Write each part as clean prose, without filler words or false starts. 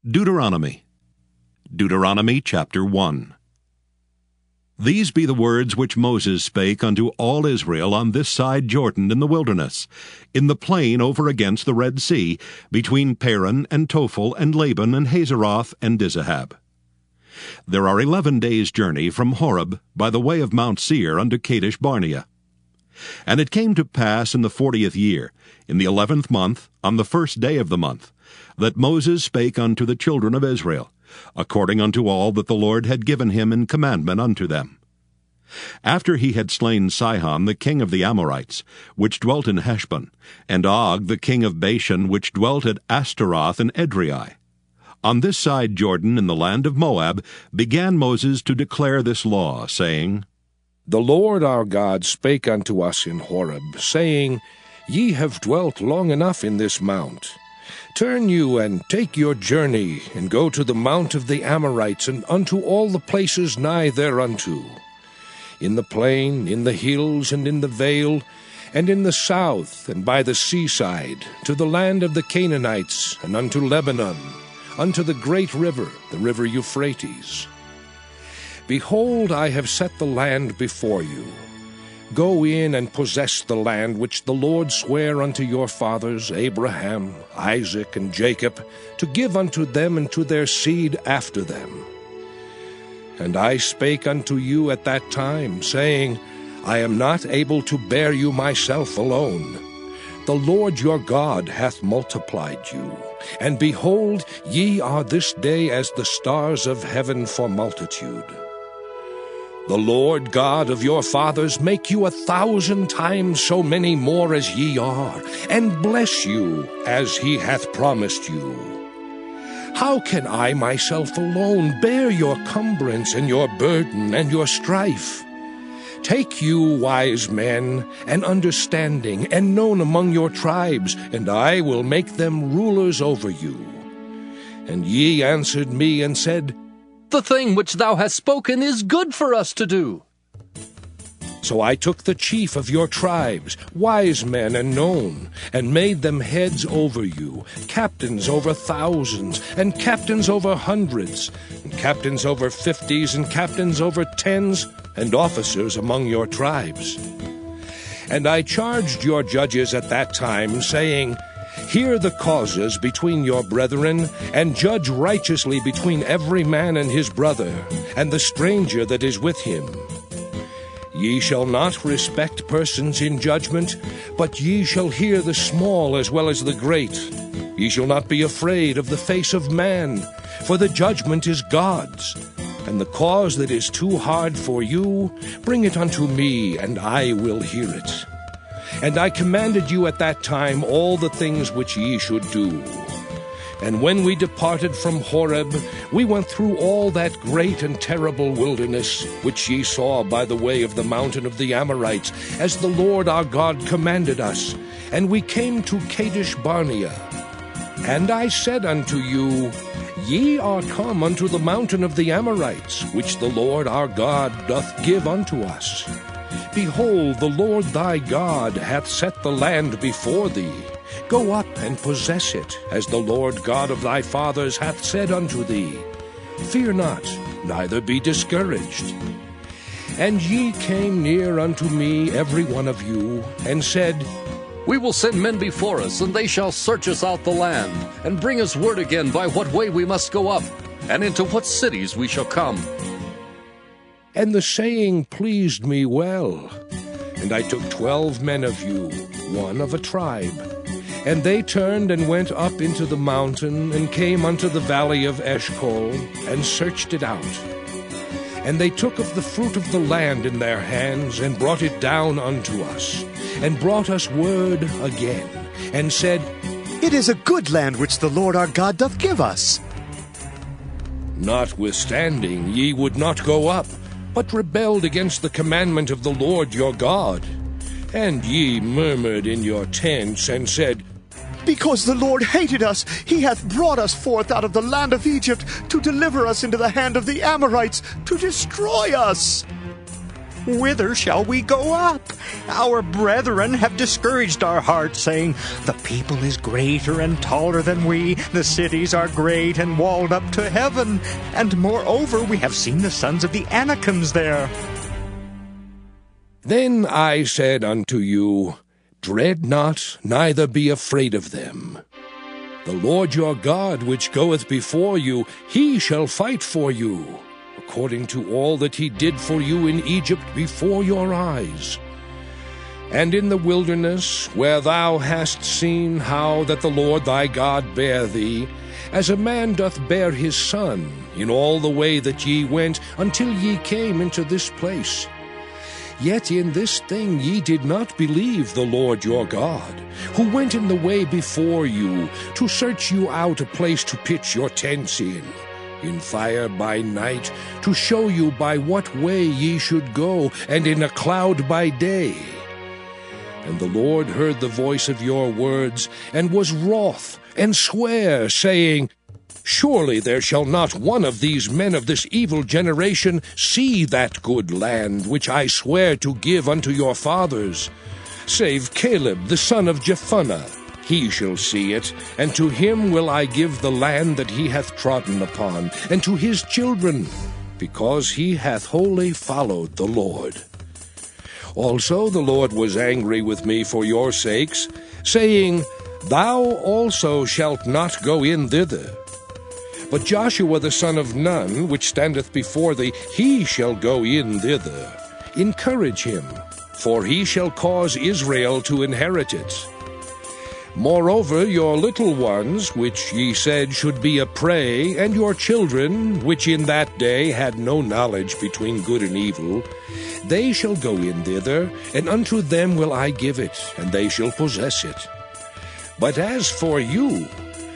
Deuteronomy chapter 1. These be the words which Moses spake unto all Israel on this side Jordan in the wilderness, in the plain over against the Red Sea, between Paran and Tophel and Laban and Hazeroth and Dizahab. There are 11 days' journey from Horeb by the way of Mount Seir unto Kadesh Barnea. And it came to pass in the 40th year, in the 11th month, on the first day of the month, that Moses spake unto the children of Israel, according unto all that the Lord had given him in commandment unto them. After he had slain Sihon the king of the Amorites, which dwelt in Heshbon, and Og the king of Bashan, which dwelt at Ashtaroth and Edrei, on this side Jordan in the land of Moab began Moses to declare this law, saying, The Lord our God spake unto us in Horeb, saying, Ye have dwelt long enough in this mount. Turn you and take your journey, and go to the mount of the Amorites, and unto all the places nigh thereunto, in the plain, in the hills, and in the vale, and in the south, and by the seaside, to the land of the Canaanites, and unto Lebanon, unto the great river, the river Euphrates. Behold, I have set the land before you. Go in and possess the land which the Lord sware unto your fathers, Abraham, Isaac, and Jacob, to give unto them and to their seed after them. And I spake unto you at that time, saying, I am not able to bear you myself alone. The Lord your God hath multiplied you, and behold, ye are this day as the stars of heaven for multitude. The Lord God of your fathers make you 1,000 times so many more as ye are, and bless you as he hath promised you. How can I myself alone bear your cumbrance and your burden and your strife? Take you wise men and understanding and known among your tribes, and I will make them rulers over you. And ye answered me and said, The thing which thou hast spoken is good for us to do. So I took the chief of your tribes, wise men and known, and made them heads over you, captains over thousands, and captains over hundreds, and captains over 50s, and captains over 10s, and officers among your tribes. And I charged your judges at that time, saying, Hear the causes between your brethren, and judge righteously between every man and his brother, and the stranger that is with him. Ye shall not respect persons in judgment, but ye shall hear the small as well as the great. Ye shall not be afraid of the face of man, for the judgment is God's. And the cause that is too hard for you, bring it unto me, and I will hear it. And I commanded you at that time all the things which ye should do. And when we departed from Horeb, we went through all that great and terrible wilderness, which ye saw by the way of the mountain of the Amorites, as the Lord our God commanded us. And we came to Kadesh Barnea. And I said unto you, Ye are come unto the mountain of the Amorites, which the Lord our God doth give unto us. Behold, the Lord thy God hath set the land before thee. Go up and possess it, as the Lord God of thy fathers hath said unto thee. Fear not, neither be discouraged. And ye came near unto me, every one of you, and said, We will send men before us, and they shall search us out the land, and bring us word again by what way we must go up, and into what cities we shall come. And the saying pleased me well. And I took 12 men of you, one of a tribe. And they turned and went up into the mountain, and came unto the valley of Eshcol, and searched it out. And they took of the fruit of the land in their hands, and brought it down unto us, and brought us word again, and said, It is a good land which the Lord our God doth give us. Notwithstanding, ye would not go up, but rebelled against the commandment of the Lord your God. And ye murmured in your tents, and said, Because the Lord hated us, he hath brought us forth out of the land of Egypt, to deliver us into the hand of the Amorites, to destroy us. whither shall we go up? Our brethren have discouraged our hearts, saying, the people is greater and taller than we. The cities are great and walled up to heaven. And moreover, we have seen the sons of the Anakims there. Then I said unto you, dread not, neither be afraid of them. The Lord your God, which goeth before you, he shall fight for you, according to all that he did for you in Egypt before your eyes. And in the wilderness, where thou hast seen how that the Lord thy God bare thee, as a man doth bear his son, in all the way that ye went, until ye came into this place. Yet in this thing ye did not believe the Lord your God, who went in the way before you, to search you out a place to pitch your tents in fire by night, to show you by what way ye should go, and in a cloud by day. And the Lord heard the voice of your words, and was wroth, and sware, saying, surely there shall not one of these men of this evil generation see that good land which I swear to give unto your fathers, save Caleb the son of Jephunneh. He shall see it, and to him will I give the land that he hath trodden upon, and to his children, because he hath wholly followed the Lord. Also the Lord was angry with me for your sakes, saying, thou also shalt not go in thither. But Joshua the son of Nun, which standeth before thee, he shall go in thither. Encourage him, for he shall cause Israel to inherit it. Moreover, your little ones, which ye said should be a prey, and your children, which in that day had no knowledge between good and evil, they shall go in thither, and unto them will I give it, and they shall possess it. But as for you,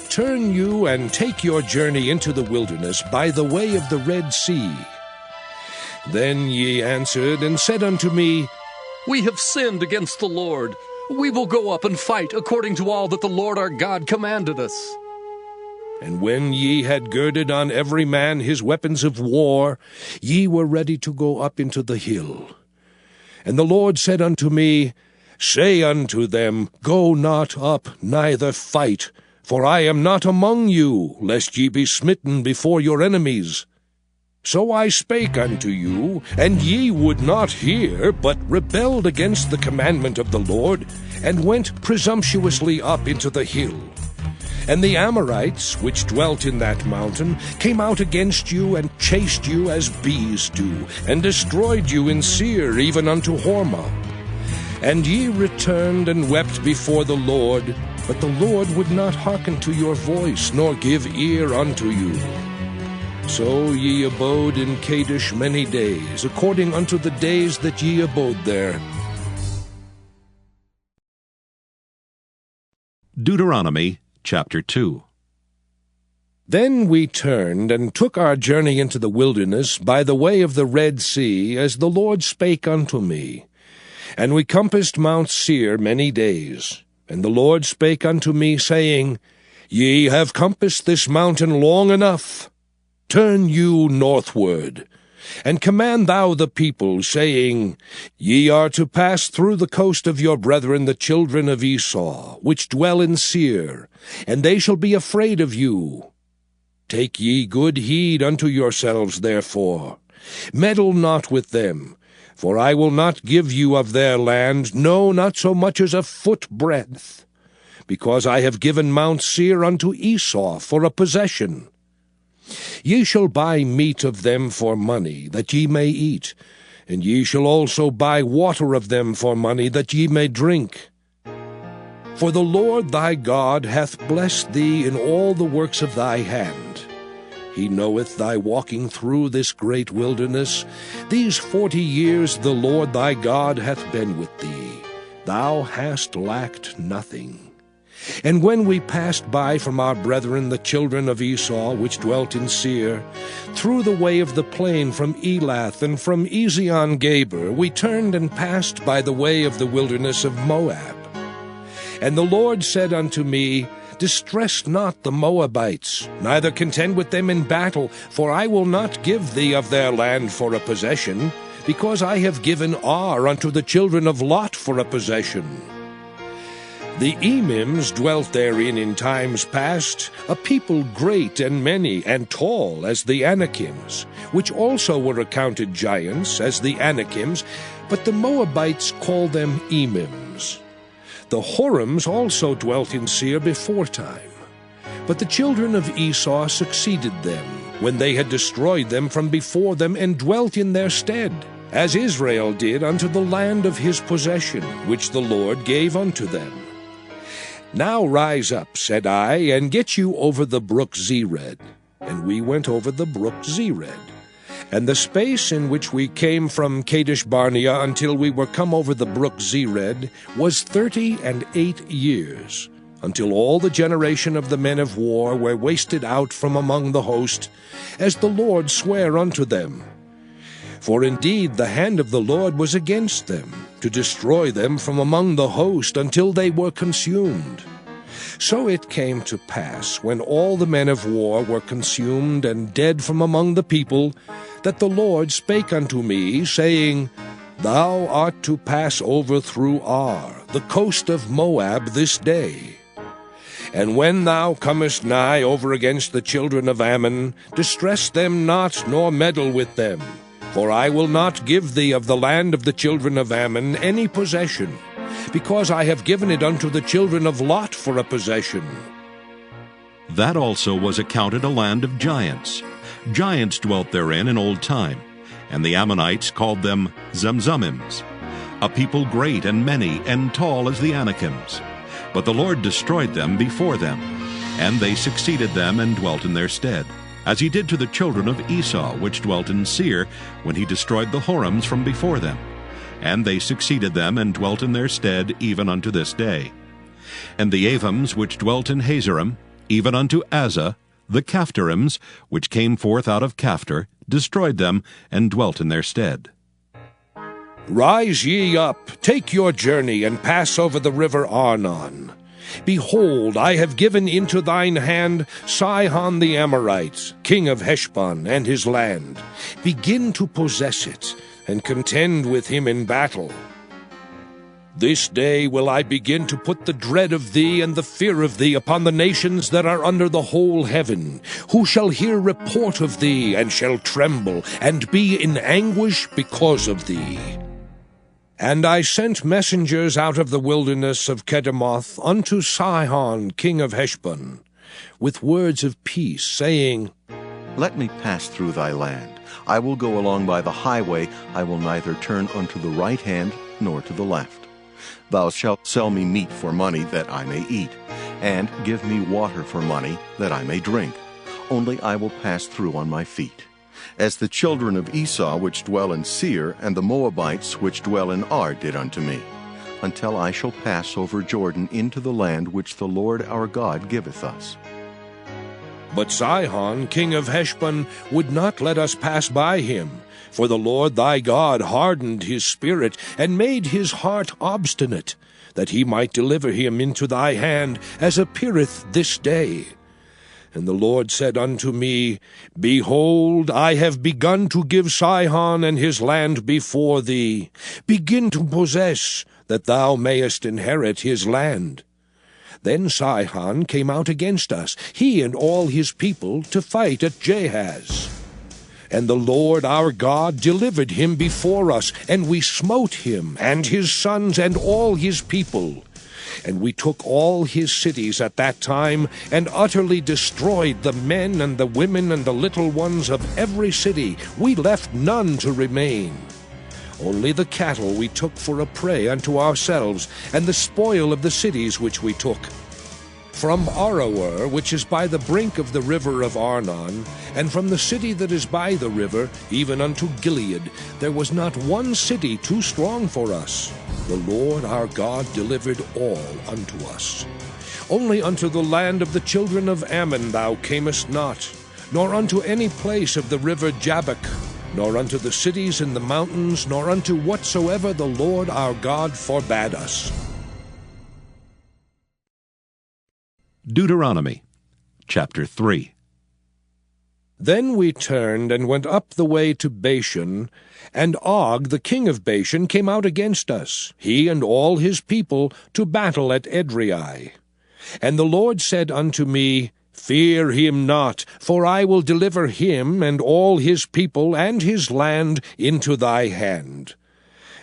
turn you and take your journey into the wilderness by the way of the Red Sea. Then ye answered and said unto me, we have sinned against the Lord. We will go up and fight according to all that the Lord our God commanded us. And when ye had girded on every man his weapons of war, ye were ready to go up into the hill. And the Lord said unto me, say unto them, go not up, neither fight, for I am not among you, lest ye be smitten before your enemies. So I spake unto you, and ye would not hear, but rebelled against the commandment of the Lord, and went presumptuously up into the hill. And the Amorites, which dwelt in that mountain, came out against you, and chased you as bees do, and destroyed you in Seir, even unto Hormah. And ye returned and wept before the Lord, but the Lord would not hearken to your voice, nor give ear unto you. So ye abode in Kadesh many days, according unto the days that ye abode there. Deuteronomy chapter 2. Then we turned and took our journey into the wilderness by the way of the Red Sea, as the Lord spake unto me. And we compassed Mount Seir many days. And the Lord spake unto me, saying, ye have compassed this mountain long enough. Turn you northward, and command thou the people, saying, ye are to pass through the coast of your brethren the children of Esau, which dwell in Seir, and they shall be afraid of you. Take ye good heed unto yourselves, therefore. Meddle not with them, for I will not give you of their land, no, not so much as a foot breadth, because I have given Mount Seir unto Esau for a possession. Ye shall buy meat of them for money, that ye may eat, and ye shall also buy water of them for money, that ye may drink. For the Lord thy God hath blessed thee in all the works of thy hand. He knoweth thy walking through this great wilderness. These 40 years the Lord thy God hath been with thee. Thou hast lacked nothing. And when we passed by from our brethren the children of Esau, which dwelt in Seir, through the way of the plain from Elath and from Ezion-Geber, we turned and passed by the way of the wilderness of Moab. And the Lord said unto me, distress not the Moabites, neither contend with them in battle, for I will not give thee of their land for a possession, because I have given Ar unto the children of Lot for a possession. The Emims dwelt therein in times past, a people great and many and tall as the Anakims, which also were accounted giants as the Anakims, but the Moabites call them Emims. The Horims also dwelt in Seir beforetime, but the children of Esau succeeded them, when they had destroyed them from before them, and dwelt in their stead, as Israel did unto the land of his possession, which the Lord gave unto them. Now rise up, said I, and get you over the brook Zered. And we went over the brook Zered. And the space in which we came from Kadesh Barnea until we were come over the brook Zered was 38 years, until all the generation of the men of war were wasted out from among the host, as the Lord sware unto them. For indeed the hand of the Lord was against them, to destroy them from among the host until they were consumed. So it came to pass, when all the men of war were consumed and dead from among the people, that the Lord spake unto me, saying, Thou art to pass over through Ar, the coast of Moab, this day. And when thou comest nigh over against the children of Ammon, distress them not, nor meddle with them. For I will not give thee of the land of the children of Ammon any possession, because I have given it unto the children of Lot for a possession. That also was accounted a land of giants. Giants dwelt therein in old time, and the Ammonites called them Zamzummims, a people great and many and tall as the Anakims. But the Lord destroyed them before them, and they succeeded them and dwelt in their stead, as he did to the children of Esau, which dwelt in Seir, when he destroyed the Horims from before them. And they succeeded them and dwelt in their stead even unto this day. And the Avims, which dwelt in Hazerim, even unto Azza, the Caphtorims, which came forth out of Caphtor, destroyed them and dwelt in their stead. Rise ye up, take your journey, and pass over the river Arnon. Behold, I have given into thine hand Sihon the Amorite, king of Heshbon, and his land. Begin to possess it, and contend with him in battle. This day will I begin to put the dread of thee and the fear of thee upon the nations that are under the whole heaven, who shall hear report of thee, and shall tremble, and be in anguish because of thee. And I sent messengers out of the wilderness of Kedemoth unto Sihon king of Heshbon, with words of peace, saying, Let me pass through thy land. I will go along by the highway. I will neither turn unto the right hand nor to the left. Thou shalt sell me meat for money, that I may eat, and give me water for money, that I may drink. Only I will pass through on my feet. As the children of Esau which dwell in Seir, and the Moabites which dwell in Ar did unto me, until I shall pass over Jordan into the land which the Lord our God giveth us. But Sihon king of Heshbon would not let us pass by him, for the Lord thy God hardened his spirit, and made his heart obstinate, that he might deliver him into thy hand, as appeareth this day. And the Lord said unto me, Behold, I have begun to give Sihon and his land before thee. Begin to possess, that thou mayest inherit his land. Then Sihon came out against us, he and all his people, to fight at Jahaz. And the Lord our God delivered him before us, and we smote him, and his sons, and all his people. And we took all his cities at that time, and utterly destroyed the men and the women and the little ones of every city. We left none to remain. Only the cattle we took for a prey unto ourselves, and the spoil of the cities which we took. From Aroer, which is by the brink of the river of Arnon, and from the city that is by the river, even unto Gilead, there was not one city too strong for us. The Lord our God delivered all unto us. Only unto the land of the children of Ammon thou camest not, nor unto any place of the river Jabbok, nor unto the cities in the mountains, nor unto whatsoever the Lord our God forbade us. Deuteronomy chapter 3. Then we turned and went up the way to Bashan, and Og the king of Bashan came out against us, he and all his people, to battle at Edrei. And the Lord said unto me, Fear him not, for I will deliver him and all his people and his land into thy hand.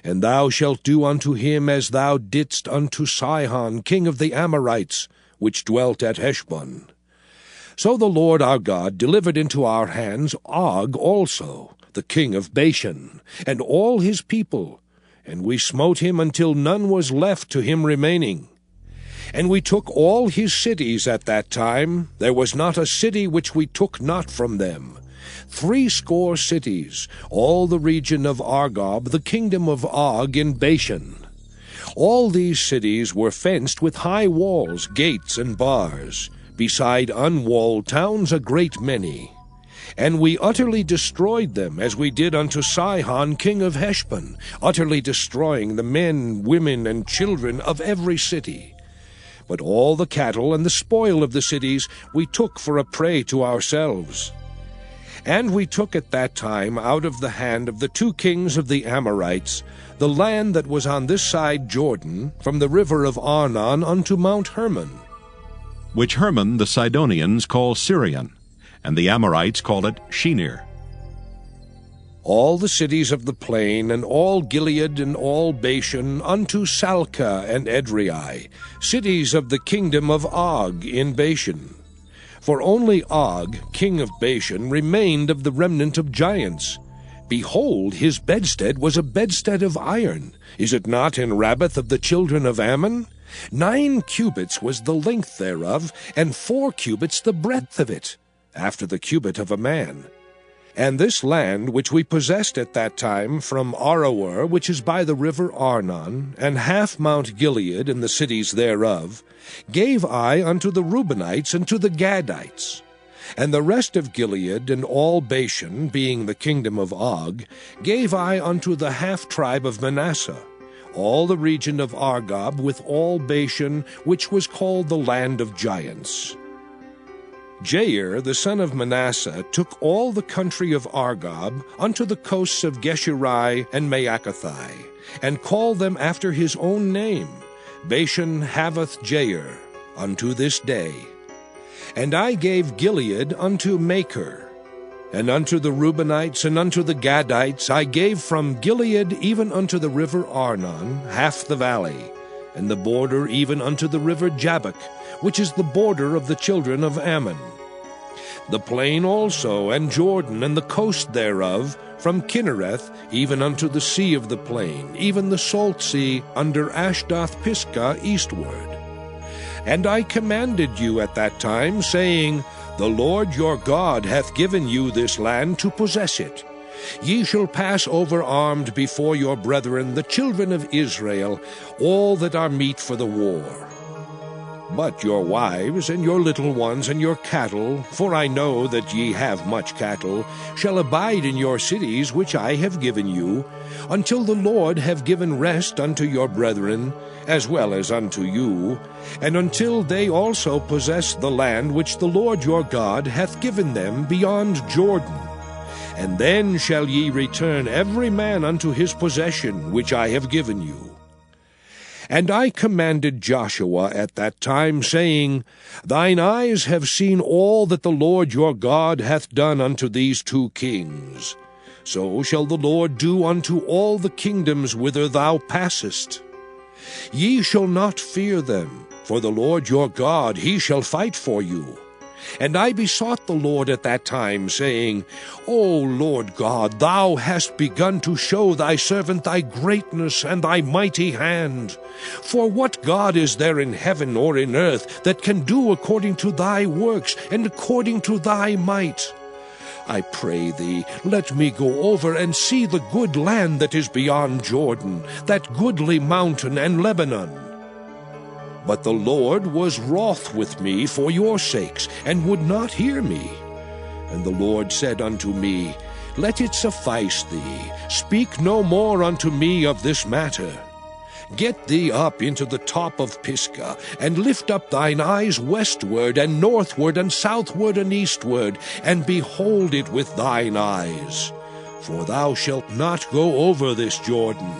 And thou shalt do unto him as thou didst unto Sihon king of the Amorites, which dwelt at Heshbon. So the Lord our God delivered into our hands Og also, the king of Bashan, and all his people, and we smote him until none was left to him remaining. And we took all his cities at that time. There was not a city which we took not from them. 80 cities, all the region of Argob, the kingdom of Og in Bashan. All these cities were fenced with high walls, gates, and bars, beside unwalled towns a great many. And we utterly destroyed them, as we did unto Sihon king of Heshbon, utterly destroying the men, women, and children of every city. But all the cattle and the spoil of the cities we took for a prey to ourselves. And we took at that time out of the hand of the 2 kings of the Amorites the land that was on this side Jordan, from the river of Arnon unto Mount Hermon, which Hermon the Sidonians call Syrian, and the Amorites call it Shinir. All the cities of the plain, and all Gilead, and all Bashan, unto Salcah and Edrei, cities of the kingdom of Og in Bashan. For only Og, king of Bashan, remained of the remnant of giants. Behold, his bedstead was a bedstead of iron. Is it not in Rabbath of the children of Ammon? 9 cubits was the length thereof, and 4 cubits the breadth of it, after the cubit of a man. And this land which we possessed at that time from Aroer, which is by the river Arnon, and half Mount Gilead and the cities thereof, gave I unto the Reubenites and to the Gadites. And the rest of Gilead and all Bashan, being the kingdom of Og, gave I unto the half-tribe of Manasseh, all the region of Argob with all Bashan, which was called the land of giants. Jair, the son of Manasseh, took all the country of Argob unto the coasts of Geshuri and Maacathai, and called them after his own name, Bashan Havoth Jair, unto this day. And I gave Gilead unto Machir, and unto the Reubenites and unto the Gadites I gave from Gilead even unto the river Arnon half the valley, and the border even unto the river Jabbok, which is the border of the children of Ammon. The plain also, and Jordan, and the coast thereof, from Kinnereth even unto the sea of the plain, even the salt sea under Ashdoth-Pisgah eastward. And I commanded you at that time, saying, The Lord your God hath given you this land to possess it. Ye shall pass over armed before your brethren, the children of Israel, all that are meet for the war. But your wives, and your little ones, and your cattle, for I know that ye have much cattle, shall abide in your cities which I have given you, until the Lord have given rest unto your brethren, as well as unto you, and until they also possess the land which the Lord your God hath given them beyond Jordan. And then shall ye return every man unto his possession which I have given you. And I commanded Joshua at that time, saying, Thine eyes have seen all that the Lord your God hath done unto these 2 kings. So shall the Lord do unto all the kingdoms whither thou passest. Ye shall not fear them, for the Lord your God, he shall fight for you. And I besought the Lord at that time, saying, O Lord God, thou hast begun to show thy servant thy greatness and thy mighty hand. For what God is there in heaven or in earth that can do according to thy works and according to thy might? I pray thee, let me go over and see the good land that is beyond Jordan, that goodly mountain and Lebanon. But the Lord was wroth with me for your sakes, and would not hear me. And the Lord said unto me, Let it suffice thee, speak no more unto me of this matter. Get thee up into the top of Pisgah, and lift up thine eyes westward, and northward, and southward, and eastward, and behold it with thine eyes. For thou shalt not go over this Jordan.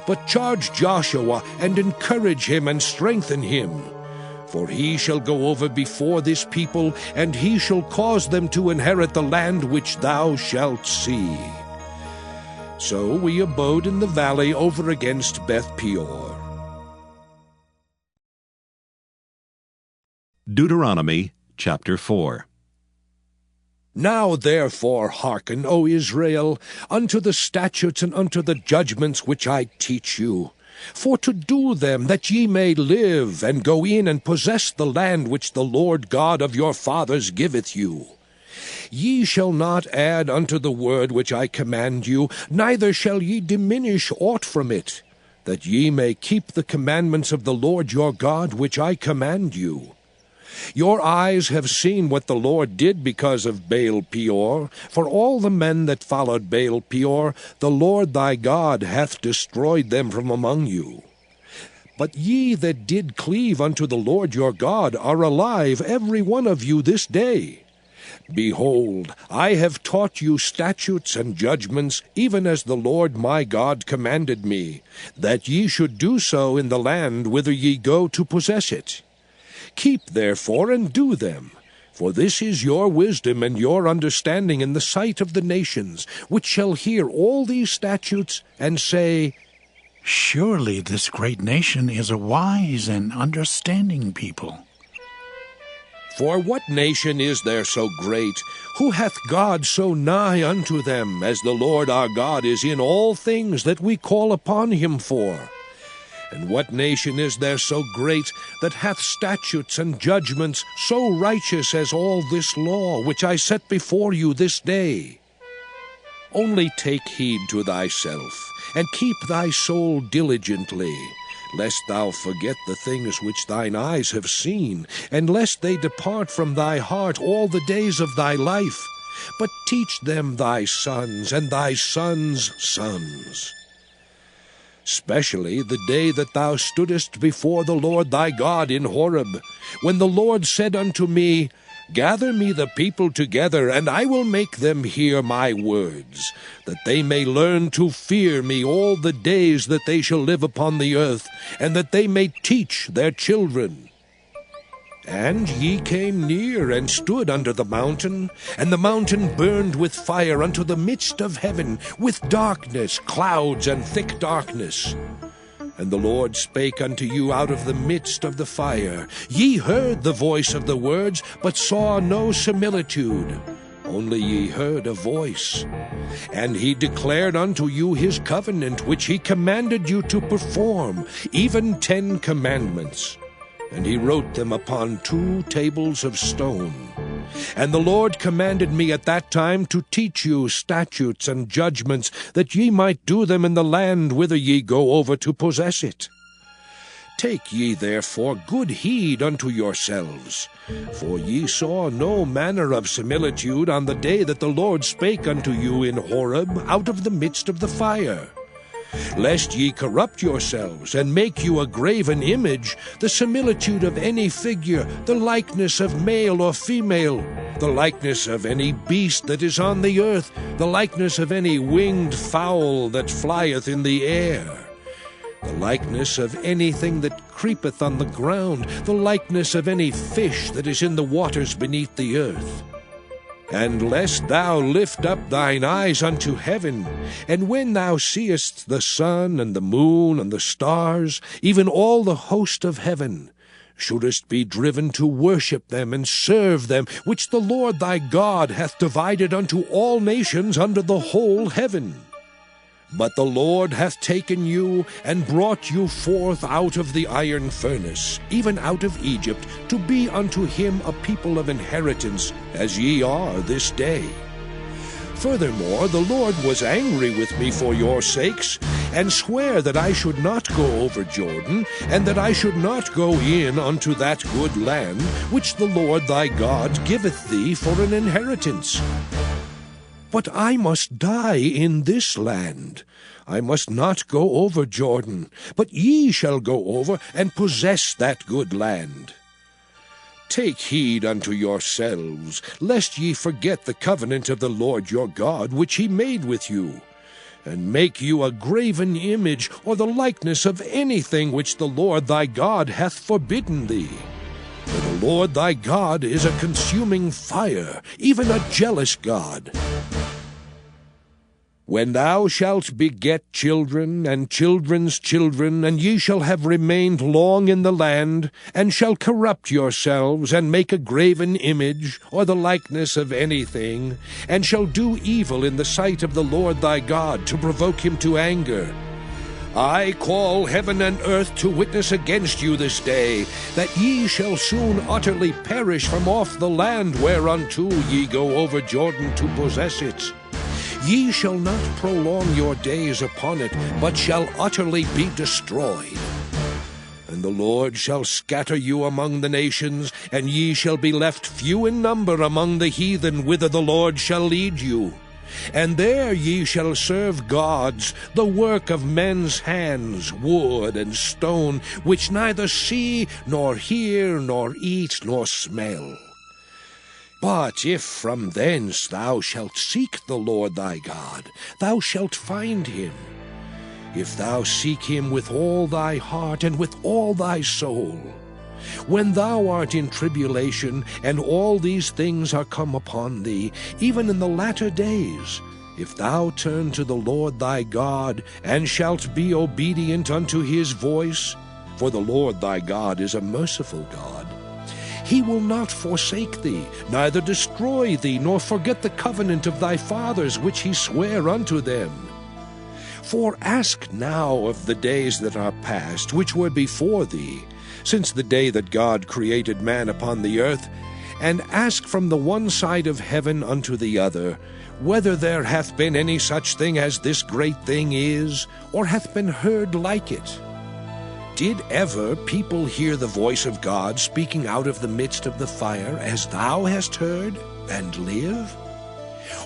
But charge Joshua, and encourage him, and strengthen him. For he shall go over before this people, and he shall cause them to inherit the land which thou shalt see. So we abode in the valley over against Beth-peor. Deuteronomy chapter 4. Now therefore hearken, O Israel, unto the statutes and unto the judgments which I teach you, for to do them, that ye may live, and go in and possess the land which the Lord God of your fathers giveth you. Ye shall not add unto the word which I command you, neither shall ye diminish aught from it, that ye may keep the commandments of the Lord your God which I command you. Your eyes have seen what the Lord did because of Baal-peor. For all the men that followed Baal-peor, the Lord thy God hath destroyed them from among you. But ye that did cleave unto the Lord your God are alive, every one of you, this day. Behold, I have taught you statutes and judgments, even as the Lord my God commanded me, that ye should do so in the land whither ye go to possess it. Keep therefore and do them, for this is your wisdom and your understanding in the sight of the nations, which shall hear all these statutes, and say, Surely this great nation is a wise and understanding people. For what nation is there so great? Who hath God so nigh unto them, as the Lord our God is in all things that we call upon him for? And what nation is there so great, that hath statutes and judgments so righteous as all this law, which I set before you this day? Only take heed to thyself, and keep thy soul diligently, lest thou forget the things which thine eyes have seen, and lest they depart from thy heart all the days of thy life. But teach them thy sons, and thy sons' sons. Specially the day that thou stoodest before the Lord thy God in Horeb, when the Lord said unto me, Gather me the people together, and I will make them hear my words, that they may learn to fear me all the days that they shall live upon the earth, and that they may teach their children. And ye came near and stood under the mountain, and the mountain burned with fire unto the midst of heaven, with darkness, clouds, and thick darkness. And the Lord spake unto you out of the midst of the fire. Ye heard the voice of the words, but saw no similitude, only ye heard a voice. And he declared unto you his covenant, which he commanded you to perform, even 10 commandments. And he wrote them upon 2 tables of stone. And the Lord commanded me at that time to teach you statutes and judgments, that ye might do them in the land whither ye go over to possess it. Take ye therefore good heed unto yourselves, for ye saw no manner of similitude on the day that the Lord spake unto you in Horeb out of the midst of the fire. Lest ye corrupt yourselves, and make you a graven image, the similitude of any figure, the likeness of male or female, the likeness of any beast that is on the earth, the likeness of any winged fowl that flieth in the air, the likeness of anything that creepeth on the ground, the likeness of any fish that is in the waters beneath the earth. And lest thou lift up thine eyes unto heaven, and when thou seest the sun and the moon and the stars, even all the host of heaven, shouldest be driven to worship them and serve them, which the Lord thy God hath divided unto all nations under the whole heaven. But the Lord hath taken you, and brought you forth out of the iron furnace, even out of Egypt, to be unto him a people of inheritance, as ye are this day. Furthermore, the Lord was angry with me for your sakes, and sware that I should not go over Jordan, and that I should not go in unto that good land, which the Lord thy God giveth thee for an inheritance. but I must die in this land. I must not go over Jordan, but ye shall go over and possess that good land. Take heed unto yourselves, lest ye forget the covenant of the Lord your God, which he made with you, and make you a graven image, or the likeness of anything which the Lord thy God hath forbidden thee. For the Lord thy God is a consuming fire, even a jealous God. When thou shalt beget children, and children's children, and ye shall have remained long in the land, and shall corrupt yourselves, and make a graven image, or the likeness of anything, and shall do evil in the sight of the Lord thy God, to provoke him to anger, I call heaven and earth to witness against you this day, that ye shall soon utterly perish from off the land whereunto ye go over Jordan to possess it. Ye shall not prolong your days upon it, but shall utterly be destroyed. And the Lord shall scatter you among the nations, and ye shall be left few in number among the heathen whither the Lord shall lead you. And there ye shall serve gods, the work of men's hands, wood and stone, which neither see, nor hear, nor eat, nor smell. But if from thence thou shalt seek the Lord thy God, thou shalt find him. If thou seek him with all thy heart and with all thy soul. When thou art in tribulation, and all these things are come upon thee, even in the latter days, if thou turn to the Lord thy God, and shalt be obedient unto his voice, for the Lord thy God is a merciful God, he will not forsake thee, neither destroy thee, nor forget the covenant of thy fathers which he sware unto them. For ask now of the days that are past, which were before thee, since the day that God created man upon the earth, and ask from the one side of heaven unto the other, whether there hath been any such thing as this great thing is, or hath been heard like it. Did ever people hear the voice of God speaking out of the midst of the fire, as thou hast heard, and live?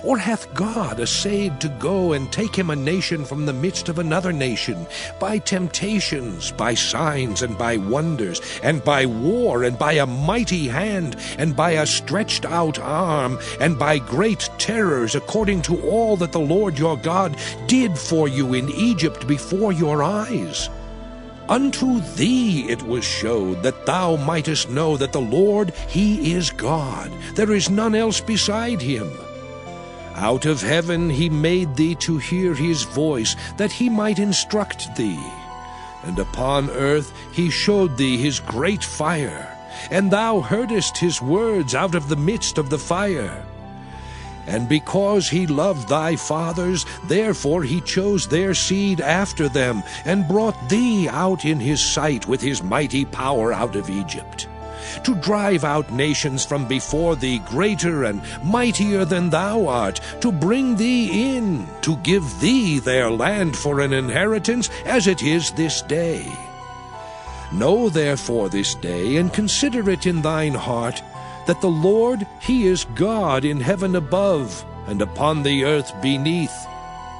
Or hath God essayed to go and take him a nation from the midst of another nation, by temptations, by signs, and by wonders, and by war, and by a mighty hand, and by a stretched out arm, and by great terrors, according to all that the Lord your God did for you in Egypt before your eyes? Unto thee it was showed, that thou mightest know that the Lord, he is God. There is none else beside him. Out of heaven he made thee to hear his voice, that he might instruct thee. And upon earth he showed thee his great fire, and thou heardest his words out of the midst of the fire. And because he loved thy fathers, therefore he chose their seed after them, and brought thee out in his sight with his mighty power out of Egypt, to drive out nations from before thee greater and mightier than thou art, to bring thee in, to give thee their land for an inheritance, as it is this day. Know therefore this day, and consider it in thine heart, that the Lord, he is God in heaven above, and upon the earth beneath.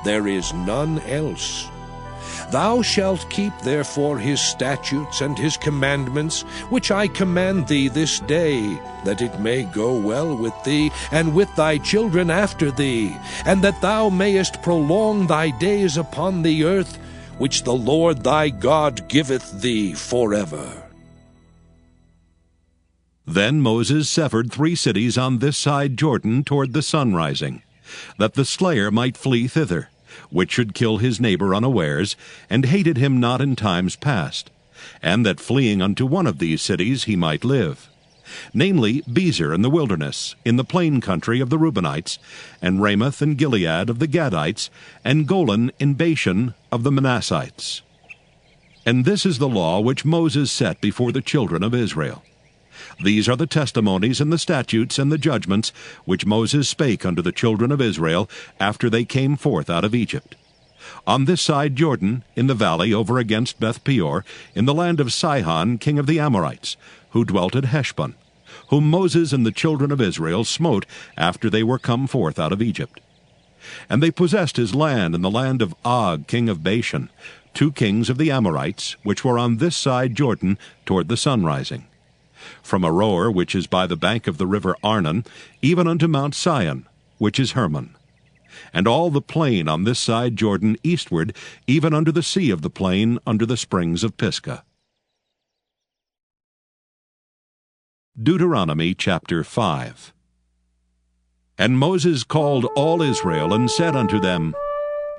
There is none else. Thou shalt keep therefore his statutes and his commandments, which I command thee this day, that it may go well with thee, and with thy children after thee, and that thou mayest prolong thy days upon the earth, which the Lord thy God giveth thee forever. Then Moses severed 3 cities on this side Jordan toward the sun rising, that the slayer might flee thither, which should kill his neighbor unawares, and hated him not in times past, and that fleeing unto one of these cities he might live, namely Bezer in the wilderness, in the plain country of the Reubenites, and Ramoth and Gilead of the Gadites, and Golan in Bashan of the Manassites. And this is the law which Moses set before the children of Israel. These are the testimonies and the statutes and the judgments which Moses spake unto the children of Israel after they came forth out of Egypt. On this side Jordan, in the valley over against Beth Peor, in the land of Sihon king of the Amorites, who dwelt at Heshbon, whom Moses and the children of Israel smote after they were come forth out of Egypt. And they possessed his land and the land of Og, king of Bashan, 2 kings of the Amorites, which were on this side Jordan toward the sunrising, from Aroer, which is by the bank of the river Arnon, even unto Mount Sion, which is Hermon, and all the plain on this side Jordan eastward, even unto the sea of the plain, under the springs of Pisgah. Deuteronomy chapter 5. And Moses called all Israel, and said unto them,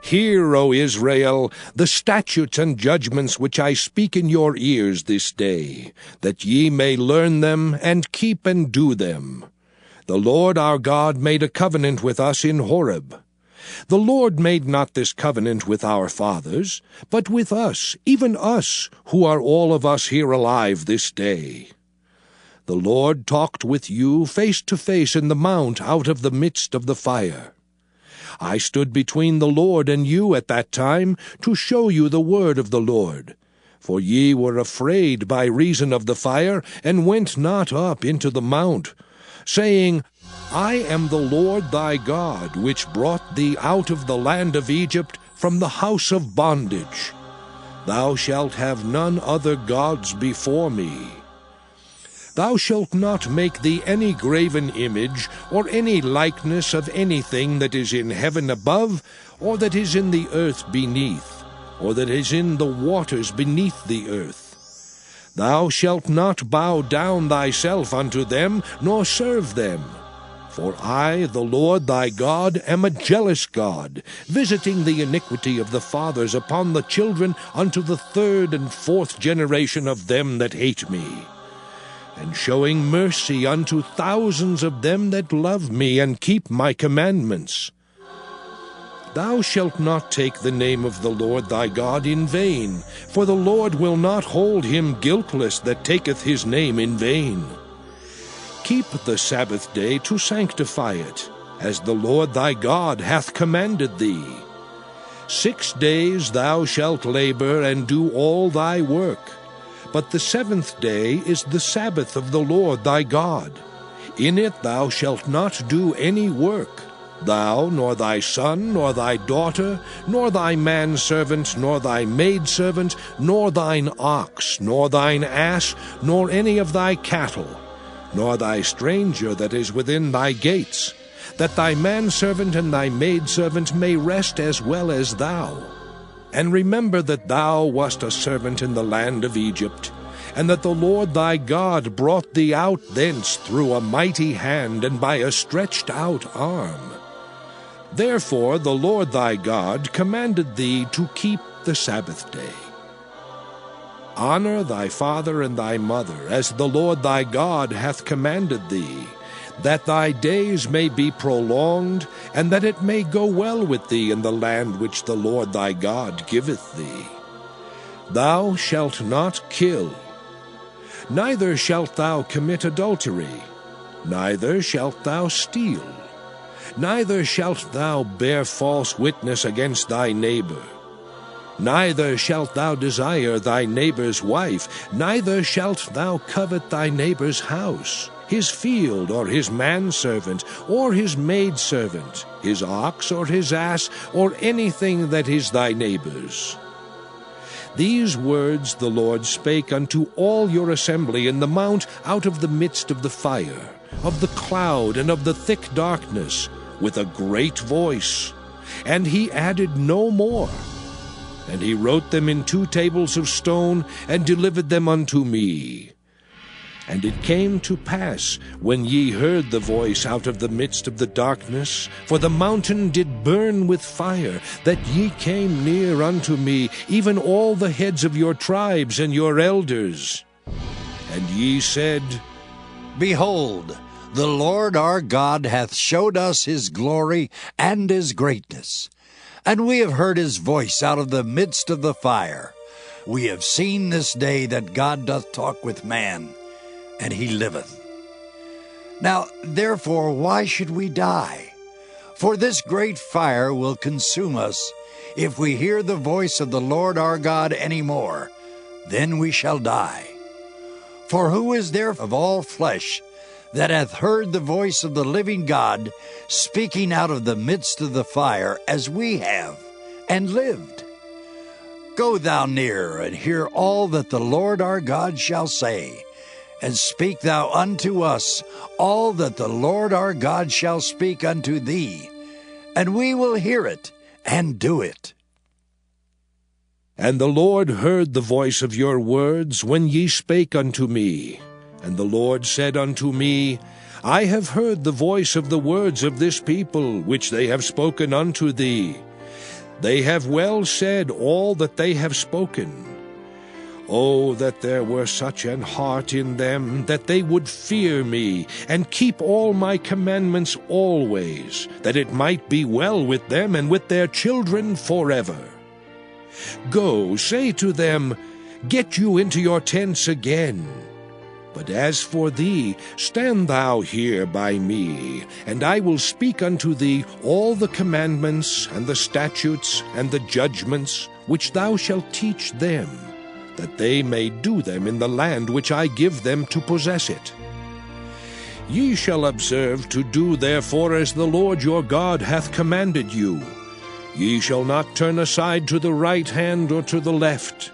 Hear, O Israel, the statutes and judgments which I speak in your ears this day, that ye may learn them, and keep and do them. The Lord our God made a covenant with us in Horeb. The Lord made not this covenant with our fathers, but with us, even us, who are all of us here alive this day. The Lord talked with you face to face in the mount out of the midst of the fire. I stood between the Lord and you at that time, to show you the word of the Lord. For ye were afraid by reason of the fire, and went not up into the mount, saying, I am the Lord thy God, which brought thee out of the land of Egypt, from the house of bondage. Thou shalt have none other gods before me. Thou shalt not make thee any graven image, or any likeness of anything that is in heaven above, or that is in the earth beneath, or that is in the waters beneath the earth. Thou shalt not bow down thyself unto them, nor serve them. For I, the Lord thy God, am a jealous God, visiting the iniquity of the fathers upon the children unto the 3rd and 4th generation of them that hate me, and showing mercy unto thousands of them that love me and keep my commandments. Thou shalt not take the name of the Lord thy God in vain, for the Lord will not hold him guiltless that taketh his name in vain. Keep the Sabbath day to sanctify it, as the Lord thy God hath commanded thee. 6 days thou shalt labor and do all thy work, but the 7th day is the Sabbath of the Lord thy God. In it thou shalt not do any work, thou, nor thy son, nor thy daughter, nor thy manservant, nor thy maidservant, nor thine ox, nor thine ass, nor any of thy cattle, nor thy stranger that is within thy gates, that thy manservant and thy maidservant may rest as well as thou. And remember that thou wast a servant in the land of Egypt, and that the Lord thy God brought thee out thence through a mighty hand and by a stretched out arm. Therefore the Lord thy God commanded thee to keep the Sabbath day. Honor thy father and thy mother, as the Lord thy God hath commanded thee, that thy days may be prolonged, and that it may go well with thee in the land which the Lord thy God giveth thee. Thou shalt not kill, neither shalt thou commit adultery, neither shalt thou steal, neither shalt thou bear false witness against thy neighbor, neither shalt thou desire thy neighbor's wife, neither shalt thou covet thy neighbor's house, his field, or his manservant, or his maidservant, his ox, or his ass, or anything that is thy neighbor's. These words the Lord spake unto all your assembly in the mount out of the midst of the fire, of the cloud, and of the thick darkness, with a great voice. And he added no more. And he wrote them in 2 tables of stone, and delivered them unto me. And it came to pass, when ye heard the voice out of the midst of the darkness, for the mountain did burn with fire, that ye came near unto me, even all the heads of your tribes and your elders. And ye said, Behold, the Lord our God hath showed us his glory and his greatness. And we have heard his voice out of the midst of the fire. We have seen this day that God doth talk with man, and he liveth. Now, therefore, why should we die? For this great fire will consume us. If we hear the voice of the Lord our God any more, then we shall die. For who is there of all flesh that hath heard the voice of the living God speaking out of the midst of the fire, as we have, and lived. Go thou near, and hear all that the Lord our God shall say, and speak thou unto us all that the Lord our God shall speak unto thee, and we will hear it, and do it. And the Lord heard the voice of your words when ye spake unto me. And the Lord said unto me, I have heard the voice of the words of this people, which they have spoken unto thee. They have well said all that they have spoken. Oh, that there were such an heart in them, that they would fear me, and keep all my commandments always, that it might be well with them and with their children forever. Go, say to them, Get you into your tents again. But as for thee, stand thou here by me, and I will speak unto thee all the commandments, and the statutes, and the judgments, which thou shalt teach them, that they may do them in the land which I give them to possess it. Ye shall observe to do therefore as the Lord your God hath commanded you. Ye shall not turn aside to the right hand or to the left.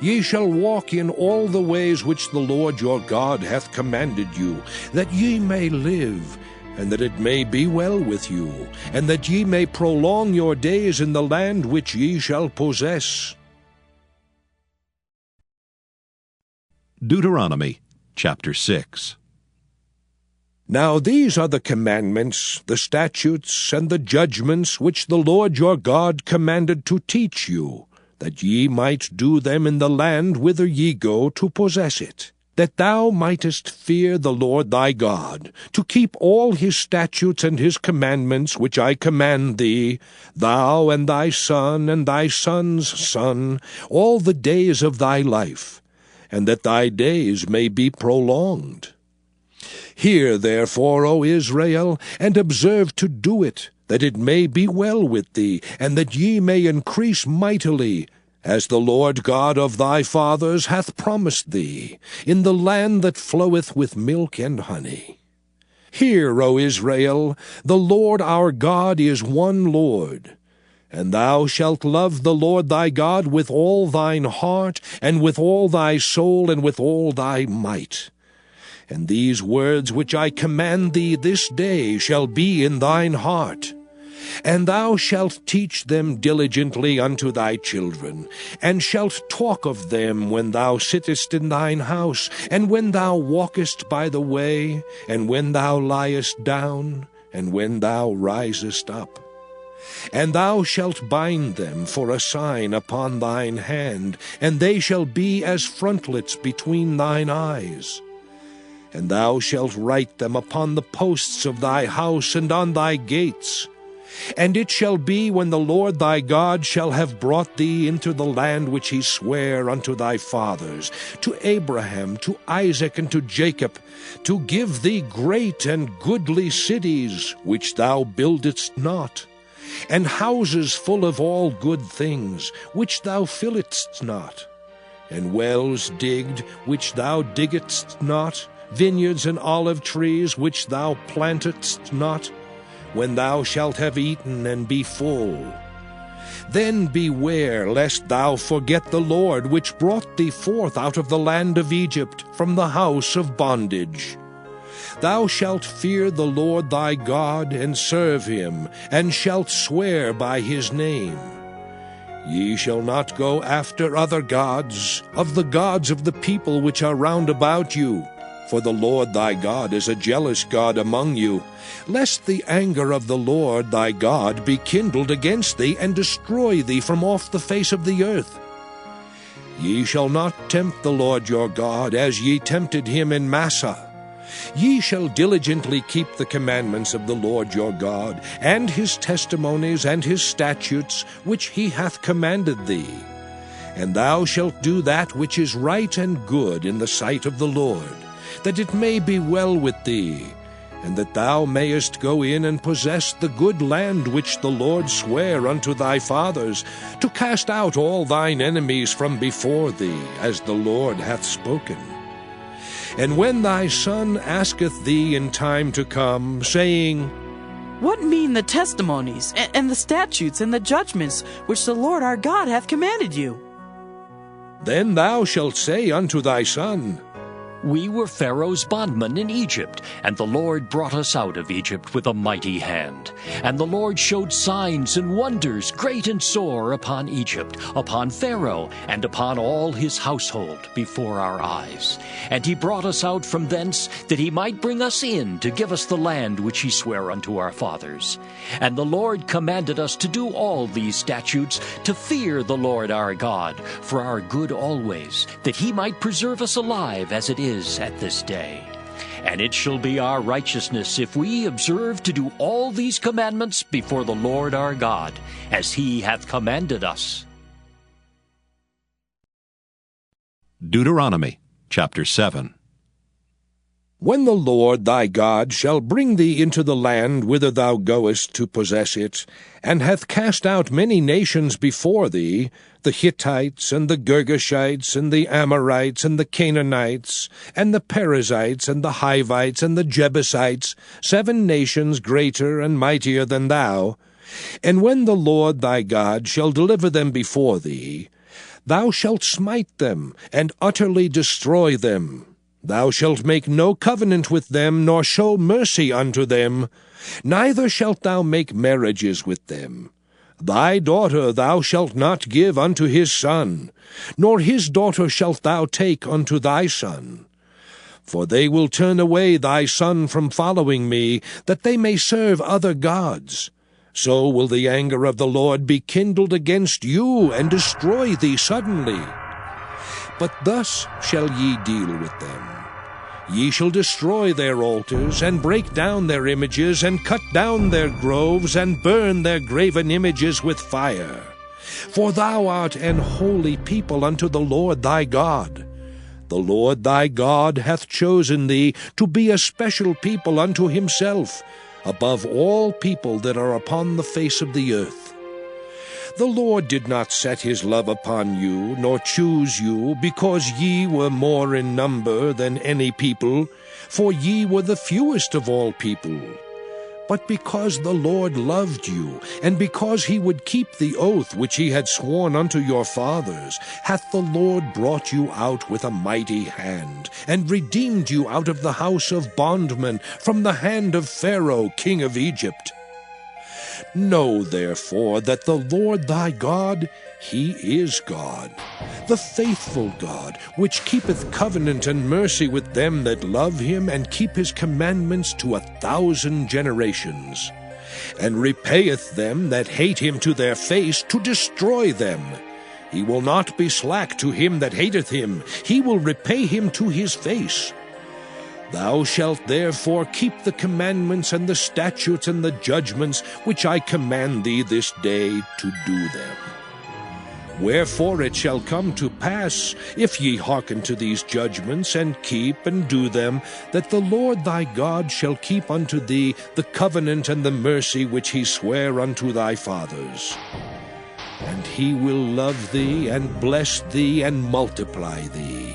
Ye shall walk in all the ways which the Lord your God hath commanded you, that ye may live, and that it may be well with you, and that ye may prolong your days in the land which ye shall possess. Deuteronomy chapter 6. Now these are the commandments, the statutes, and the judgments which the Lord your God commanded to teach you, that ye might do them in the land whither ye go to possess it, that thou mightest fear the Lord thy God, to keep all his statutes and his commandments which I command thee, thou and thy son and thy son's son, all the days of thy life, and that thy days may be prolonged. Hear therefore, O Israel, and observe to do it, that it may be well with thee, and that ye may increase mightily, as the Lord God of thy fathers hath promised thee, in the land that floweth with milk and honey. Hear, O Israel, the Lord our God is one Lord. And thou shalt love the Lord thy God with all thine heart, and with all thy soul, and with all thy might. And these words which I command thee this day shall be in thine heart. And thou shalt teach them diligently unto thy children, and shalt talk of them when thou sittest in thine house, and when thou walkest by the way, and when thou liest down, and when thou risest up. And thou shalt bind them for a sign upon thine hand, and they shall be as frontlets between thine eyes. And thou shalt write them upon the posts of thy house and on thy gates. And it shall be, when the Lord thy God shall have brought thee into the land which he sware unto thy fathers, to Abraham, to Isaac, and to Jacob, to give thee great and goodly cities, which thou buildedst not, and houses full of all good things, which thou filledst not, and wells digged, which thou diggedst not, vineyards and olive trees, which thou plantedst not, when thou shalt have eaten and be full. Then beware lest thou forget the Lord, which brought thee forth out of the land of Egypt, from the house of bondage. Thou shalt fear the Lord thy God, and serve him, and shalt swear by his name. Ye shall not go after other gods, of the gods of the people which are round about you, for the Lord thy God is a jealous God among you, lest the anger of the Lord thy God be kindled against thee, and destroy thee from off the face of the earth. Ye shall not tempt the Lord your God, as ye tempted him in Massah. Ye shall diligently keep the commandments of the Lord your God, and his testimonies and his statutes, which he hath commanded thee. And thou shalt do that which is right and good in the sight of the Lord, that it may be well with thee, and that thou mayest go in and possess the good land which the Lord sware unto thy fathers, to cast out all thine enemies from before thee, as the Lord hath spoken. And when thy son asketh thee in time to come, saying, What mean the testimonies, and the statutes, and the judgments, which the Lord our God hath commanded you? Then thou shalt say unto thy son, We were Pharaoh's bondmen in Egypt, and the Lord brought us out of Egypt with a mighty hand. And the Lord showed signs and wonders great and sore upon Egypt, upon Pharaoh, and upon all his household before our eyes. And he brought us out from thence, that he might bring us in to give us the land which he sware unto our fathers. And the Lord commanded us to do all these statutes, to fear the Lord our God, for our good always, that he might preserve us alive as it is at this day. And it shall be our righteousness if we observe to do all these commandments before the Lord our God, as he hath commanded us. Deuteronomy chapter 7. When the Lord thy God shall bring thee into the land whither thou goest to possess it, and hath cast out many nations before thee, the Hittites, and the Girgashites, and the Amorites, and the Canaanites, and the Perizzites, and the Hivites, and the Jebusites, 7 nations greater and mightier than thou, and when the Lord thy God shall deliver them before thee, thou shalt smite them, and utterly destroy them. Thou shalt make no covenant with them, nor show mercy unto them, neither shalt thou make marriages with them. Thy daughter thou shalt not give unto his son, nor his daughter shalt thou take unto thy son. For they will turn away thy son from following me, that they may serve other gods. So will the anger of the Lord be kindled against you, and destroy thee suddenly. But thus shall ye deal with them. Ye shall destroy their altars, and break down their images, and cut down their groves, and burn their graven images with fire. For thou art an holy people unto the Lord thy God. The Lord thy God hath chosen thee to be a special people unto himself, above all people that are upon the face of the earth. The Lord did not set his love upon you, nor choose you, because ye were more in number than any people, for ye were the fewest of all people. But because the Lord loved you, and because he would keep the oath which he had sworn unto your fathers, hath the Lord brought you out with a mighty hand, and redeemed you out of the house of bondmen, from the hand of Pharaoh king of Egypt. Know therefore that the Lord thy God, he is God, the faithful God, which keepeth covenant and mercy with them that love him, and keep his commandments to 1,000 generations, and repayeth them that hate him to their face, to destroy them. He will not be slack to him that hateth him, he will repay him to his face. Thou shalt therefore keep the commandments and the statutes and the judgments which I command thee this day to do them. Wherefore it shall come to pass, if ye hearken to these judgments, and keep and do them, that the Lord thy God shall keep unto thee the covenant and the mercy which he sware unto thy fathers. And he will love thee, and bless thee, and multiply thee.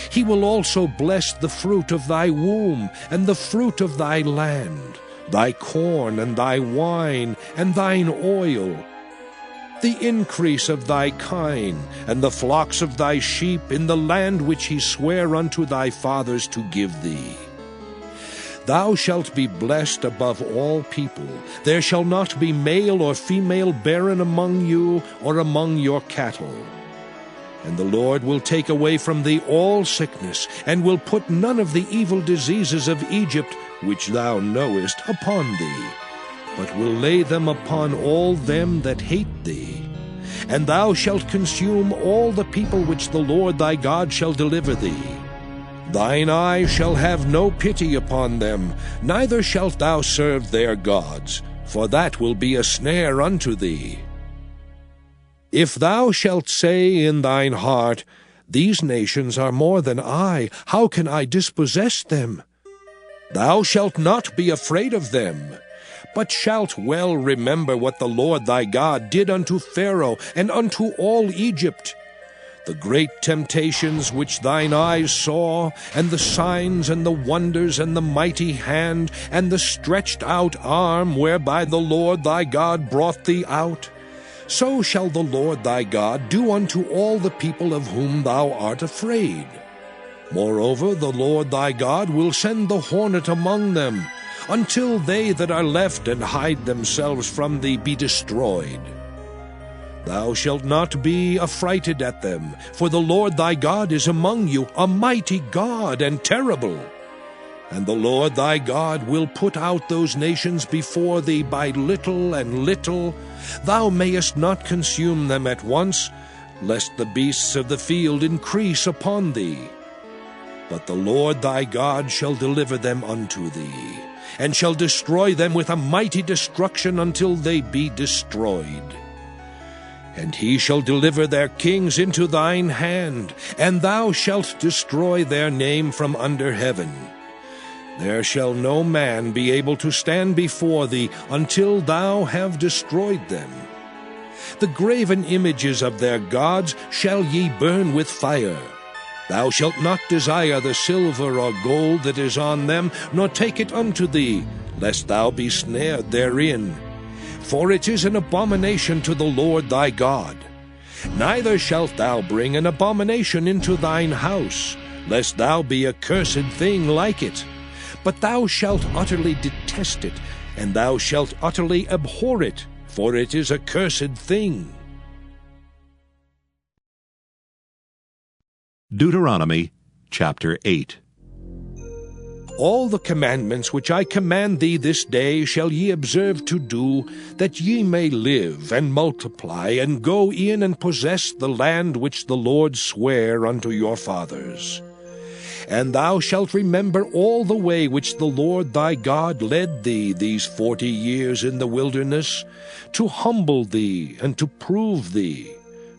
He will also bless the fruit of thy womb, and the fruit of thy land, thy corn, and thy wine, and thine oil, the increase of thy kine, and the flocks of thy sheep, in the land which he sware unto thy fathers to give thee. Thou shalt be blessed above all people. There shall not be male or female barren among you, or among your cattle. And the Lord will take away from thee all sickness, and will put none of the evil diseases of Egypt, which thou knowest, upon thee, but will lay them upon all them that hate thee. And thou shalt consume all the people which the Lord thy God shall deliver thee. Thine eye shall have no pity upon them, neither shalt thou serve their gods, for that will be a snare unto thee. If thou shalt say in thine heart, These nations are more than I, how can I dispossess them? Thou shalt not be afraid of them, but shalt well remember what the Lord thy God did unto Pharaoh and unto all Egypt. the great temptations which thine eyes saw, and the signs and the wonders and the mighty hand, and the stretched out arm whereby the Lord thy God brought thee out, so shall the Lord thy God do unto all the people of whom thou art afraid. Moreover, the Lord thy God will send the hornet among them, until they that are left and hide themselves from thee be destroyed. Thou shalt not be affrighted at them, for the Lord thy God is among you, a mighty God and terrible. And the Lord thy God will put out those nations before thee by little and little. Thou mayest not consume them at once, lest the beasts of the field increase upon thee. But the Lord thy God shall deliver them unto thee, and shall destroy them with a mighty destruction until they be destroyed. And he shall deliver their kings into thine hand, and thou shalt destroy their name from under heaven. There shall no man be able to stand before thee until thou have destroyed them. The graven images of their gods shall ye burn with fire. Thou shalt not desire the silver or gold that is on them, nor take it unto thee, lest thou be snared therein. For it is an abomination to the Lord thy God. Neither shalt thou bring an abomination into thine house, lest thou be a cursed thing like it. But thou shalt utterly detest it, and thou shalt utterly abhor it, for it is a cursed thing. Deuteronomy chapter 8. All the commandments which I command thee this day shall ye observe to do, that ye may live and multiply, and go in and possess the land which the Lord sware unto your fathers. And thou shalt remember all the way which the Lord thy God led thee these 40 years in the wilderness, to humble thee and to prove thee,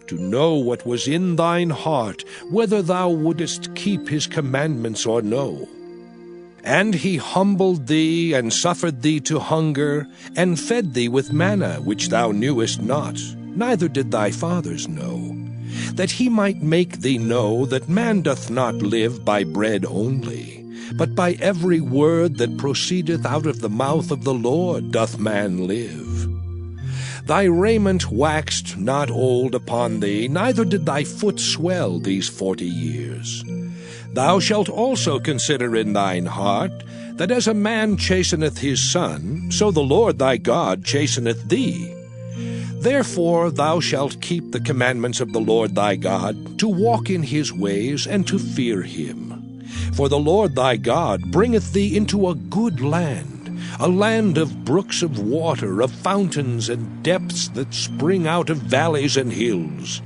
to know what was in thine heart, whether thou wouldest keep his commandments or no. And he humbled thee, and suffered thee to hunger, and fed thee with manna, which thou knewest not, neither did thy fathers know, that he might make thee know that man doth not live by bread only, but by every word that proceedeth out of the mouth of the Lord doth man live. Thy raiment waxed not old upon thee, neither did thy foot swell these 40 years. Thou shalt also consider in thine heart, that as a man chasteneth his son, so the Lord thy God chasteneth thee. Therefore thou shalt keep the commandments of the Lord thy God, to walk in his ways, and to fear him. For the Lord thy God bringeth thee into a good land, a land of brooks of water, of fountains and depths that spring out of valleys and hills,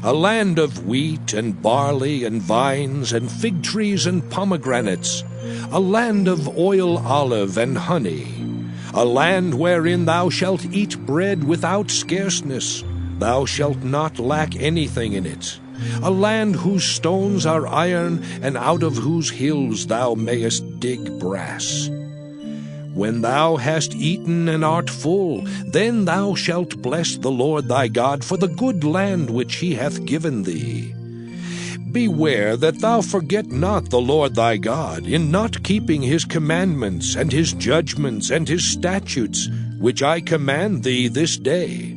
a land of wheat and barley and vines and fig trees and pomegranates, a land of oil, olive, and honey, a land wherein thou shalt eat bread without scarceness, thou shalt not lack anything in it, a land whose stones are iron, and out of whose hills thou mayest dig brass. When thou hast eaten and art full, then thou shalt bless the Lord thy God for the good land which he hath given thee. Beware that thou forget not the Lord thy God, in not keeping his commandments, and his judgments, and his statutes, which I command thee this day,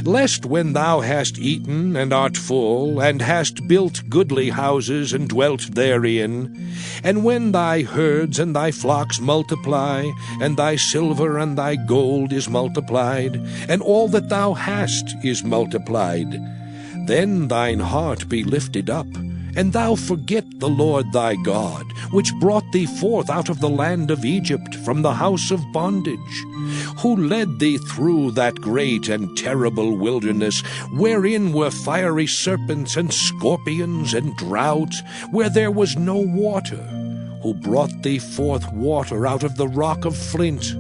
lest when thou hast eaten and art full, and hast built goodly houses and dwelt therein, and when thy herds and thy flocks multiply, and thy silver and thy gold is multiplied, and all that thou hast is multiplied, then thine heart be lifted up, and thou forget the Lord thy God, which brought thee forth out of the land of Egypt from the house of bondage, who led thee through that great and terrible wilderness, wherein were fiery serpents and scorpions and drought, where there was no water, who brought thee forth water out of the rock of flint,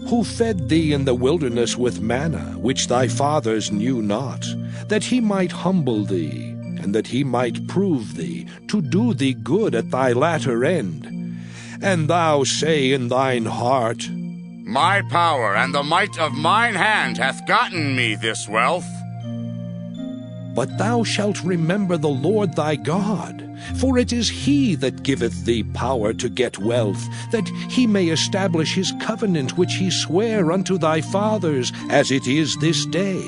who fed thee in the wilderness with manna, which thy fathers knew not, that he might humble thee, and that he might prove thee, to do thee good at thy latter end. And thou say in thine heart, My power and the might of mine hand hath gotten me this wealth. But thou shalt remember the Lord thy God, for it is he that giveth thee power to get wealth, that he may establish his covenant which he sware unto thy fathers, as it is this day.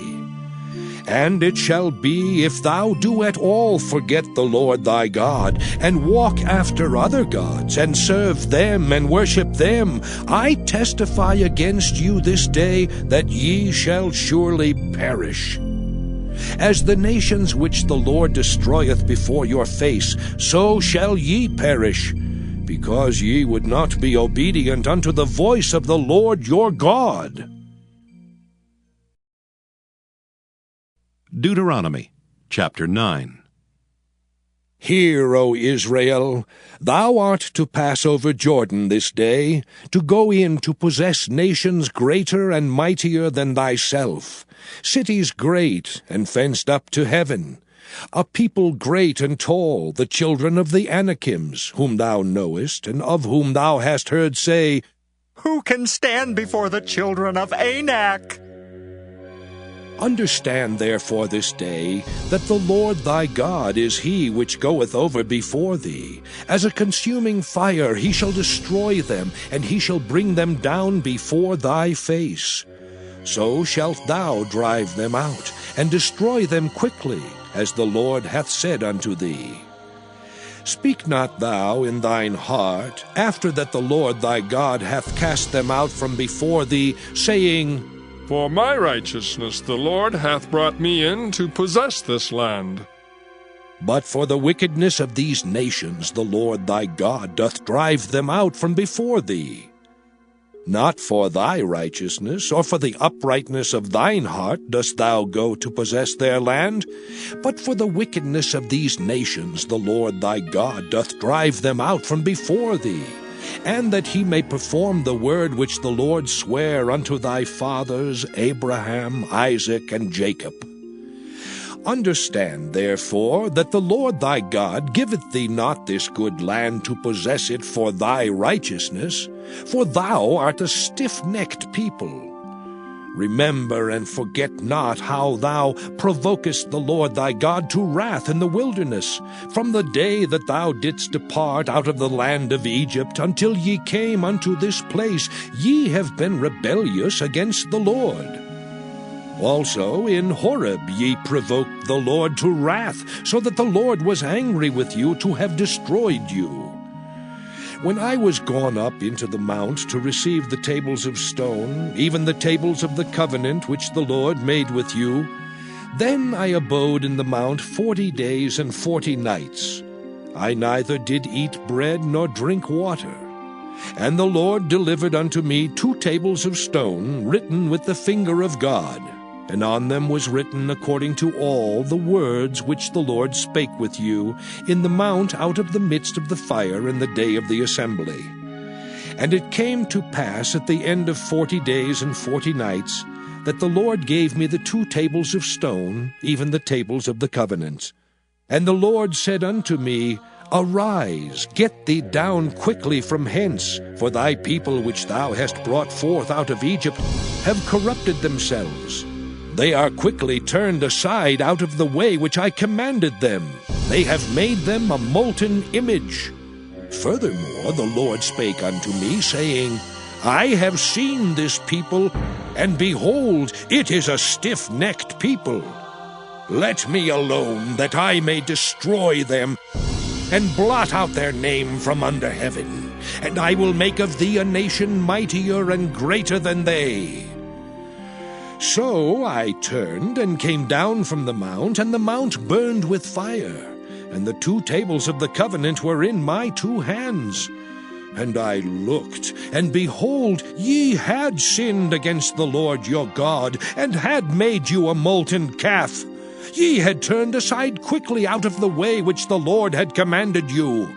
And it shall be, if thou do at all forget the Lord thy God, and walk after other gods, and serve them, and worship them, I testify against you this day, that ye shall surely perish. As the nations which the Lord destroyeth before your face, so shall ye perish, because ye would not be obedient unto the voice of the Lord your God. Deuteronomy chapter 9. Hear, O Israel, thou art to pass over Jordan this day, to go in to possess nations greater and mightier than thyself, cities great and fenced up to heaven, a people great and tall, the children of the Anakims, whom thou knowest, and of whom thou hast heard say, Who can stand before the children of Anak? Understand therefore this day that the Lord thy God is he which goeth over before thee. As a consuming fire he shall destroy them, and he shall bring them down before thy face. So shalt thou drive them out, and destroy them quickly, as the Lord hath said unto thee. Speak not thou in thine heart, after that the Lord thy God hath cast them out from before thee, saying, For my righteousness the Lord hath brought me in to possess this land. But for the wickedness of these nations the Lord thy God doth drive them out from before thee. Not for thy righteousness, or for the uprightness of thine heart dost thou go to possess their land, but for the wickedness of these nations the Lord thy God doth drive them out from before thee, and that he may perform the word which the Lord sware unto thy fathers, Abraham, Isaac, and Jacob. Understand, therefore, that the Lord thy God giveth thee not this good land to possess it for thy righteousness, for thou art a stiff-necked people. Remember and forget not how thou provokest the Lord thy God to wrath in the wilderness, from the day that thou didst depart out of the land of Egypt until ye came unto this place. Ye have been rebellious against the Lord. Also in Horeb ye provoked the Lord to wrath, so that the Lord was angry with you to have destroyed you. When I was gone up into the mount to receive the tables of stone, even the tables of the covenant which the Lord made with you, then I abode in the mount 40 days and 40 nights. I neither did eat bread nor drink water. And the Lord delivered unto me 2 tables of stone, written with the finger of God, and on them was written according to all the words which the Lord spake with you in the mount out of the midst of the fire in the day of the assembly. And it came to pass at the end of 40 days and 40 nights, that the Lord gave me the 2 tables of stone, even the tables of the covenant. And the Lord said unto me, Arise, get thee down quickly from hence, for thy people which thou hast brought forth out of Egypt have corrupted themselves. They are quickly turned aside out of the way which I commanded them. They have made them a molten image. Furthermore the Lord spake unto me, saying, I have seen this people, and behold, it is a stiff-necked people. Let me alone, that I may destroy them, and blot out their name from under heaven, and I will make of thee a nation mightier and greater than they. So I turned and came down from the mount, and the mount burned with fire, and the 2 tables of the covenant were in my 2 hands. And I looked, and behold, ye had sinned against the Lord your God, and had made you a molten calf. Ye had turned aside quickly out of the way which the Lord had commanded you.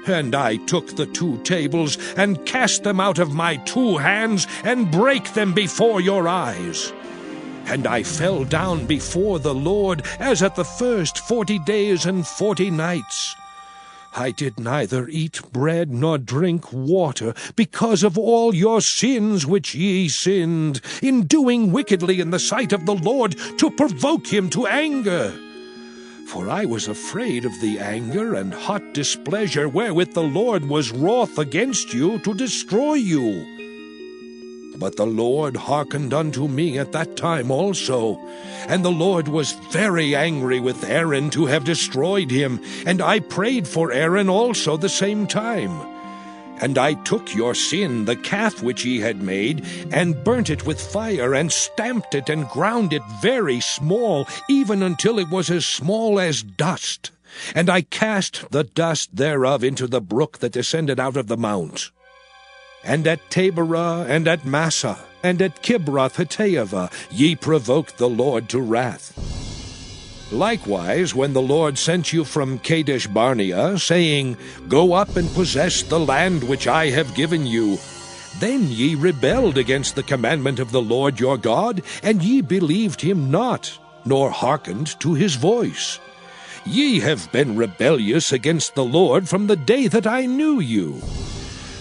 And I took the 2 tables, and cast them out of my 2 hands, and brake them before your eyes. And I fell down before the Lord, as at the first 40 days and 40 nights. I did neither eat bread nor drink water, because of all your sins which ye sinned, in doing wickedly in the sight of the Lord, to provoke him to anger. For I was afraid of the anger and hot displeasure wherewith the Lord was wroth against you to destroy you. But the Lord hearkened unto me at that time also, and the Lord was very angry with Aaron to have destroyed him, and I prayed for Aaron also the same time. And I took your sin, the calf which ye had made, and burnt it with fire, and stamped it, and ground it very small, even until it was as small as dust. And I cast the dust thereof into the brook that descended out of the mount. And at Taberah, and at Massah, and at Kibroth-Hattaavah, ye provoked the Lord to wrath. Likewise, when the Lord sent you from Kadesh-barnea, saying, Go up and possess the land which I have given you, then ye rebelled against the commandment of the Lord your God, and ye believed him not, nor hearkened to his voice. Ye have been rebellious against the Lord from the day that I knew you.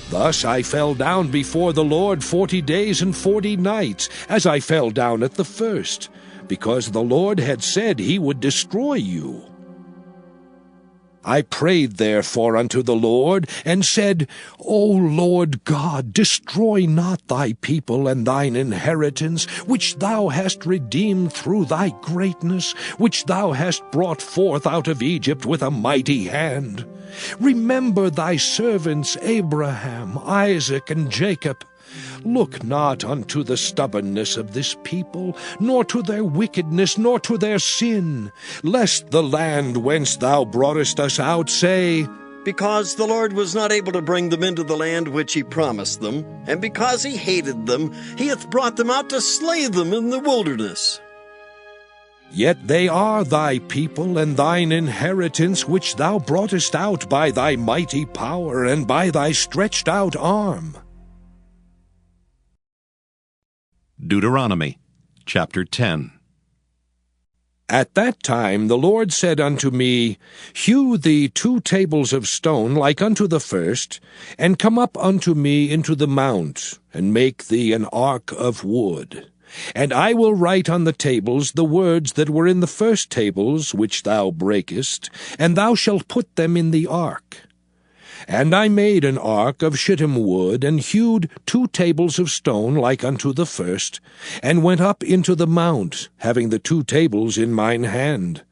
Thus I fell down before the Lord 40 days and 40 nights, as I fell down at the first, because the Lord had said he would destroy you. I prayed therefore unto the Lord, and said, O Lord God, destroy not thy people and thine inheritance, which thou hast redeemed through thy greatness, which thou hast brought forth out of Egypt with a mighty hand. Remember thy servants Abraham, Isaac, and Jacob. Look not unto the stubbornness of this people, nor to their wickedness, nor to their sin, lest the land whence thou broughtest us out say, Because the Lord was not able to bring them into the land which he promised them, and because he hated them, he hath brought them out to slay them in the wilderness. Yet they are thy people and thine inheritance, which thou broughtest out by thy mighty power and by thy stretched out arm. Deuteronomy chapter 10. At that time the Lord said unto me, Hew thee 2 tables of stone like unto the first, and come up unto me into the mount, and make thee an ark of wood. And I will write on the tables the words that were in the first tables which thou breakest, and thou shalt put them in the ark. And I made an ark of shittim wood, and hewed 2 tables of stone like unto the first, and went up into the mount, having the 2 tables in mine hand.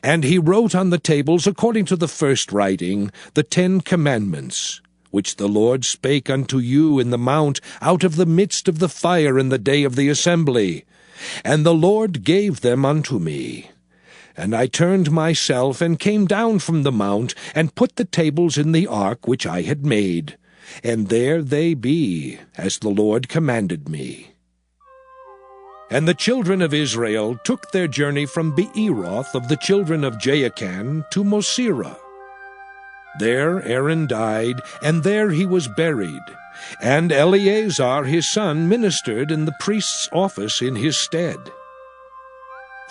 And he wrote on the tables, according to the first writing, the 10 commandments, which the Lord spake unto you in the mount out of the midst of the fire in the day of the assembly. And the Lord gave them unto me. And I turned myself, and came down from the mount, and put the tables in the ark which I had made. And there they be, as the Lord commanded me. And the children of Israel took their journey from Beeroth of the children of Jaakan to Mosera. There Aaron died, and there he was buried. And Eleazar his son ministered in the priest's office in his stead.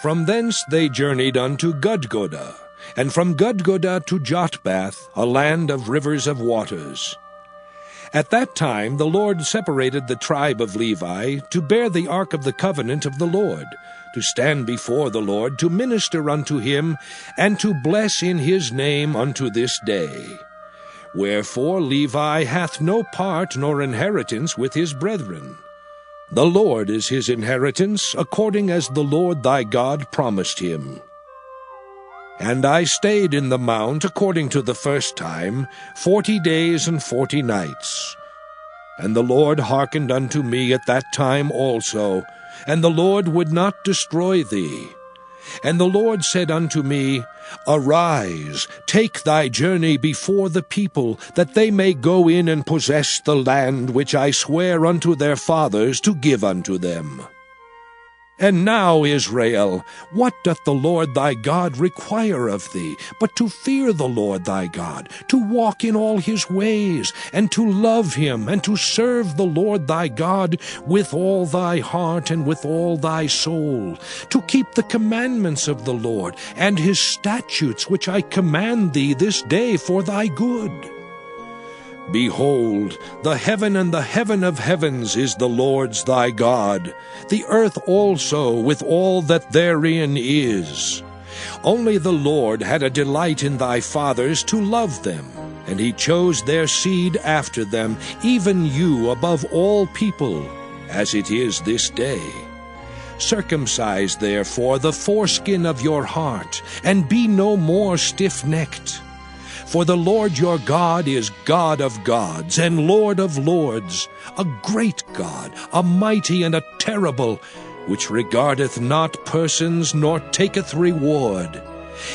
From thence they journeyed unto Gudgodah, and from Gudgodah to Jotbath, a land of rivers of waters. At that time the Lord separated the tribe of Levi to bear the ark of the covenant of the Lord, to stand before the Lord, to minister unto him, and to bless in his name unto this day. Wherefore Levi hath no part nor inheritance with his brethren. The Lord is his inheritance, according as the Lord thy God promised him. And I stayed in the mount, according to the first time, 40 days and 40 nights. And the Lord hearkened unto me at that time also, and the Lord would not destroy thee. And the Lord said unto me, Arise, take thy journey before the people, that they may go in and possess the land which I swear unto their fathers to give unto them. And now, Israel, what doth the Lord thy God require of thee, but to fear the Lord thy God, to walk in all his ways, and to love him, and to serve the Lord thy God with all thy heart and with all thy soul, to keep the commandments of the Lord, and his statutes which I command thee this day for thy good? Behold, the heaven and the heaven of heavens is the Lord's thy God, the earth also with all that therein is. Only the Lord had a delight in thy fathers to love them, and he chose their seed after them, even you above all people, as it is this day. Circumcise therefore the foreskin of your heart, and be no more stiff-necked. For the Lord your God is God of gods and Lord of lords, a great God, a mighty and a terrible, which regardeth not persons, nor taketh reward.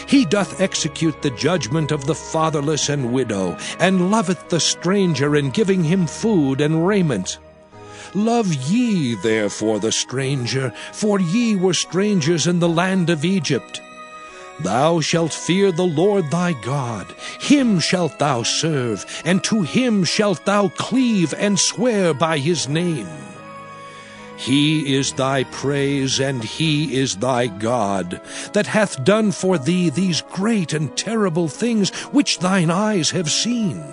He doth execute the judgment of the fatherless and widow, and loveth the stranger, in giving him food and raiment. Love ye therefore the stranger, for ye were strangers in the land of Egypt. Thou shalt fear the Lord thy God, him shalt thou serve, and to him shalt thou cleave and swear by his name. He is thy praise, and he is thy God, that hath done for thee these great and terrible things which thine eyes have seen.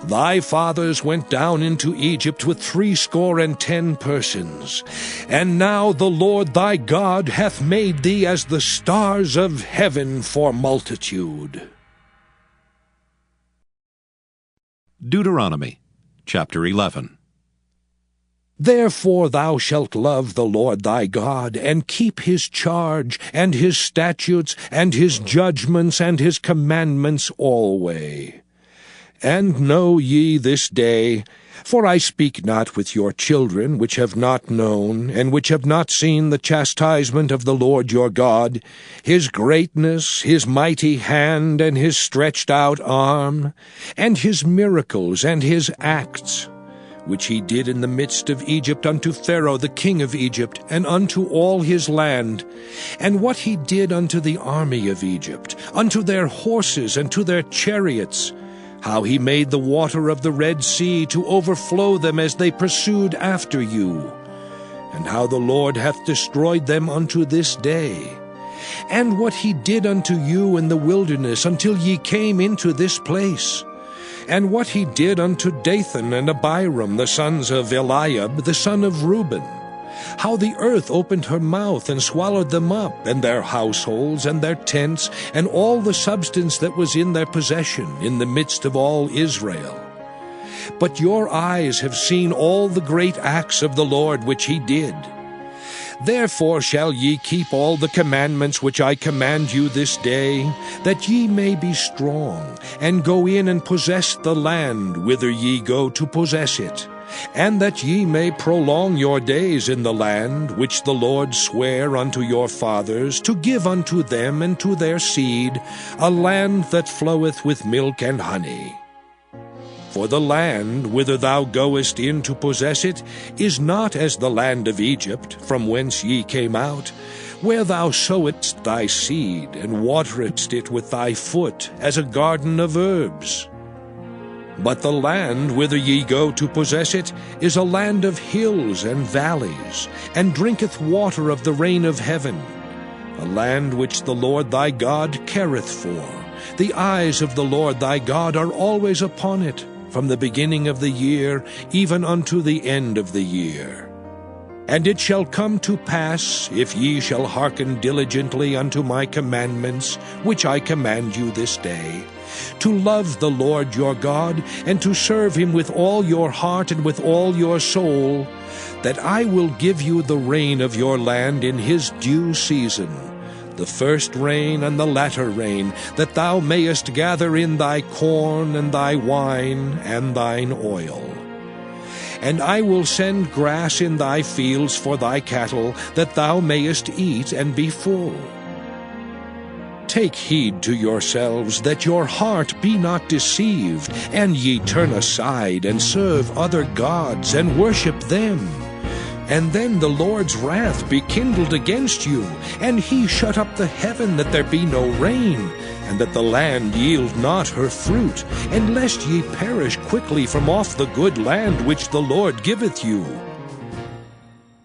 Thy fathers went down into Egypt with 70 persons, and now the Lord thy God hath made thee as the stars of heaven for multitude. Deuteronomy chapter 11. Therefore thou shalt love the Lord thy God, and keep his charge, and his statutes, and his judgments, and his commandments alway. And know ye this day, for I speak not with your children, which have not known, and which have not seen the chastisement of the Lord your God, his greatness, his mighty hand, and his stretched out arm, and his miracles, and his acts, which he did in the midst of Egypt unto Pharaoh the king of Egypt, and unto all his land, and what he did unto the army of Egypt, unto their horses, and to their chariots, how he made the water of the Red Sea to overflow them as they pursued after you, and how the Lord hath destroyed them unto this day, and what he did unto you in the wilderness until ye came into this place, and what he did unto Dathan and Abiram, the sons of Eliab, the son of Reuben, how the earth opened her mouth and swallowed them up, and their households, and their tents, and all the substance that was in their possession, in the midst of all Israel. But your eyes have seen all the great acts of the Lord which he did. Therefore shall ye keep all the commandments which I command you this day, that ye may be strong, and go in and possess the land whither ye go to possess it, and that ye may prolong your days in the land which the Lord sware unto your fathers, to give unto them and to their seed, a land that floweth with milk and honey. For the land whither thou goest in to possess it is not as the land of Egypt, from whence ye came out, where thou sowedst thy seed, and wateredst it with thy foot, as a garden of herbs. But the land whither ye go to possess it is a land of hills and valleys, and drinketh water of the rain of heaven, a land which the Lord thy God careth for. The eyes of the Lord thy God are always upon it, from the beginning of the year even unto the end of the year. And it shall come to pass, if ye shall hearken diligently unto my commandments, which I command you this day, to love the Lord your God, and to serve him with all your heart and with all your soul, that I will give you the rain of your land in his due season, the first rain and the latter rain, that thou mayest gather in thy corn and thy wine and thine oil. And I will send grass in thy fields for thy cattle, that thou mayest eat and be full. Take heed to yourselves, that your heart be not deceived, and ye turn aside and serve other gods, and worship them. And then the Lord's wrath be kindled against you, and he shut up the heaven, that there be no rain, and that the land yield not her fruit, and lest ye perish quickly from off the good land which the Lord giveth you.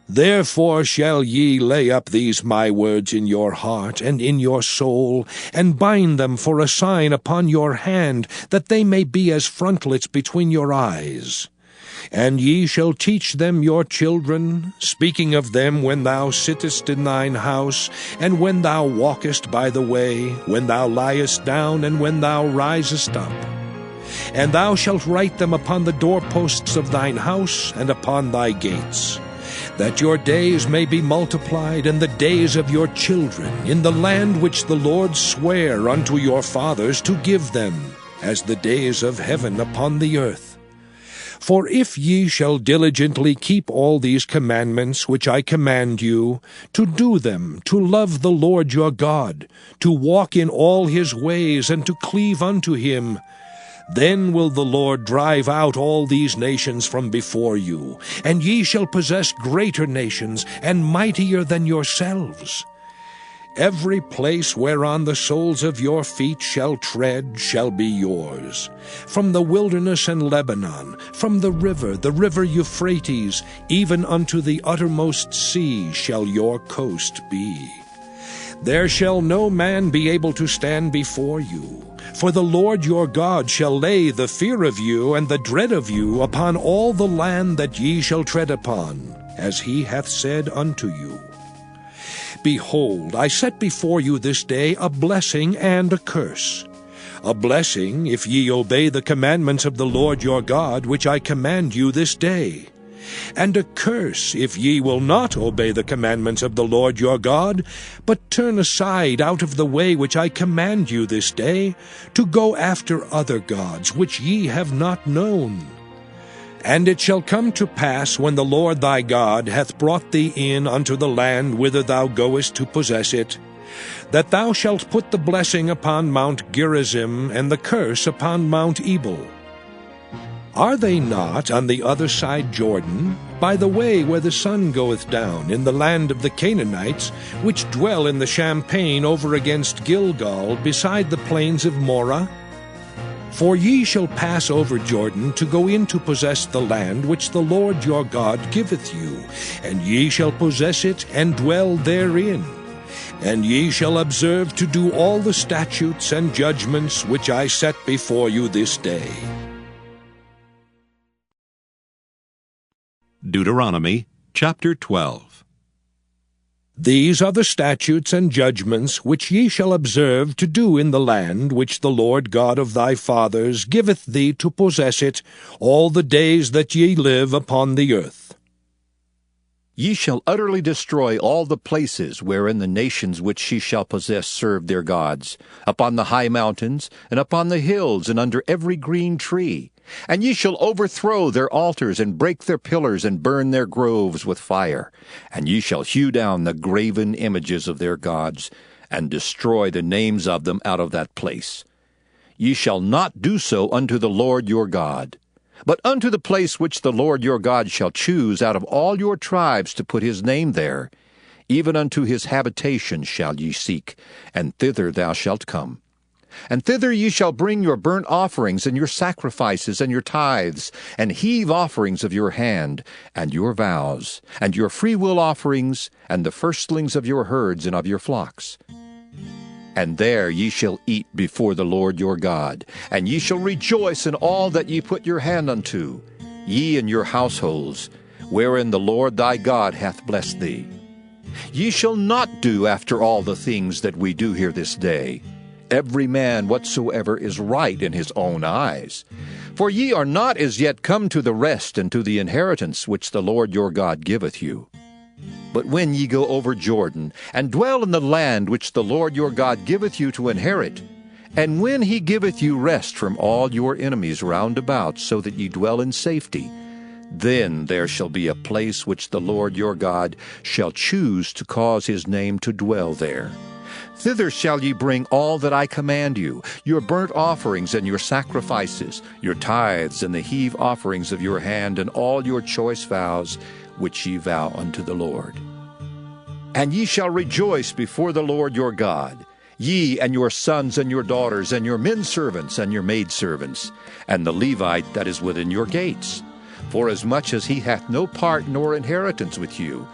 Therefore shall ye lay up these my words in your heart and in your soul, and bind them for a sign upon your hand, that they may be as frontlets between your eyes. And ye shall teach them your children, speaking of them when thou sittest in thine house, and when thou walkest by the way, when thou liest down, and when thou risest up. And thou shalt write them upon the doorposts of thine house, and upon thy gates, that your days may be multiplied, and the days of your children, in the land which the Lord sware unto your fathers to give them, as the days of heaven upon the earth. For if ye shall diligently keep all these commandments which I command you, to do them, to love the Lord your God, to walk in all his ways, and to cleave unto him, then will the Lord drive out all these nations from before you, and ye shall possess greater nations, and mightier than yourselves. Every place whereon the soles of your feet shall tread shall be yours. From the wilderness and Lebanon, from the river Euphrates, even unto the uttermost sea shall your coast be. There shall no man be able to stand before you, for the Lord your God shall lay the fear of you and the dread of you upon all the land that ye shall tread upon, as he hath said unto you. Behold, I set before you this day a blessing and a curse. A blessing, if ye obey the commandments of the Lord your God, which I command you this day. And a curse, if ye will not obey the commandments of the Lord your God, but turn aside out of the way which I command you this day, to go after other gods, which ye have not known. And it shall come to pass, when the Lord thy God hath brought thee in unto the land whither thou goest to possess it, that thou shalt put the blessing upon Mount Gerizim, and the curse upon Mount Ebal. Are they not on the other side Jordan, by the way where the sun goeth down, in the land of the Canaanites, which dwell in the champaign over against Gilgal, beside the plains of Morah? For ye shall pass over Jordan to go in to possess the land which the Lord your God giveth you, and ye shall possess it and dwell therein. And ye shall observe to do all the statutes and judgments which I set before you this day. Deuteronomy chapter 12. These are the statutes and judgments which ye shall observe to do in the land which the Lord God of thy fathers giveth thee to possess it all the days that ye live upon the earth. Ye shall utterly destroy all the places wherein the nations which ye shall possess serve their gods, upon the high mountains, and upon the hills, and under every green tree. And ye shall overthrow their altars, and break their pillars, and burn their groves with fire. And ye shall hew down the graven images of their gods, and destroy the names of them out of that place. Ye shall not do so unto the Lord your God, but unto the place which the Lord your God shall choose out of all your tribes to put his name there, even unto his habitation shall ye seek, and thither thou shalt come. And thither ye shall bring your burnt offerings, and your sacrifices, and your tithes, and heave offerings of your hand, and your vows, and your freewill offerings, and the firstlings of your herds and of your flocks. And there ye shall eat before the Lord your God, and ye shall rejoice in all that ye put your hand unto, ye and your households, wherein the Lord thy God hath blessed thee. Ye shall not do after all the things that we do here this day, every man whatsoever is right in his own eyes. For ye are not as yet come to the rest and to the inheritance which the Lord your God giveth you. But when ye go over Jordan, and dwell in the land which the Lord your God giveth you to inherit, and when he giveth you rest from all your enemies round about, so that ye dwell in safety, then there shall be a place which the Lord your God shall choose to cause his name to dwell there. Thither shall ye bring all that I command you, your burnt offerings and your sacrifices, your tithes and the heave offerings of your hand, and all your choice vows, which ye vow unto the Lord. And ye shall rejoice before the Lord your God, ye and your sons and your daughters, and your men servants and your maidservants, and the Levite that is within your gates. Forasmuch as he hath no part nor inheritance with you,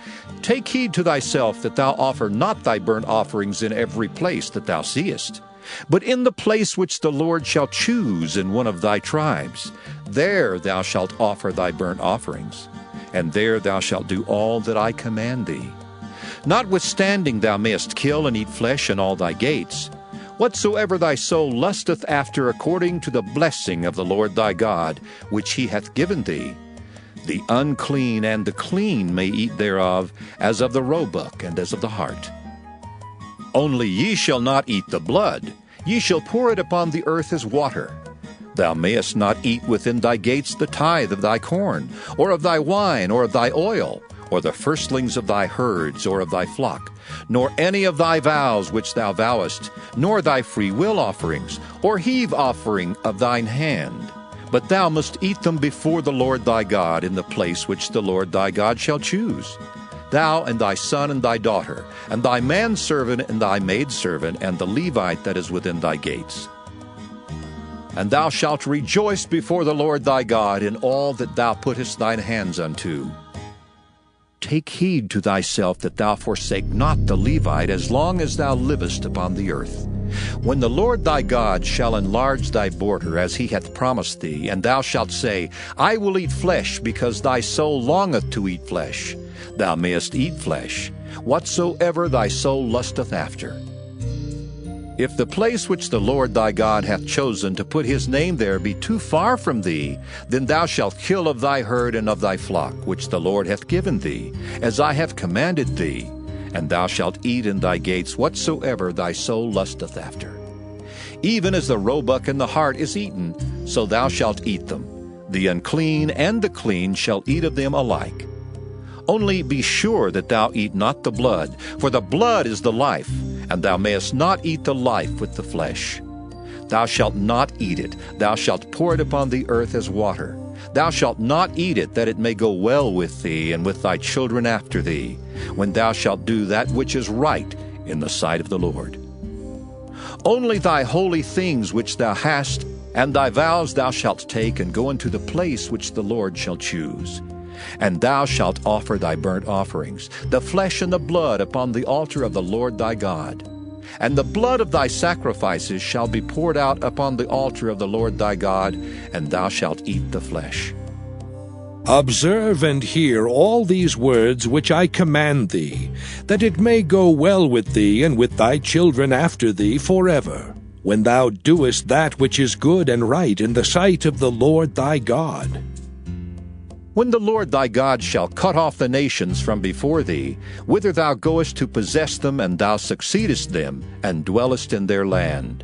take heed to thyself that thou offer not thy burnt offerings in every place that thou seest, But in the place which the Lord shall choose in one of thy tribes, there thou shalt offer thy burnt offerings, and there thou shalt do all that I command thee. Notwithstanding thou mayest kill and eat flesh in all thy gates. Whatsoever thy soul lusteth after according to the blessing of the Lord thy God, which he hath given thee, the unclean and the clean may eat thereof, as of the roebuck and as of the hart. Only ye shall not eat the blood, ye shall pour it upon the earth as water. Thou mayest not eat within thy gates the tithe of thy corn, or of thy wine, or of thy oil, or the firstlings of thy herds, or of thy flock, nor any of thy vows which thou vowest, nor thy free will offerings, or heave offering of thine hand. But thou must eat them before the Lord thy God in the place which the Lord thy God shall choose. Thou and thy son and thy daughter, and thy manservant and thy maidservant, and the Levite that is within thy gates. And thou shalt rejoice before the Lord thy God in all that thou puttest thine hands unto. Take heed to thyself that thou forsake not the Levite as long as thou livest upon the earth. When the Lord thy God shall enlarge thy border as he hath promised thee, and thou shalt say, I will eat flesh, because thy soul longeth to eat flesh, thou mayest eat flesh, whatsoever thy soul lusteth after. If the place which the Lord thy God hath chosen to put his name there be too far from thee, then thou shalt kill of thy herd and of thy flock, which the Lord hath given thee, as I have commanded thee, and thou shalt eat in thy gates whatsoever thy soul lusteth after. Even as the roebuck and the hart is eaten, so thou shalt eat them. The unclean and the clean shall eat of them alike. Only be sure that thou eat not the blood, for the blood is the life, and thou mayest not eat the life with the flesh. Thou shalt not eat it, thou shalt pour it upon the earth as water. Thou shalt not eat it, that it may go well with thee and with thy children after thee, when thou shalt do that which is right in the sight of the Lord. Only thy holy things which thou hast, and thy vows thou shalt take, and go into the place which the Lord shall choose. And thou shalt offer thy burnt offerings, the flesh and the blood, upon the altar of the Lord thy God. And the blood of thy sacrifices shall be poured out upon the altar of the Lord thy God, and thou shalt eat the flesh. Observe and hear all these words which I command thee, that it may go well with thee and with thy children after thee forever, when thou doest that which is good and right in the sight of the Lord thy God. When the Lord thy God shall cut off the nations from before thee, whither thou goest to possess them, and thou succeedest them, and dwellest in their land,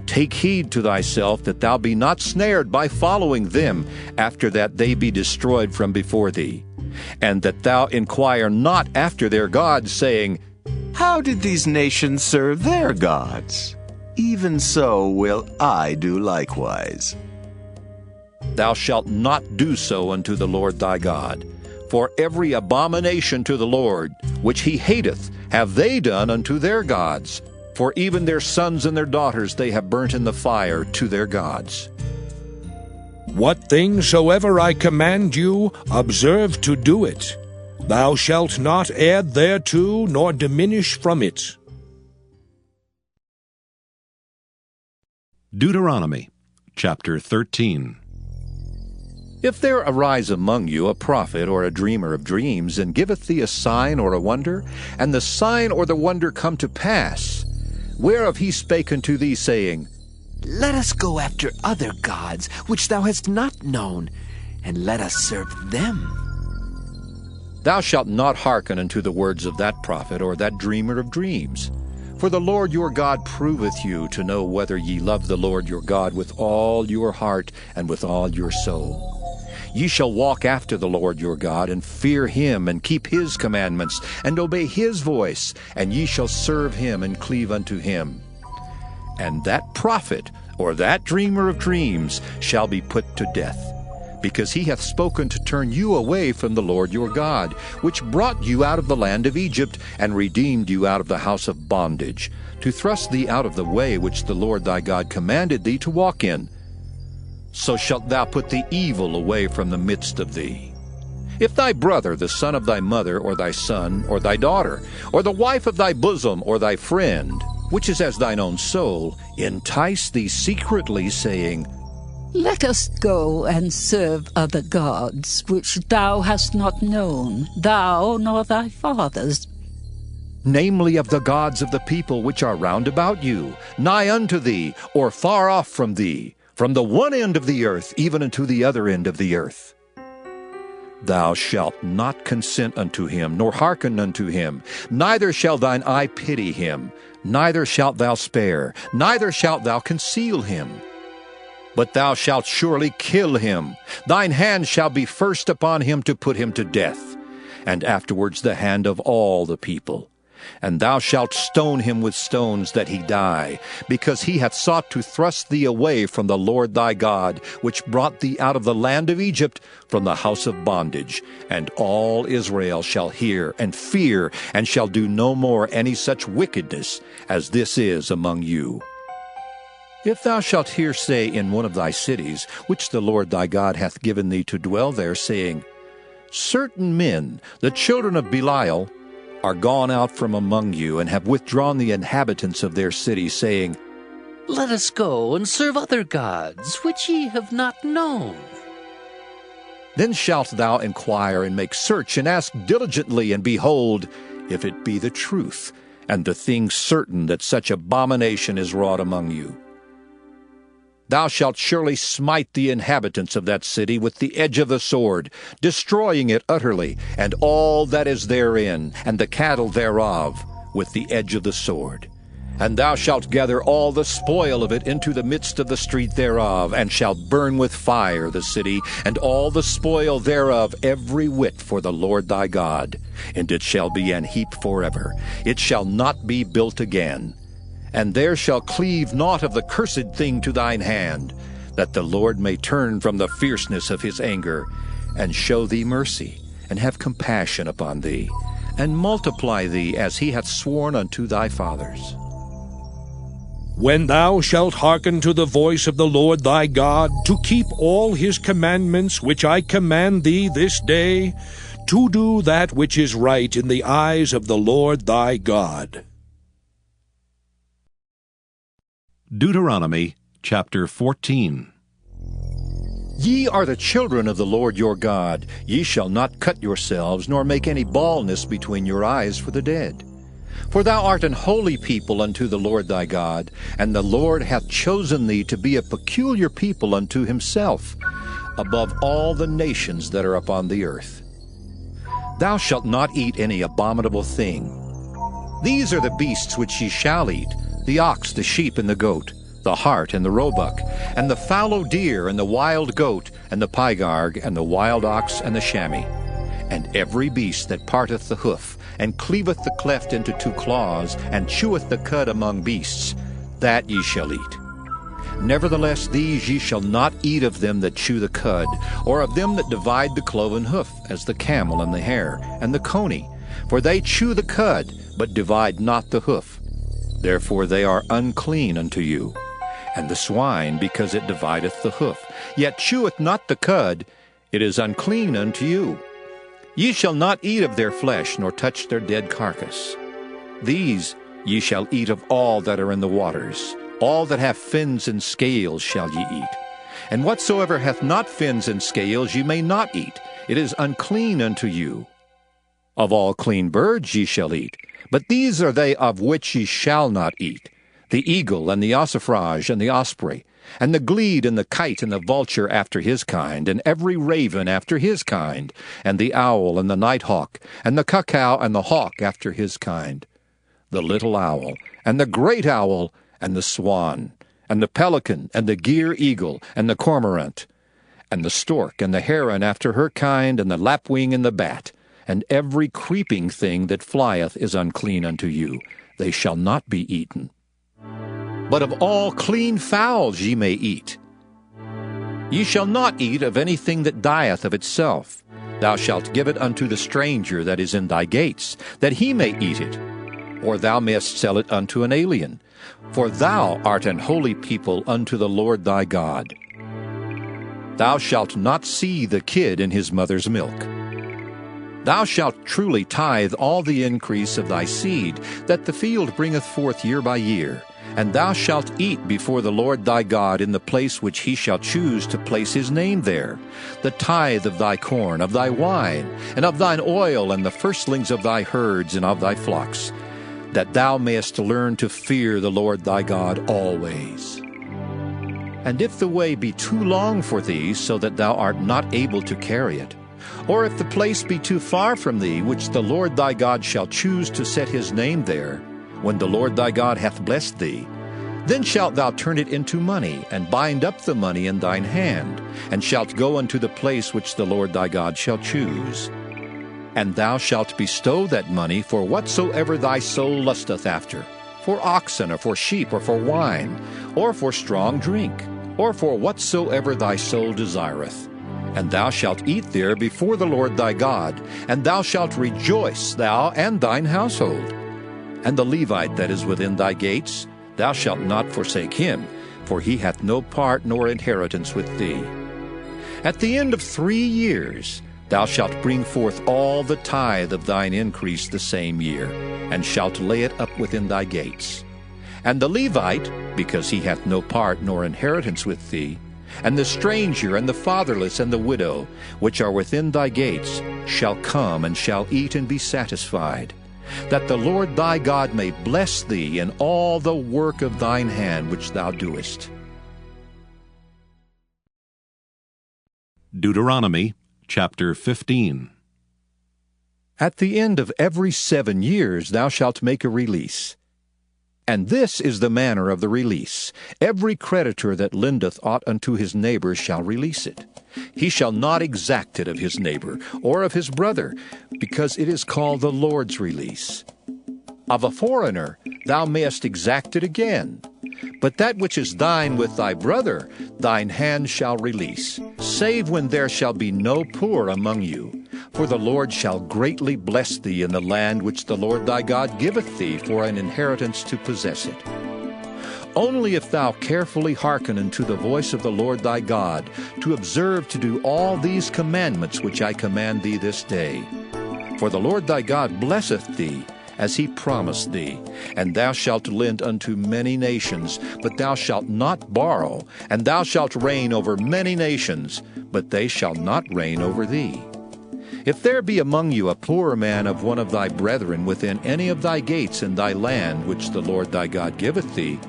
take heed to thyself that thou be not snared by following them, after that they be destroyed from before thee, and that thou inquire not after their gods, saying, How did these nations serve their gods? Even so will I do likewise. Thou shalt not do so unto the Lord thy God. For every abomination to the Lord, which he hateth, have they done unto their gods. For even their sons and their daughters they have burnt in the fire to their gods. What things soever I command you, observe to do it. Thou shalt not add thereto, nor diminish from it. Deuteronomy chapter 13. If there arise among you a prophet or a dreamer of dreams, and giveth thee a sign or a wonder, and the sign or the wonder come to pass, whereof he spake unto thee, saying, Let us go after other gods, which thou hast not known, and let us serve them. Thou shalt not hearken unto the words of that prophet or that dreamer of dreams. For the Lord your God proveth you to know whether ye love the Lord your God with all your heart and with all your soul. Ye shall walk after the Lord your God, and fear him, and keep his commandments, and obey his voice, and ye shall serve him and cleave unto him. And that prophet, or that dreamer of dreams, shall be put to death, because he hath spoken to turn you away from the Lord your God, which brought you out of the land of Egypt, and redeemed you out of the house of bondage, to thrust thee out of the way which the Lord thy God commanded thee to walk in. So shalt thou put the evil away from the midst of thee. If thy brother, the son of thy mother, or thy son, or thy daughter, or the wife of thy bosom, or thy friend, which is as thine own soul, entice thee secretly, saying, Let us go and serve other gods, which thou hast not known, thou nor thy fathers. Namely of the gods of the people which are round about you, nigh unto thee, or far off from thee, from the one end of the earth even unto the other end of the earth. Thou shalt not consent unto him, nor hearken unto him, neither shall thine eye pity him, neither shalt thou spare, neither shalt thou conceal him. But thou shalt surely kill him. Thine hand shall be first upon him to put him to death, and afterwards the hand of all the people. And thou shalt stone him with stones that he die, because he hath sought to thrust thee away from the Lord thy God, which brought thee out of the land of Egypt, from the house of bondage. And all Israel shall hear and fear, and shall do no more any such wickedness as this is among you. If thou shalt hear say in one of thy cities, which the Lord thy God hath given thee to dwell there, saying, Certain men, the children of Belial, are gone out from among you, and have withdrawn the inhabitants of their city, saying, Let us go and serve other gods, which ye have not known. Then shalt thou inquire and make search, and ask diligently, and behold, if it be the truth, and the thing certain that such abomination is wrought among you. Thou shalt surely smite the inhabitants of that city with the edge of the sword, destroying it utterly, and all that is therein, and the cattle thereof, with the edge of the sword. And thou shalt gather all the spoil of it into the midst of the street thereof, and shalt burn with fire the city, and all the spoil thereof every whit for the Lord thy God. And it shall be an heap forever. It shall not be built again. And there shall cleave naught of the cursed thing to thine hand, that the Lord may turn from the fierceness of his anger, and show thee mercy, and have compassion upon thee, and multiply thee as he hath sworn unto thy fathers. When thou shalt hearken to the voice of the Lord thy God, to keep all his commandments which I command thee this day, to do that which is right in the eyes of the Lord thy God. Deuteronomy chapter 14. Ye are the children of the Lord your God. Ye shall not cut yourselves, nor make any baldness between your eyes for the dead. For thou art an holy people unto the Lord thy God, and the Lord hath chosen thee to be a peculiar people unto himself, above all the nations that are upon the earth. Thou shalt not eat any abominable thing. These are the beasts which ye shall eat, the ox, the sheep, and the goat, the hart, and the roebuck, and the fallow deer, and the wild goat, and the pygarg, and the wild ox, and the chamois, and every beast that parteth the hoof, and cleaveth the cleft into two claws, and cheweth the cud among beasts, that ye shall eat. Nevertheless these ye shall not eat of them that chew the cud, or of them that divide the cloven hoof, as the camel, and the hare, and the coney, for they chew the cud, but divide not the hoof. Therefore they are unclean unto you. And the swine, because it divideth the hoof, yet cheweth not the cud, it is unclean unto you. Ye shall not eat of their flesh, nor touch their dead carcass. These ye shall eat of all that are in the waters. All that have fins and scales shall ye eat. And whatsoever hath not fins and scales ye may not eat. It is unclean unto you. Of all clean birds ye shall eat, but these are they of which ye shall not eat: the eagle, and the ossifrage, and the osprey, and the glede, and the kite, and the vulture after his kind, and every raven after his kind, and the owl, and the nighthawk, and the cuckow, and the hawk after his kind, the little owl, and the great owl, and the swan, and the pelican, and the gier eagle, and the cormorant, and the stork, and the heron after her kind, and the lapwing, and the bat, and every creeping thing that flieth is unclean unto you. They shall not be eaten. But of all clean fowls ye may eat. Ye shall not eat of anything that dieth of itself. Thou shalt give it unto the stranger that is in thy gates, that he may eat it. Or thou mayest sell it unto an alien. For thou art an holy people unto the Lord thy God. Thou shalt not see the kid in his mother's milk. Thou shalt truly tithe all the increase of thy seed, that the field bringeth forth year by year. And thou shalt eat before the Lord thy God in the place which he shall choose to place his name there, the tithe of thy corn, of thy wine, and of thine oil, and the firstlings of thy herds and of thy flocks, that thou mayest learn to fear the Lord thy God always. And if the way be too long for thee, so that thou art not able to carry it, or if the place be too far from thee, which the Lord thy God shall choose to set his name there, when the Lord thy God hath blessed thee, then shalt thou turn it into money, and bind up the money in thine hand, and shalt go unto the place which the Lord thy God shall choose. And thou shalt bestow that money for whatsoever thy soul lusteth after, for oxen, or for sheep, or for wine, or for strong drink, or for whatsoever thy soul desireth. And thou shalt eat there before the Lord thy God, and thou shalt rejoice, thou and thine household. And the Levite that is within thy gates, thou shalt not forsake him, for he hath no part nor inheritance with thee. At the end of 3 years thou shalt bring forth all the tithe of thine increase the same year, and shalt lay it up within thy gates. And the Levite, because he hath no part nor inheritance with thee, and the stranger, and the fatherless, and the widow, which are within thy gates, shall come and shall eat and be satisfied, that the Lord thy God may bless thee in all the work of thine hand which thou doest. Deuteronomy chapter 15. At the end of every 7 years thou shalt make a release. And this is the manner of the release. Every creditor that lendeth aught unto his neighbor shall release it. He shall not exact it of his neighbor, or of his brother, because it is called the Lord's release. Of a foreigner thou mayest exact it again. But that which is thine with thy brother, thine hand shall release, save when there shall be no poor among you. For the Lord shall greatly bless thee in the land which the Lord thy God giveth thee for an inheritance to possess it. Only if thou carefully hearken unto the voice of the Lord thy God, to observe to do all these commandments which I command thee this day. For the Lord thy God blesseth thee, as he promised thee, and thou shalt lend unto many nations, but thou shalt not borrow, and thou shalt reign over many nations, but they shall not reign over thee. If there be among you a poor man of one of thy brethren within any of thy gates in thy land which the Lord thy God giveth thee,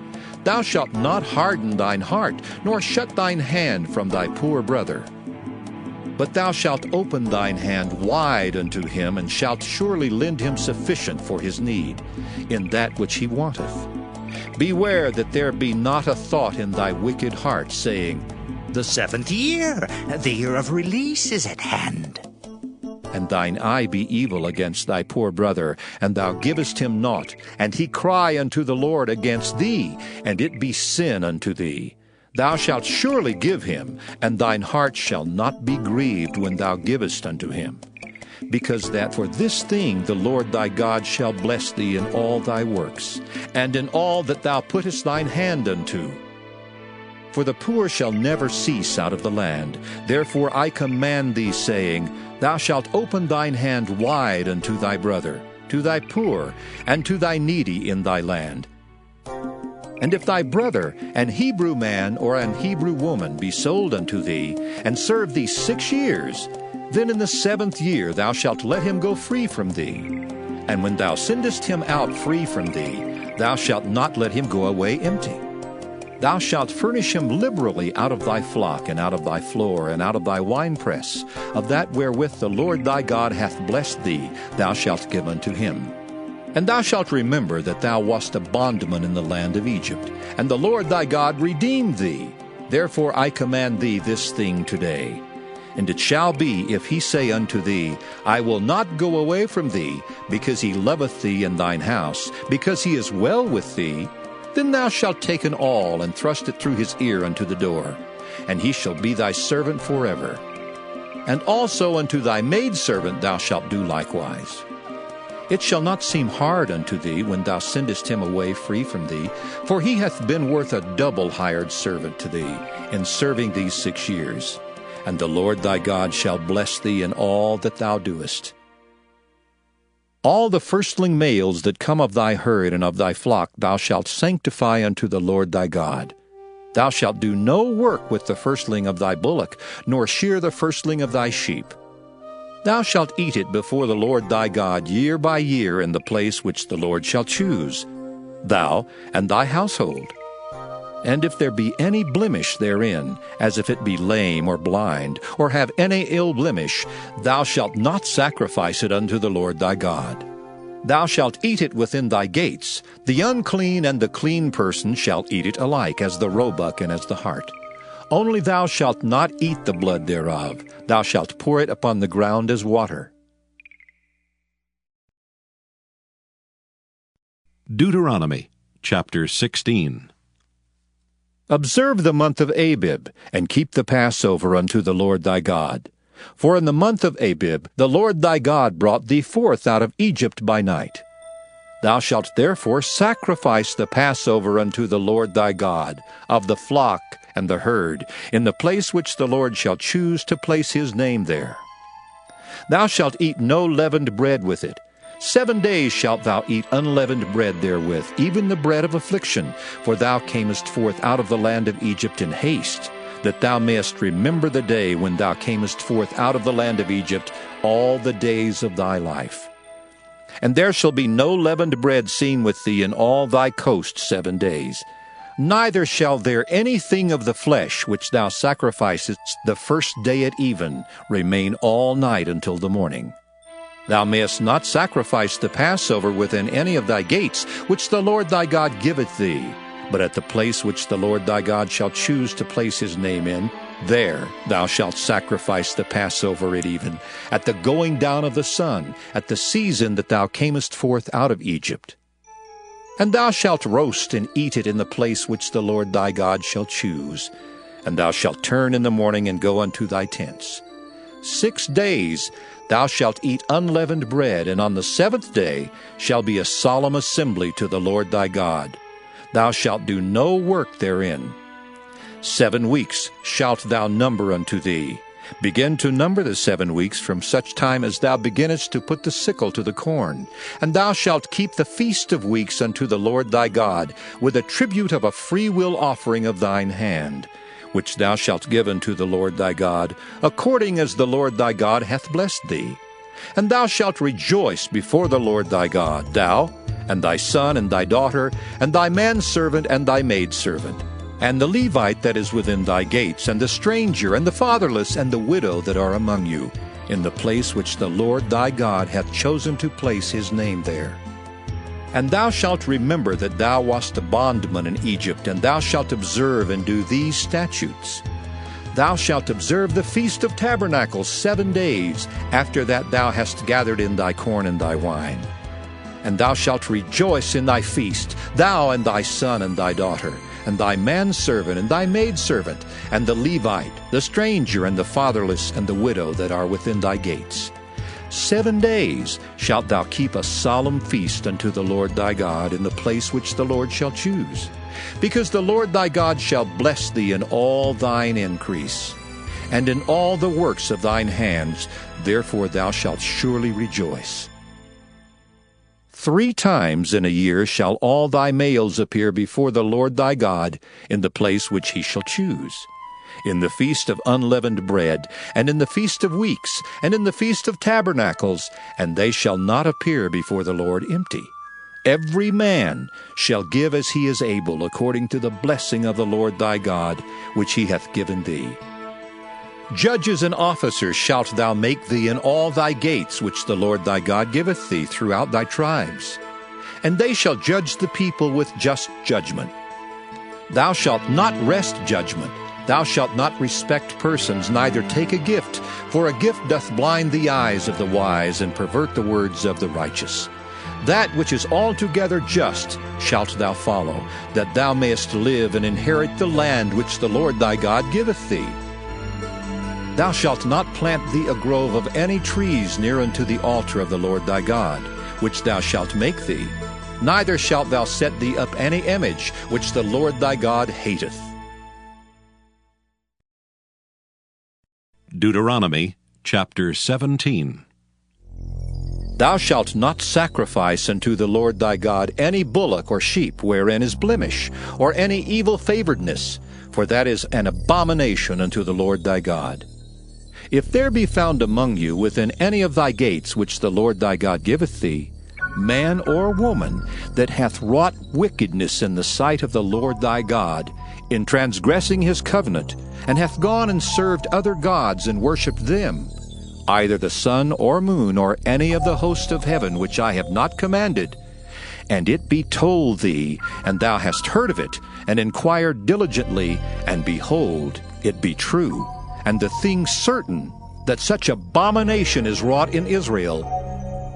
thou shalt not harden thine heart, nor shut thine hand from thy poor brother. But thou shalt open thine hand wide unto him, and shalt surely lend him sufficient for his need, in that which he wanteth. Beware that there be not a thought in thy wicked heart, saying, The 7th year, the year of release, is at hand. And thine eye be evil against thy poor brother, and thou givest him naught, and he cry unto the Lord against thee, and it be sin unto thee. Thou shalt surely give him, and thine heart shall not be grieved when thou givest unto him. Because that for this thing the Lord thy God shall bless thee in all thy works, and in all that thou puttest thine hand unto. For the poor shall never cease out of the land. Therefore I command thee, saying, Thou shalt open thine hand wide unto thy brother, to thy poor, and to thy needy in thy land. And if thy brother, an Hebrew man or an Hebrew woman, be sold unto thee, and serve thee 6 years, then in the 7th year thou shalt let him go free from thee. And when thou sendest him out free from thee, thou shalt not let him go away empty. Thou shalt furnish him liberally out of thy flock, and out of thy floor, and out of thy winepress, of that wherewith the Lord thy God hath blessed thee, thou shalt give unto him. And thou shalt remember that thou wast a bondman in the land of Egypt, and the Lord thy God redeemed thee. Therefore I command thee this thing today. And it shall be, if he say unto thee, I will not go away from thee, because he loveth thee in thine house, because he is well with thee, then thou shalt take an awl, and thrust it through his ear unto the door, and he shall be thy servant forever. And also unto thy maidservant thou shalt do likewise. It shall not seem hard unto thee when thou sendest him away free from thee, for he hath been worth a double hired servant to thee, in serving thee 6 years. And the Lord thy God shall bless thee in all that thou doest. All the firstling males that come of thy herd and of thy flock thou shalt sanctify unto the Lord thy God. Thou shalt do no work with the firstling of thy bullock, nor shear the firstling of thy sheep. Thou shalt eat it before the Lord thy God year by year in the place which the Lord shall choose, thou and thy household. And if there be any blemish therein, as if it be lame or blind, or have any ill blemish, thou shalt not sacrifice it unto the Lord thy God. Thou shalt eat it within thy gates. The unclean and the clean person shall eat it alike, as the roebuck and as the hart. Only thou shalt not eat the blood thereof. Thou shalt pour it upon the ground as water. Deuteronomy chapter 16. Observe the month of Abib, and keep the Passover unto the Lord thy God. For in the month of Abib the Lord thy God brought thee forth out of Egypt by night. Thou shalt therefore sacrifice the Passover unto the Lord thy God, of the flock and the herd, in the place which the Lord shall choose to place his name there. Thou shalt eat no leavened bread with it. 7 days shalt thou eat unleavened bread therewith, even the bread of affliction, for thou camest forth out of the land of Egypt in haste, that thou mayest remember the day when thou camest forth out of the land of Egypt all the days of thy life. And there shall be no leavened bread seen with thee in all thy coast 7 days. Neither shall there anything of the flesh which thou sacrificest the first day at even remain all night until the morning. Thou mayest not sacrifice the Passover within any of thy gates, which the Lord thy God giveth thee, but at the place which the Lord thy God shall choose to place his name in, there thou shalt sacrifice the Passover at even, at the going down of the sun, at the season that thou camest forth out of Egypt. And thou shalt roast and eat it in the place which the Lord thy God shall choose. And thou shalt turn in the morning and go unto thy tents. 6 days thou shalt eat unleavened bread, and on the 7th day shall be a solemn assembly to the Lord thy God. Thou shalt do no work therein. 7 weeks shalt thou number unto thee. Begin to number the 7 weeks from such time as thou beginnest to put the sickle to the corn. And thou shalt keep the feast of weeks unto the Lord thy God, with a tribute of a freewill offering of thine hand, which thou shalt give unto the Lord thy God, according as the Lord thy God hath blessed thee. And thou shalt rejoice before the Lord thy God, thou, and thy son, and thy daughter, and thy manservant, and thy maidservant, and the Levite that is within thy gates, and the stranger, and the fatherless, and the widow that are among you, in the place which the Lord thy God hath chosen to place his name there. And thou shalt remember that thou wast a bondman in Egypt, and thou shalt observe and do these statutes. Thou shalt observe the Feast of Tabernacles 7 days, after that thou hast gathered in thy corn and thy wine. And thou shalt rejoice in thy feast, thou and thy son and thy daughter, and thy manservant and thy maidservant, and the Levite, the stranger, and the fatherless, and the widow that are within thy gates. 7 days shalt thou keep a solemn feast unto the Lord thy God in the place which the Lord shall choose, because the Lord thy God shall bless thee in all thine increase, and in all the works of thine hands, therefore thou shalt surely rejoice. 3 times in a year shall all thy males appear before the Lord thy God in the place which he shall choose, in the feast of unleavened bread, and in the feast of weeks, and in the feast of tabernacles, and they shall not appear before the Lord empty. Every man shall give as he is able, according to the blessing of the Lord thy God, which he hath given thee. Judges and officers shalt thou make thee in all thy gates, which the Lord thy God giveth thee throughout thy tribes. And they shall judge the people with just judgment. Thou shalt not wrest judgment. Thou shalt not respect persons, neither take a gift, for a gift doth blind the eyes of the wise, and pervert the words of the righteous. That which is altogether just shalt thou follow, that thou mayest live and inherit the land which the Lord thy God giveth thee. Thou shalt not plant thee a grove of any trees near unto the altar of the Lord thy God, which thou shalt make thee, neither shalt thou set thee up any image, which the Lord thy God hateth. Deuteronomy chapter 17. Thou shalt not sacrifice unto the Lord thy God any bullock or sheep wherein is blemish, or any evil favoredness, for that is an abomination unto the Lord thy God. If there be found among you within any of thy gates which the Lord thy God giveth thee, man or woman that hath wrought wickedness in the sight of the Lord thy God, in transgressing his covenant, and hath gone and served other gods and worshipped them, either the sun or moon or any of the host of heaven which I have not commanded, and it be told thee, and thou hast heard of it, and inquired diligently, and behold, it be true, and the thing certain, that such abomination is wrought in Israel,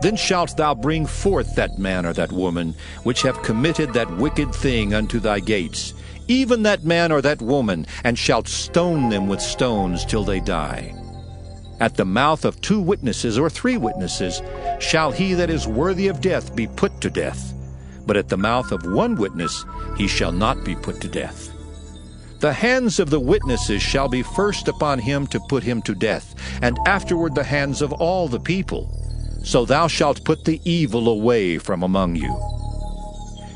then shalt thou bring forth that man or that woman which have committed that wicked thing unto thy gates, even that man or that woman, and shalt stone them with stones till they die. At the mouth of 2 witnesses or 3 witnesses shall he that is worthy of death be put to death, but at the mouth of 1 witness he shall not be put to death. The hands of the witnesses shall be first upon him to put him to death, and afterward the hands of all the people. So thou shalt put the evil away from among you.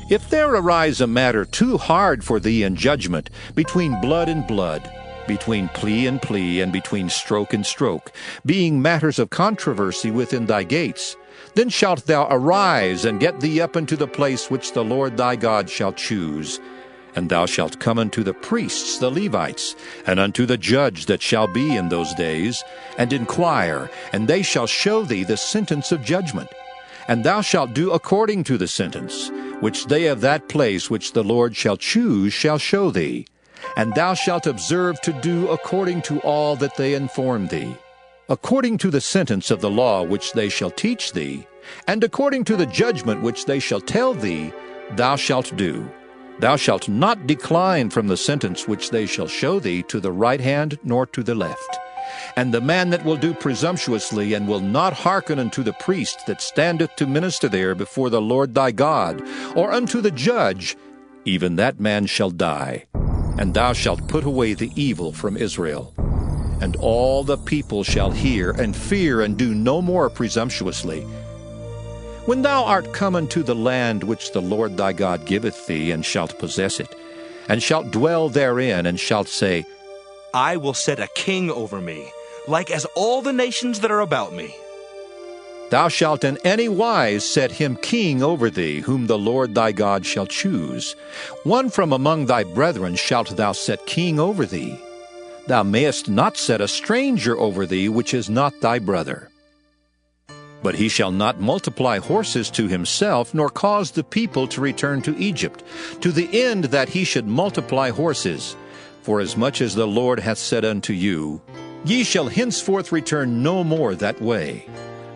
If there arise a matter too hard for thee in judgment, between blood and blood, between plea and plea, and between stroke and stroke, being matters of controversy within thy gates, then shalt thou arise and get thee up into the place which the Lord thy God shall choose. And thou shalt come unto the priests the Levites, and unto the judge that shall be in those days, and inquire, and they shall show thee the sentence of judgment. And thou shalt do according to the sentence, which they of that place which the Lord shall choose shall show thee. And thou shalt observe to do according to all that they inform thee, according to the sentence of the law which they shall teach thee, and according to the judgment which they shall tell thee, thou shalt do. Thou shalt not decline from the sentence which they shall show thee to the right hand nor to the left. And the man that will do presumptuously, and will not hearken unto the priest that standeth to minister there before the Lord thy God, or unto the judge, even that man shall die. And thou shalt put away the evil from Israel. And all the people shall hear and fear, and do no more presumptuously. When thou art come unto the land which the Lord thy God giveth thee, and shalt possess it, and shalt dwell therein, and shalt say, I will set a king over me, like as all the nations that are about me. Thou shalt in any wise set him king over thee, whom the Lord thy God shall choose. One from among thy brethren shalt thou set king over thee. Thou mayest not set a stranger over thee, which is not thy brother. But he shall not multiply horses to himself, nor cause the people to return to Egypt, to the end that he should multiply horses. Forasmuch as the Lord hath said unto you, Ye shall henceforth return no more that way.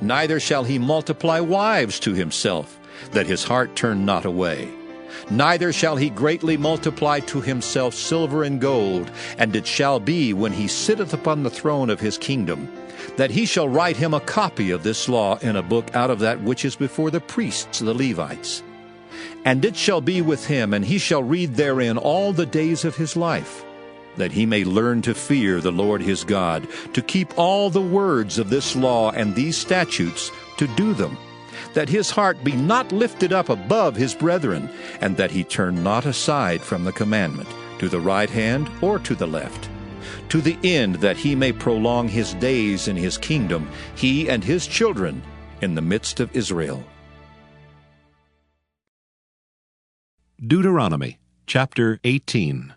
Neither shall he multiply wives to himself, that his heart turn not away. Neither shall he greatly multiply to himself silver and gold, and it shall be, when he sitteth upon the throne of his kingdom, that he shall write him a copy of this law in a book out of that which is before the priests the Levites. And it shall be with him, and he shall read therein all the days of his life, that he may learn to fear the Lord his God, to keep all the words of this law and these statutes, to do them, that his heart be not lifted up above his brethren, and that he turn not aside from the commandment, to the right hand or to the left, to the end that he may prolong his days in his kingdom, he and his children, in the midst of Israel. Deuteronomy chapter 18.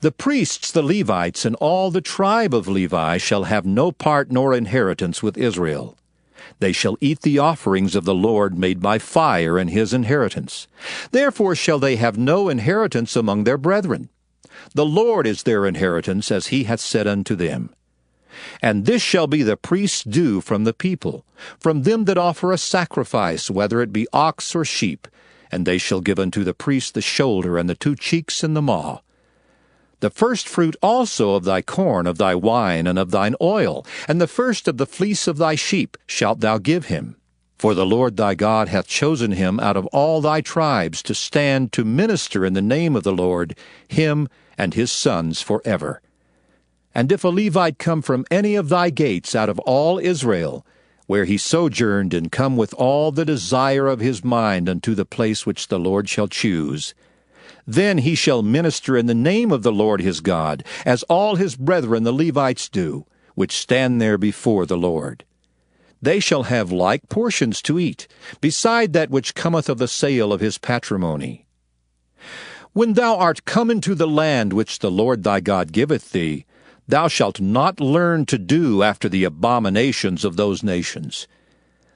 The priests, the Levites, and all the tribe of Levi shall have no part nor inheritance with Israel. They shall eat the offerings of the Lord made by fire in his inheritance. Therefore shall they have no inheritance among their brethren. The Lord is their inheritance, as he hath said unto them. And this shall be the priest's due from the people, from them that offer a sacrifice, whether it be ox or sheep, and they shall give unto the priest the shoulder, and the 2 cheeks, and the maw. The first fruit also of thy corn, of thy wine, and of thine oil, and the first of the fleece of thy sheep shalt thou give him. For the Lord thy God hath chosen him out of all thy tribes to stand to minister in the name of the Lord, him and his sons forever. And if a Levite come from any of thy gates out of all Israel, where he sojourned, and come with all the desire of his mind unto the place which the Lord shall choose. Then he shall minister in the name of the Lord his God, as all his brethren the Levites do, which stand there before the Lord. They shall have like portions to eat, beside that which cometh of the sale of his patrimony. When thou art come into the land which the Lord thy God giveth thee, thou shalt not learn to do after the abominations of those nations.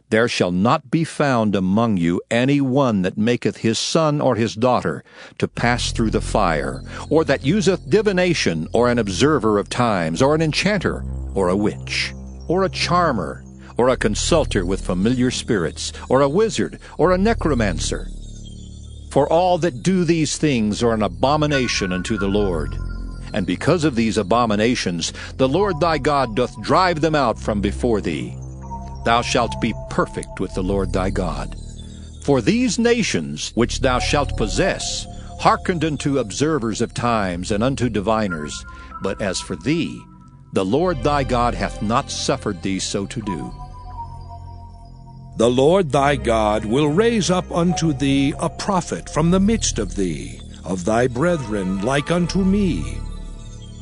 There shall not be found among you any one that maketh his son or his daughter to pass through the fire, or that useth divination, or an observer of times, or an enchanter, or a witch, or a charmer, or a consulter with familiar spirits, or a wizard, or a necromancer. For all that do these things are an abomination unto the Lord. And because of these abominations, the Lord thy God doth drive them out from before thee. Thou shalt be perfect with the Lord thy God. For these nations which thou shalt possess hearkened unto observers of times and unto diviners, but as for thee, the Lord thy God hath not suffered thee so to do. The Lord thy God will raise up unto thee a prophet from the midst of thee, of thy brethren, like unto me.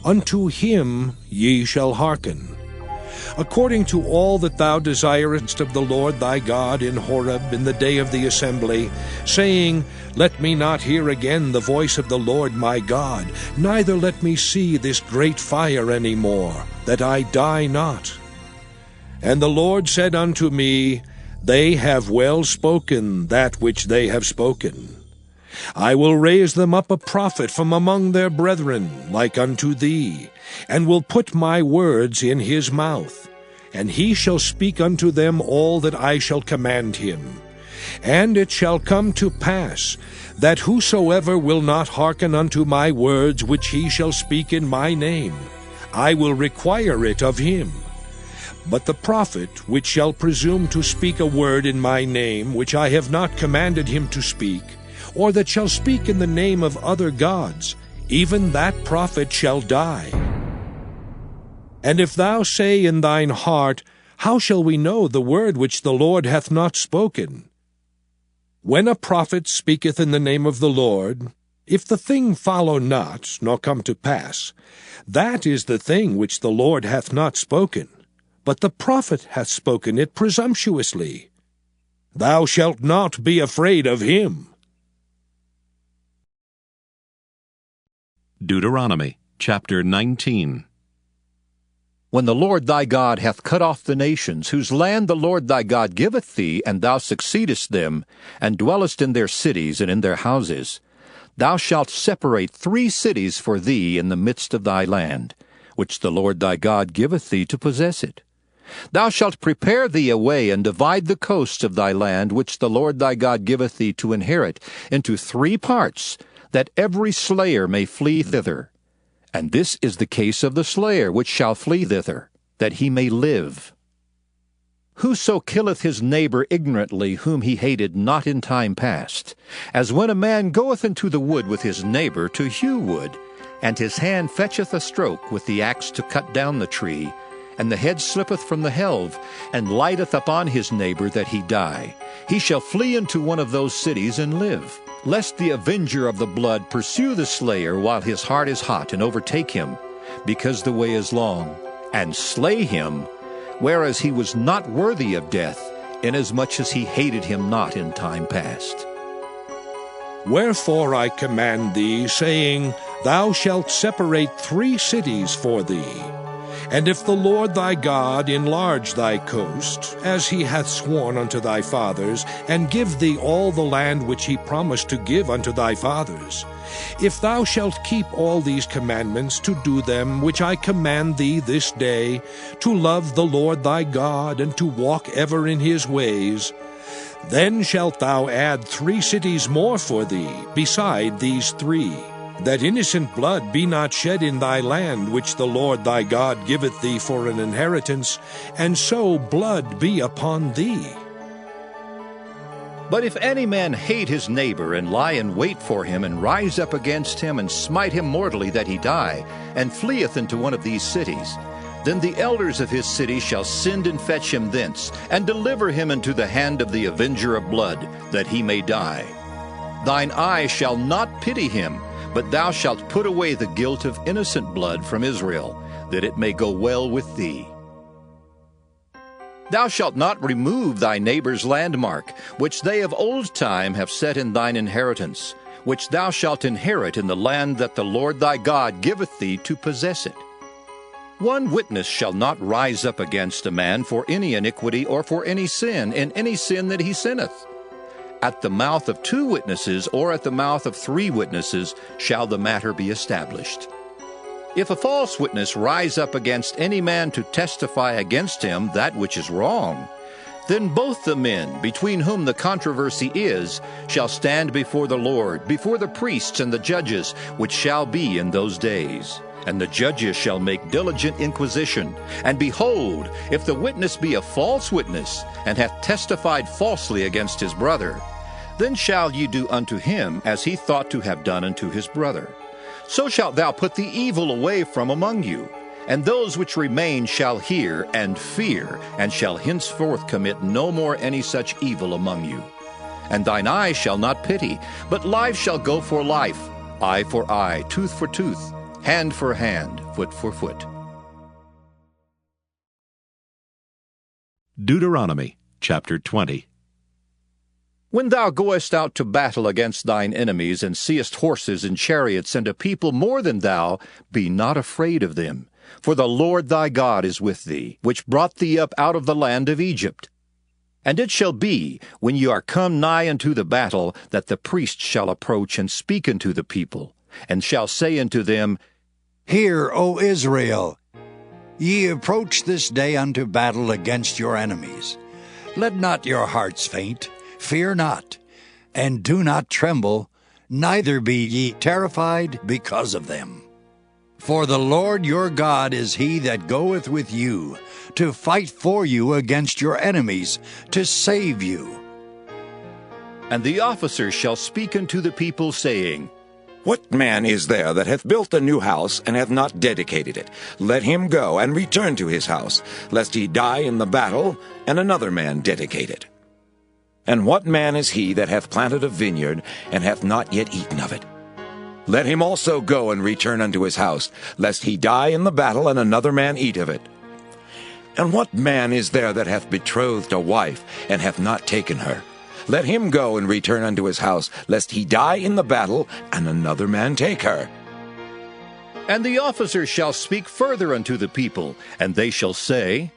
Unto him ye shall hearken, according to all that thou desirest of the Lord thy God in Horeb in the day of the assembly, saying, Let me not hear again the voice of the Lord my God, neither let me see this great fire any more, that I die not. And the Lord said unto me, They have well spoken that which they have spoken. I will raise them up a prophet from among their brethren, like unto thee, and will put my words in his mouth, and he shall speak unto them all that I shall command him. And it shall come to pass, that whosoever will not hearken unto my words which he shall speak in my name, I will require it of him. But the prophet which shall presume to speak a word in my name which I have not commanded him to speak, or that shall speak in the name of other gods, even that prophet shall die. And if thou say in thine heart, How shall we know the word which the Lord hath not spoken? When a prophet speaketh in the name of the Lord, if the thing follow not, nor come to pass, that is the thing which the Lord hath not spoken, but the prophet hath spoken it presumptuously. Thou shalt not be afraid of him. Deuteronomy chapter 19. When the Lord thy God hath cut off the nations, whose land the Lord thy God giveth thee, and thou succeedest them, and dwellest in their cities and in their houses, thou shalt separate 3 cities for thee in the midst of thy land, which the Lord thy God giveth thee to possess it. Thou shalt prepare thee a way, and divide the coasts of thy land, which the Lord thy God giveth thee to inherit, into 3 parts, that every slayer may flee thither. And this is the case of the slayer which shall flee thither, that he may live. Whoso killeth his neighbor ignorantly, whom he hated not in time past, as when a man goeth into the wood with his neighbor to hew wood, and his hand fetcheth a stroke with the axe to cut down the tree, and the head slippeth from the helve, and lighteth upon his neighbor that he die, he shall flee into one of those cities and live, lest the avenger of the blood pursue the slayer while his heart is hot, and overtake him, because the way is long, and slay him, whereas he was not worthy of death, inasmuch as he hated him not in time past. Wherefore I command thee, saying, Thou shalt separate 3 cities for thee. And if the Lord thy God enlarge thy coast, as he hath sworn unto thy fathers, and give thee all the land which he promised to give unto thy fathers, if thou shalt keep all these commandments to do them which I command thee this day, to love the Lord thy God, and to walk ever in his ways, then shalt thou add 3 cities more for thee, beside these 3, that innocent blood be not shed in thy land, which the Lord thy God giveth thee for an inheritance, and so blood be upon thee. But if any man hate his neighbor, and lie in wait for him, and rise up against him, and smite him mortally that he die, and fleeth into one of these cities, then the elders of his city shall send and fetch him thence, and deliver him into the hand of the avenger of blood, that he may die. Thine eye shall not pity him, but thou shalt put away the guilt of innocent blood from Israel, that it may go well with thee. Thou shalt not remove thy neighbor's landmark, which they of old time have set in thine inheritance, which thou shalt inherit in the land that the Lord thy God giveth thee to possess it. One witness shall not rise up against a man for any iniquity or for any sin, in any sin that he sinneth. At the mouth of 2 witnesses or at the mouth of 3 witnesses shall the matter be established. If a false witness rise up against any man to testify against him that which is wrong, then both the men between whom the controversy is shall stand before the Lord, before the priests and the judges, which shall be in those days. And the judges shall make diligent inquisition. And behold, if the witness be a false witness, and hath testified falsely against his brother, then shall ye do unto him as he thought to have done unto his brother. So shalt thou put the evil away from among you. And those which remain shall hear and fear, and shall henceforth commit no more any such evil among you. And thine eye shall not pity, but life shall go for life, eye for eye, tooth for tooth, hand for hand, foot for foot. Deuteronomy chapter 20. When thou goest out to battle against thine enemies, and seest horses and chariots, and a people more than thou, be not afraid of them. For the Lord thy God is with thee, which brought thee up out of the land of Egypt. And it shall be, when ye are come nigh unto the battle, that the priest shall approach and speak unto the people, and shall say unto them, Hear, O Israel, ye approach this day unto battle against your enemies. Let not your hearts faint, fear not, and do not tremble, neither be ye terrified because of them. For the Lord your God is he that goeth with you, to fight for you against your enemies, to save you. And the officer shall speak unto the people, saying, What man is there that hath built a new house, and hath not dedicated it? Let him go and return to his house, lest he die in the battle, and another man dedicate it. And what man is he that hath planted a vineyard, and hath not yet eaten of it? Let him also go and return unto his house, lest he die in the battle, and another man eat of it. And what man is there that hath betrothed a wife, and hath not taken her? Let him go and return unto his house, lest he die in the battle, and another man take her. And the officer shall speak further unto the people, and they shall say,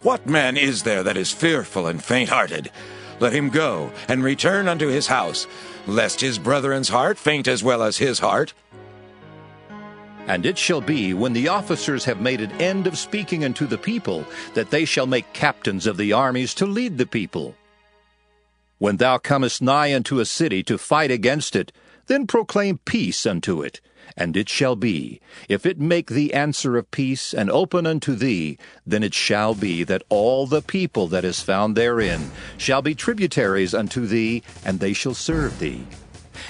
What man is there that is fearful and faint-hearted? Let him go and return unto his house, lest his brethren's heart faint as well as his heart. And it shall be, when the officers have made an end of speaking unto the people, that they shall make captains of the armies to lead the people. When thou comest nigh unto a city to fight against it, then proclaim peace unto it. And it shall be, if it make thee answer of peace, and open unto thee, then it shall be that all the people that is found therein shall be tributaries unto thee, and they shall serve thee.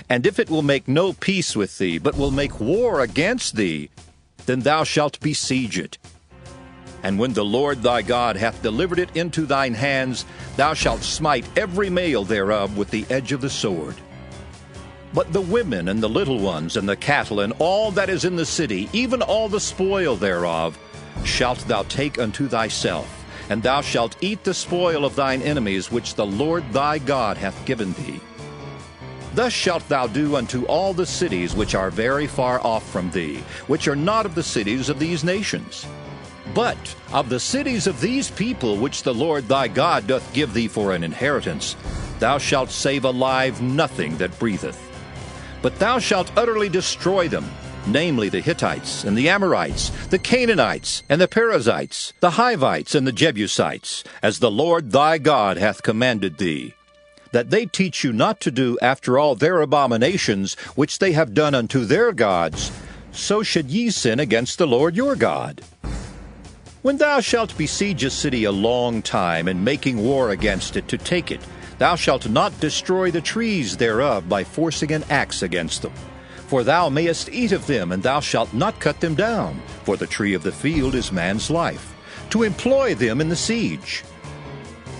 And if it will make no peace with thee, but will make war against thee, then thou shalt besiege it. And when the Lord thy God hath delivered it into thine hands, thou shalt smite every male thereof with the edge of the sword. But the women and the little ones and the cattle and all that is in the city, even all the spoil thereof, shalt thou take unto thyself, and thou shalt eat the spoil of thine enemies which the Lord thy God hath given thee. Thus shalt thou do unto all the cities which are very far off from thee, which are not of the cities of these nations. But of the cities of these people which the Lord thy God doth give thee for an inheritance, thou shalt save alive nothing that breatheth. But thou shalt utterly destroy them, namely the Hittites, and the Amorites, the Canaanites, and the Perizzites, the Hivites, and the Jebusites, as the Lord thy God hath commanded thee, that they teach you not to do after all their abominations which they have done unto their gods, so should ye sin against the Lord your God. When thou shalt besiege a city a long time, and making war against it to take it, thou shalt not destroy the trees thereof by forcing an axe against them. For thou mayest eat of them, and thou shalt not cut them down. For the tree of the field is man's life, to employ them in the siege.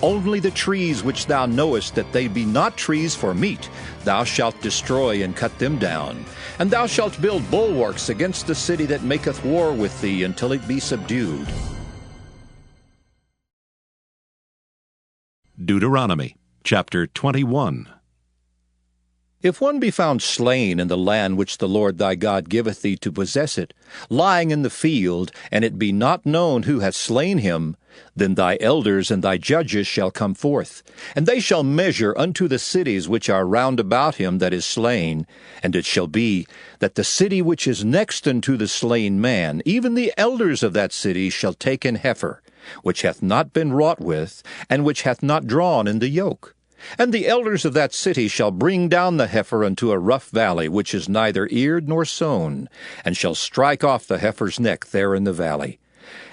Only the trees which thou knowest that they be not trees for meat, thou shalt destroy and cut them down. And thou shalt build bulwarks against the city that maketh war with thee until it be subdued. Deuteronomy chapter 21. If one be found slain in the land which the Lord thy God giveth thee to possess it, lying in the field, and it be not known who hath slain him, then thy elders and thy judges shall come forth, and they shall measure unto the cities which are round about him that is slain. And it shall be that the city which is next unto the slain man, even the elders of that city shall take an heifer, which hath not been wrought with, and which hath not drawn in the yoke. And the elders of that city shall bring down the heifer unto a rough valley, which is neither eared nor sown, and shall strike off the heifer's neck there in the valley.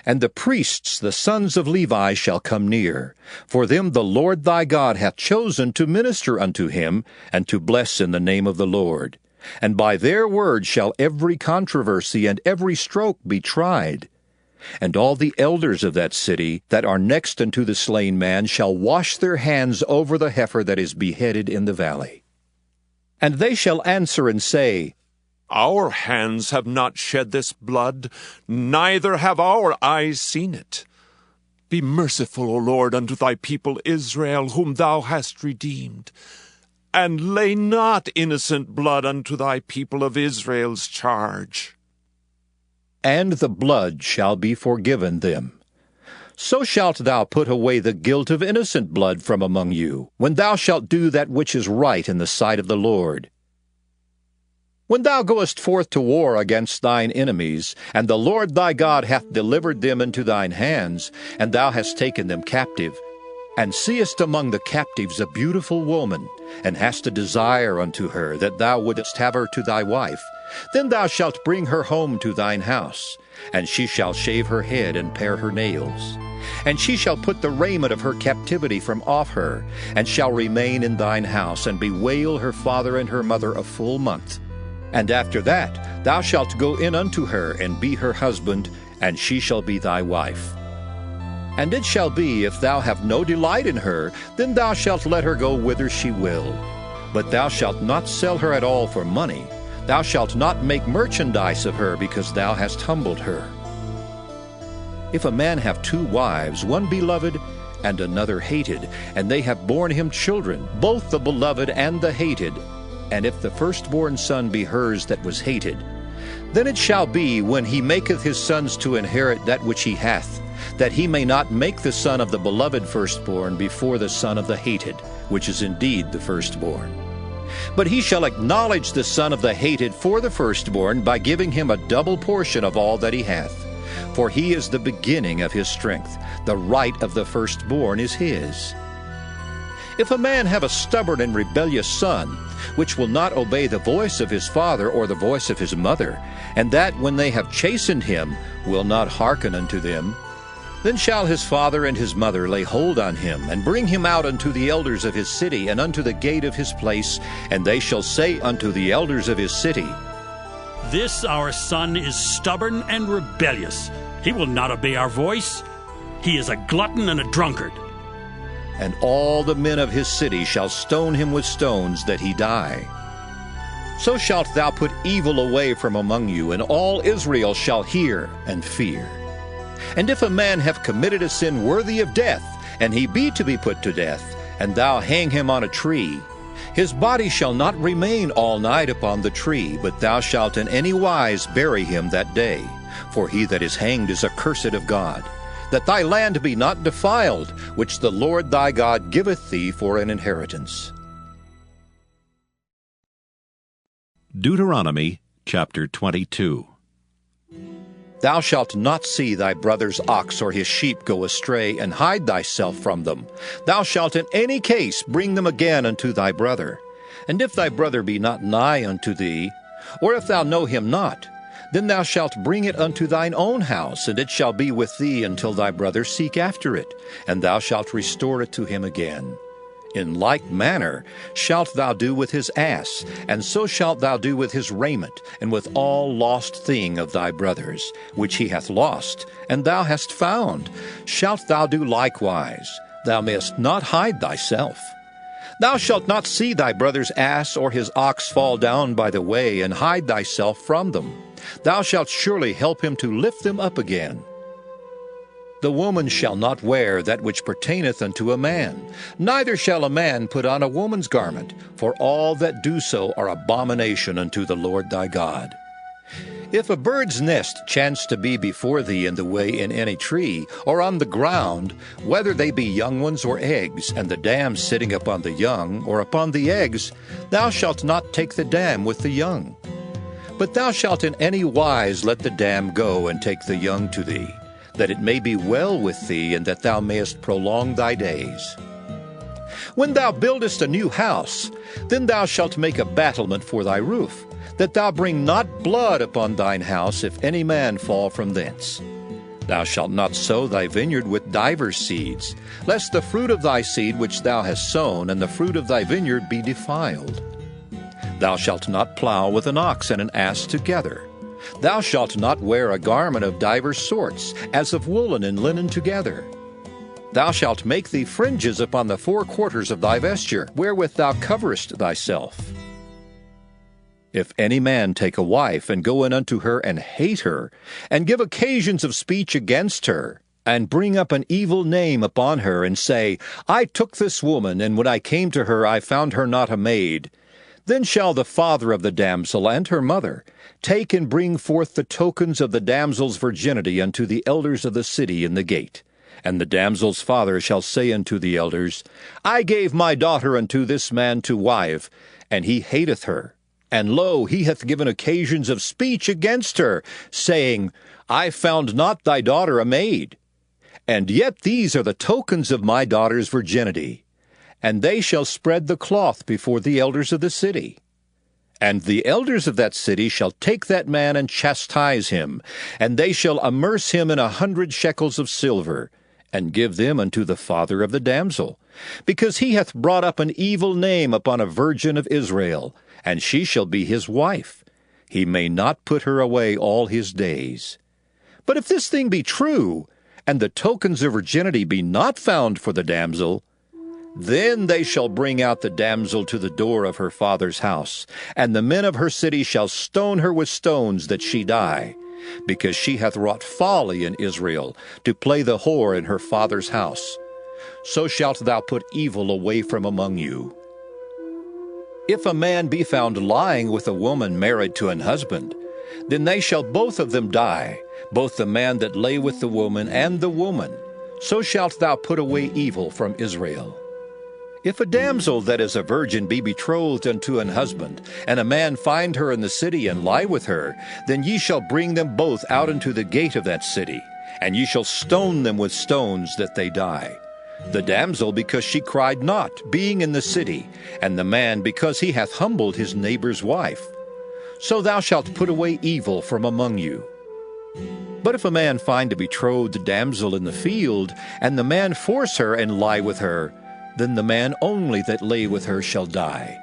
And the priests, the sons of Levi, shall come near. For them the Lord thy God hath chosen to minister unto him, and to bless in the name of the Lord. And by their word shall every controversy and every stroke be tried. And all the elders of that city that are next unto the slain man shall wash their hands over the heifer that is beheaded in the valley. And they shall answer and say, Our hands have not shed this blood, neither have our eyes seen it. Be merciful, O Lord, unto thy people Israel, whom thou hast redeemed. And lay not innocent blood unto thy people of Israel's charge. And the blood shall be forgiven them. So shalt thou put away the guilt of innocent blood from among you, when thou shalt do that which is right in the sight of the Lord. When thou goest forth to war against thine enemies, and the Lord thy God hath delivered them into thine hands, and thou hast taken them captive, and seest among the captives a beautiful woman, and hast a desire unto her, that thou wouldest have her to thy wife, then thou shalt bring her home to thine house, and she shall shave her head and pare her nails. And she shall put the raiment of her captivity from off her, and shall remain in thine house, and bewail her father and her mother a full month. And after that thou shalt go in unto her, and be her husband, and she shall be thy wife. And it shall be, if thou have no delight in her, then thou shalt let her go whither she will. But thou shalt not sell her at all for money. Thou shalt not make merchandise of her, because thou hast humbled her. If a man have 2 wives, one beloved and another hated, and they have borne him children, both the beloved and the hated, and if the firstborn son be hers that was hated, then it shall be, when he maketh his sons to inherit that which he hath, that he may not make the son of the beloved firstborn before the son of the hated, which is indeed the firstborn. But he shall acknowledge the son of the hated for the firstborn by giving him a double portion of all that he hath. For he is the beginning of his strength. The right of the firstborn is his. If a man have a stubborn and rebellious son, which will not obey the voice of his father or the voice of his mother, and that when they have chastened him will not hearken unto them, then shall his father and his mother lay hold on him, and bring him out unto the elders of his city, and unto the gate of his place, and they shall say unto the elders of his city, This our son is stubborn and rebellious. He will not obey our voice. He is a glutton and a drunkard. And all the men of his city shall stone him with stones, that he die. So shalt thou put evil away from among you, and all Israel shall hear and fear. And if a man have committed a sin worthy of death, and he be to be put to death, and thou hang him on a tree, his body shall not remain all night upon the tree, but thou shalt in any wise bury him that day. For he that is hanged is accursed of God, that thy land be not defiled, which the Lord thy God giveth thee for an inheritance. Deuteronomy chapter 22. Thou shalt not see thy brother's ox or his sheep go astray, and hide thyself from them. Thou shalt in any case bring them again unto thy brother. And if thy brother be not nigh unto thee, or if thou know him not, then thou shalt bring it unto thine own house, and it shall be with thee until thy brother seek after it, and thou shalt restore it to him again. In like manner shalt thou do with his ass, and so shalt thou do with his raiment, and with all lost thing of thy brothers, which he hath lost, and thou hast found, shalt thou do likewise. Thou mayest not hide thyself. Thou shalt not see thy brother's ass or his ox fall down by the way, and hide thyself from them. Thou shalt surely help him to lift them up again. The woman shall not wear that which pertaineth unto a man, neither shall a man put on a woman's garment, for all that do so are abomination unto the Lord thy God. If a bird's nest chance to be before thee in the way in any tree, or on the ground, whether they be young ones or eggs, and the dam sitting upon the young, or upon the eggs, thou shalt not take the dam with the young. But thou shalt in any wise let the dam go, and take the young to thee, that it may be well with thee, and that thou mayest prolong thy days. When thou buildest a new house, then thou shalt make a battlement for thy roof, that thou bring not blood upon thine house, if any man fall from thence. Thou shalt not sow thy vineyard with divers seeds, lest the fruit of thy seed which thou hast sown, and the fruit of thy vineyard be defiled. Thou shalt not plow with an ox and an ass together. Thou shalt not wear a garment of divers sorts, as of woolen and linen together. Thou shalt make thee fringes upon the four quarters of thy vesture, wherewith thou coverest thyself. If any man take a wife, and go in unto her, and hate her, and give occasions of speech against her, and bring up an evil name upon her, and say, I took this woman, and when I came to her I found her not a maid, then shall the father of the damsel and her mother take and bring forth the tokens of the damsel's virginity unto the elders of the city in the gate. And the damsel's father shall say unto the elders, I gave my daughter unto this man to wife, and he hateth her. And lo, he hath given occasions of speech against her, saying, I found not thy daughter a maid. And yet these are the tokens of my daughter's virginity. And they shall spread the cloth before the elders of the city. And the elders of that city shall take that man and chastise him, and they shall amerce him in 100 shekels of silver, and give them unto the father of the damsel, because he hath brought up an evil name upon a virgin of Israel, and she shall be his wife. He may not put her away all his days. But if this thing be true, and the tokens of virginity be not found for the damsel, then they shall bring out the damsel to the door of her father's house, and the men of her city shall stone her with stones that she die, because she hath wrought folly in Israel, to play the whore in her father's house. So shalt thou put evil away from among you. If a man be found lying with a woman married to an husband, then they shall both of them die, both the man that lay with the woman and the woman. So shalt thou put away evil from Israel. If a damsel that is a virgin be betrothed unto an husband, and a man find her in the city and lie with her, then ye shall bring them both out into the gate of that city, and ye shall stone them with stones that they die. The damsel because she cried not, being in the city, and the man because he hath humbled his neighbor's wife. So thou shalt put away evil from among you. But if a man find a betrothed damsel in the field, and the man force her and lie with her, then the man only that lay with her shall die.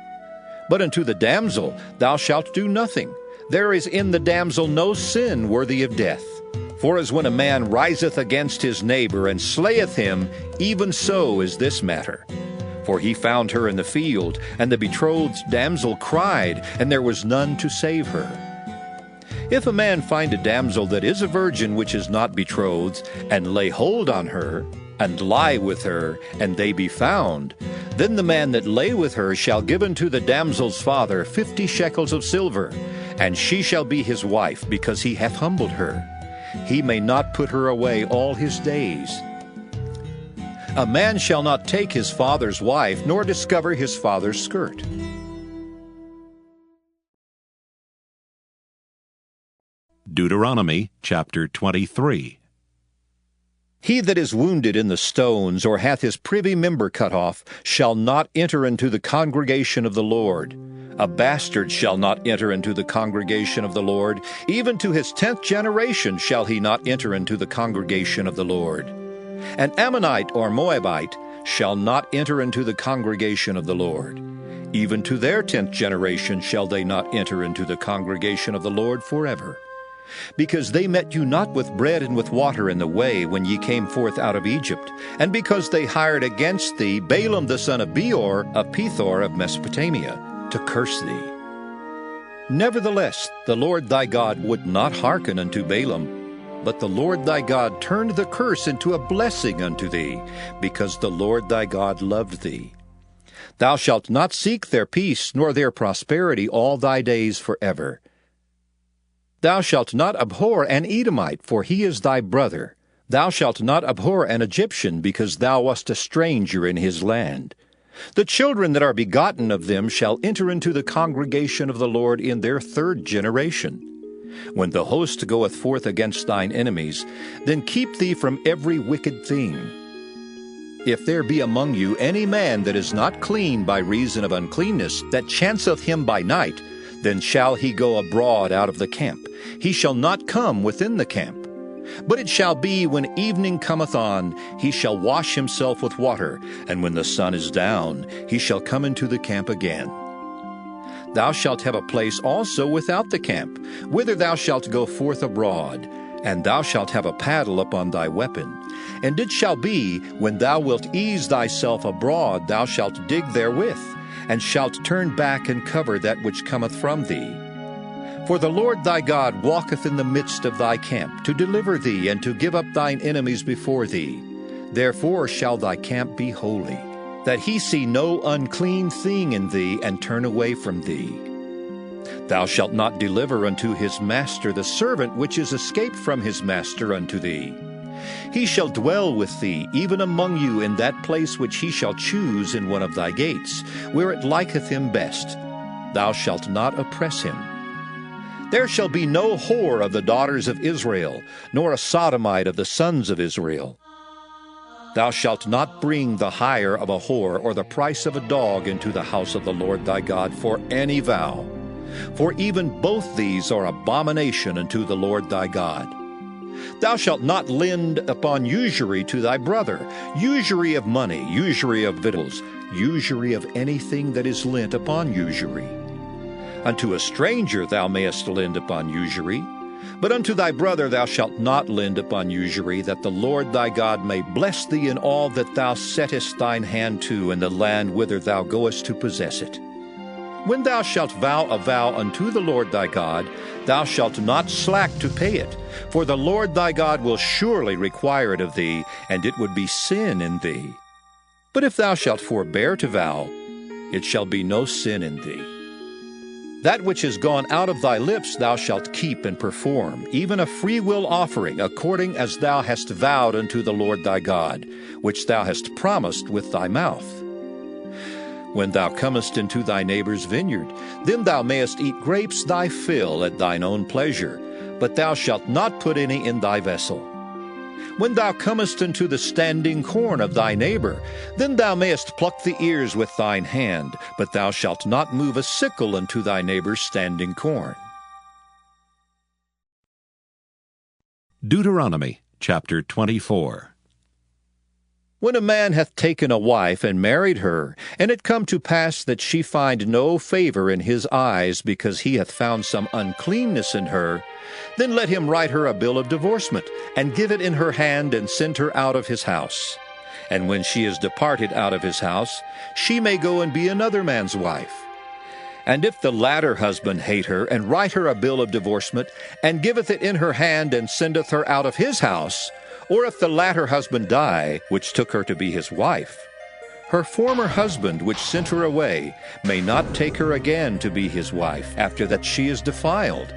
But unto the damsel thou shalt do nothing. There is in the damsel no sin worthy of death. For as when a man riseth against his neighbor and slayeth him, even so is this matter. For he found her in the field, and the betrothed damsel cried, and there was none to save her. If a man find a damsel that is a virgin which is not betrothed, and lay hold on her, and lie with her, and they be found, then the man that lay with her shall give unto the damsel's father 50 shekels of silver, and she shall be his wife, because he hath humbled her. He may not put her away all his days. A man shall not take his father's wife, nor discover his father's skirt. Deuteronomy chapter 23. He that is wounded in the stones, or hath his privy member cut off, shall not enter into the congregation of the Lord. A bastard shall not enter into the congregation of the Lord. Even to his 10th generation shall he not enter into the congregation of the Lord. An Ammonite or Moabite shall not enter into the congregation of the Lord. Even to their 10th generation shall they not enter into the congregation of the Lord forever. Because they met you not with bread and with water in the way when ye came forth out of Egypt, and because they hired against thee Balaam the son of Beor of Pethor of Mesopotamia, to curse thee. Nevertheless, the Lord thy God would not hearken unto Balaam, but the Lord thy God turned the curse into a blessing unto thee, because the Lord thy God loved thee. Thou shalt not seek their peace nor their prosperity all thy days forever. Thou shalt not abhor an Edomite, for he is thy brother. Thou shalt not abhor an Egyptian, because thou wast a stranger in his land. The children that are begotten of them shall enter into the congregation of the Lord in their 3rd generation. When the host goeth forth against thine enemies, then keep thee from every wicked thing. If there be among you any man that is not clean by reason of uncleanness, that chanceth him by night, then shall he go abroad out of the camp. He shall not come within the camp. But it shall be, when evening cometh on, he shall wash himself with water, and when the sun is down, he shall come into the camp again. Thou shalt have a place also without the camp, whither thou shalt go forth abroad, and thou shalt have a paddle upon thy weapon. And it shall be, when thou wilt ease thyself abroad, thou shalt dig therewith, and shalt turn back and cover that which cometh from thee. For the Lord thy God walketh in the midst of thy camp, to deliver thee, and to give up thine enemies before thee. Therefore shall thy camp be holy, that he see no unclean thing in thee, and turn away from thee. Thou shalt not deliver unto his master the servant which is escaped from his master unto thee. He shall dwell with thee, even among you, in that place which he shall choose in one of thy gates, where it liketh him best. Thou shalt not oppress him. There shall be no whore of the daughters of Israel, nor a sodomite of the sons of Israel. Thou shalt not bring the hire of a whore or the price of a dog into the house of the Lord thy God for any vow. For even both these are abomination unto the Lord thy God. Thou shalt not lend upon usury to thy brother, usury of money, usury of victuals, usury of anything that is lent upon usury. Unto a stranger thou mayest lend upon usury, but unto thy brother thou shalt not lend upon usury, that the Lord thy God may bless thee in all that thou settest thine hand to in the land whither thou goest to possess it. When thou shalt vow a vow unto the Lord thy God, thou shalt not slack to pay it, for the Lord thy God will surely require it of thee, and it would be sin in thee. But if thou shalt forbear to vow, it shall be no sin in thee. That which is gone out of thy lips thou shalt keep and perform, even a freewill offering, according as thou hast vowed unto the Lord thy God, which thou hast promised with thy mouth. When thou comest into thy neighbor's vineyard, then thou mayest eat grapes thy fill at thine own pleasure, but thou shalt not put any in thy vessel. When thou comest into the standing corn of thy neighbor, then thou mayest pluck the ears with thine hand, but thou shalt not move a sickle unto thy neighbor's standing corn. Deuteronomy chapter 24. When a man hath taken a wife and married her, and it come to pass that she find no favor in his eyes, because he hath found some uncleanness in her, then let him write her a bill of divorcement, and give it in her hand, and send her out of his house. And when she is departed out of his house, she may go and be another man's wife. And if the latter husband hate her, and write her a bill of divorcement, and giveth it in her hand, and sendeth her out of his house, or if the latter husband die, which took her to be his wife, her former husband, which sent her away, may not take her again to be his wife, after that she is defiled.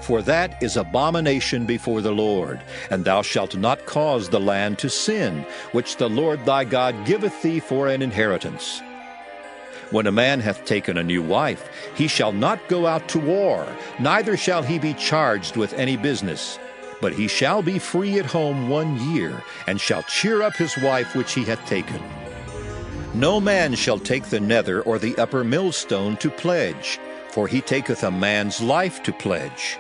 For that is abomination before the Lord, and thou shalt not cause the land to sin, which the Lord thy God giveth thee for an inheritance. When a man hath taken a new wife, he shall not go out to war, neither shall he be charged with any business. But he shall be free at home 1 year, and shall cheer up his wife which he hath taken. No man shall take the nether or the upper millstone to pledge, for he taketh a man's life to pledge.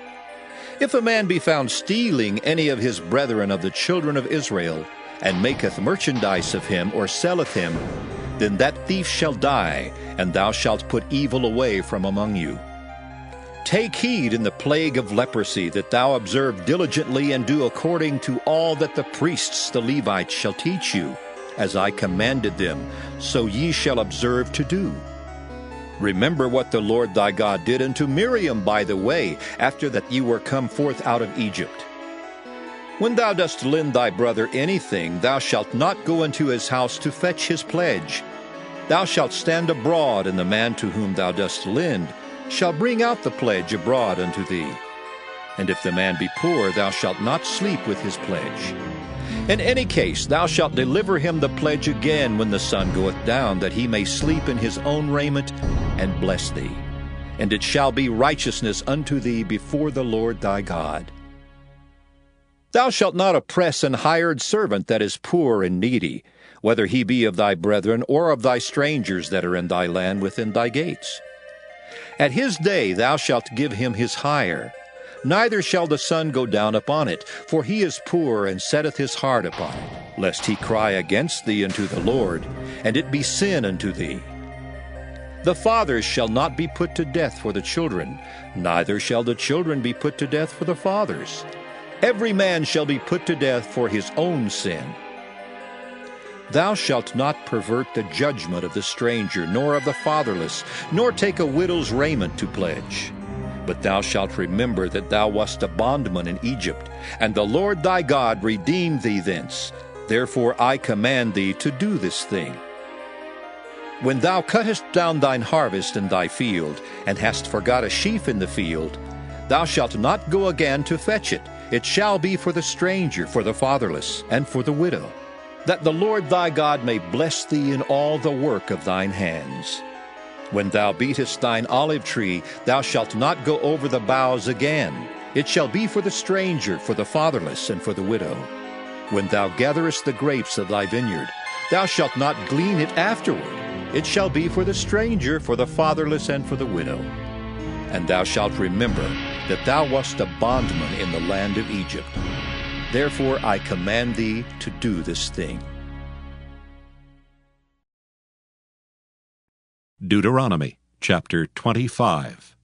If a man be found stealing any of his brethren of the children of Israel, and maketh merchandise of him, or selleth him, then that thief shall die, and thou shalt put evil away from among you. Take heed in the plague of leprosy, that thou observe diligently and do according to all that the priests the Levites shall teach you, as I commanded them, so ye shall observe to do. Remember what the Lord thy God did unto Miriam by the way, after that ye were come forth out of Egypt. When thou dost lend thy brother anything, thou shalt not go into his house to fetch his pledge. Thou shalt stand abroad, and the man to whom thou dost lend shall bring out the pledge abroad unto thee. And if the man be poor, thou shalt not sleep with his pledge. In any case, thou shalt deliver him the pledge again when the sun goeth down, that he may sleep in his own raiment, and bless thee. And it shall be righteousness unto thee before the Lord thy God. Thou shalt not oppress an hired servant that is poor and needy, whether he be of thy brethren or of thy strangers that are in thy land within thy gates. At his day thou shalt give him his hire. Neither shall the sun go down upon it, for he is poor and setteth his heart upon it, lest he cry against thee unto the Lord, and it be sin unto thee. The fathers shall not be put to death for the children, neither shall the children be put to death for the fathers. Every man shall be put to death for his own sin. Thou shalt not pervert the judgment of the stranger, nor of the fatherless, nor take a widow's raiment to pledge. But thou shalt remember that thou wast a bondman in Egypt, and the Lord thy God redeemed thee thence. Therefore I command thee to do this thing. When thou cuttest down thine harvest in thy field, and hast forgot a sheaf in the field, thou shalt not go again to fetch it. It shall be for the stranger, for the fatherless, and for the widow, that the Lord thy God may bless thee in all the work of thine hands. When thou beatest thine olive tree, thou shalt not go over the boughs again. It shall be for the stranger, for the fatherless, and for the widow. When thou gatherest the grapes of thy vineyard, thou shalt not glean it afterward. It shall be for the stranger, for the fatherless, and for the widow. And thou shalt remember that thou wast a bondman in the land of Egypt. Therefore I command thee to do this thing. Deuteronomy chapter 25.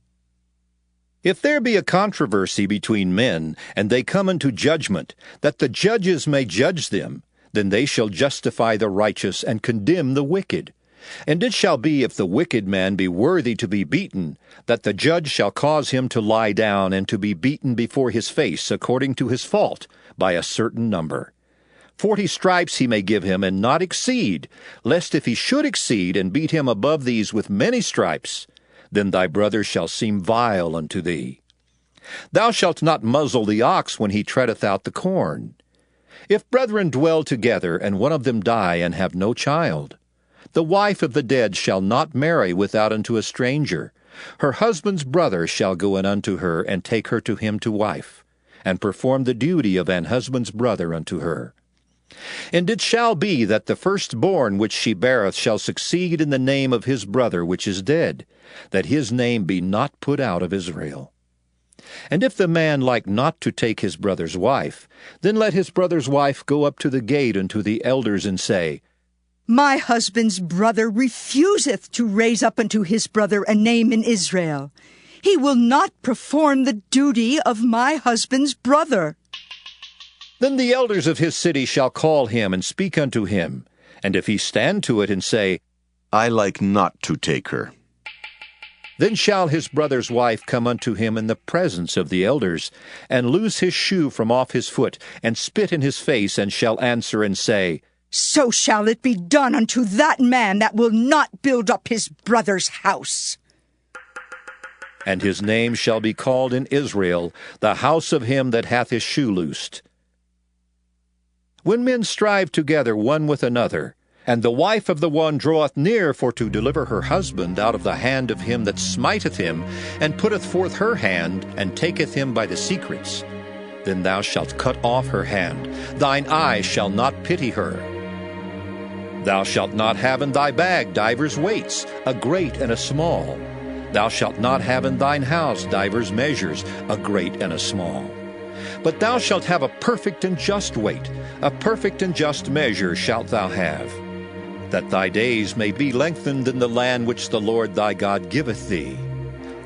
If there be a controversy between men, and they come unto judgment, that the judges may judge them, then they shall justify the righteous and condemn the wicked. And it shall be, if the wicked man be worthy to be beaten, that the judge shall cause him to lie down and to be beaten before his face according to his fault, by a certain number. 40 stripes he may give him, and not exceed, lest if he should exceed, and beat him above these with many stripes, then thy brother shall seem vile unto thee. Thou shalt not muzzle the ox when he treadeth out the corn. If brethren dwell together, and one of them die, and have no child, the wife of the dead shall not marry without unto a stranger. Her husband's brother shall go in unto her, and take her to him to wife, and perform the duty of an husband's brother unto her. And it shall be that the firstborn which she beareth shall succeed in the name of his brother which is dead, that his name be not put out of Israel. And if the man like not to take his brother's wife, then let his brother's wife go up to the gate unto the elders, and say, My husband's brother refuseth to raise up unto his brother a name in Israel. He will not perform the duty of my husband's brother. Then the elders of his city shall call him, and speak unto him. And if he stand to it, and say, I like not to take her, then shall his brother's wife come unto him in the presence of the elders, and loose his shoe from off his foot, and spit in his face, and shall answer and say, So shall it be done unto that man that will not build up his brother's house. And his name shall be called in Israel, the house of him that hath his shoe loosed. When men strive together one with another, and the wife of the one draweth near for to deliver her husband out of the hand of him that smiteth him, and putteth forth her hand, and taketh him by the secrets, then thou shalt cut off her hand. Thine eye shall not pity her. Thou shalt not have in thy bag divers weights, a great and a small. Thou shalt not have in thine house divers measures, a great and a small. But thou shalt have a perfect and just weight, a perfect and just measure shalt thou have, that thy days may be lengthened in the land which the Lord thy God giveth thee.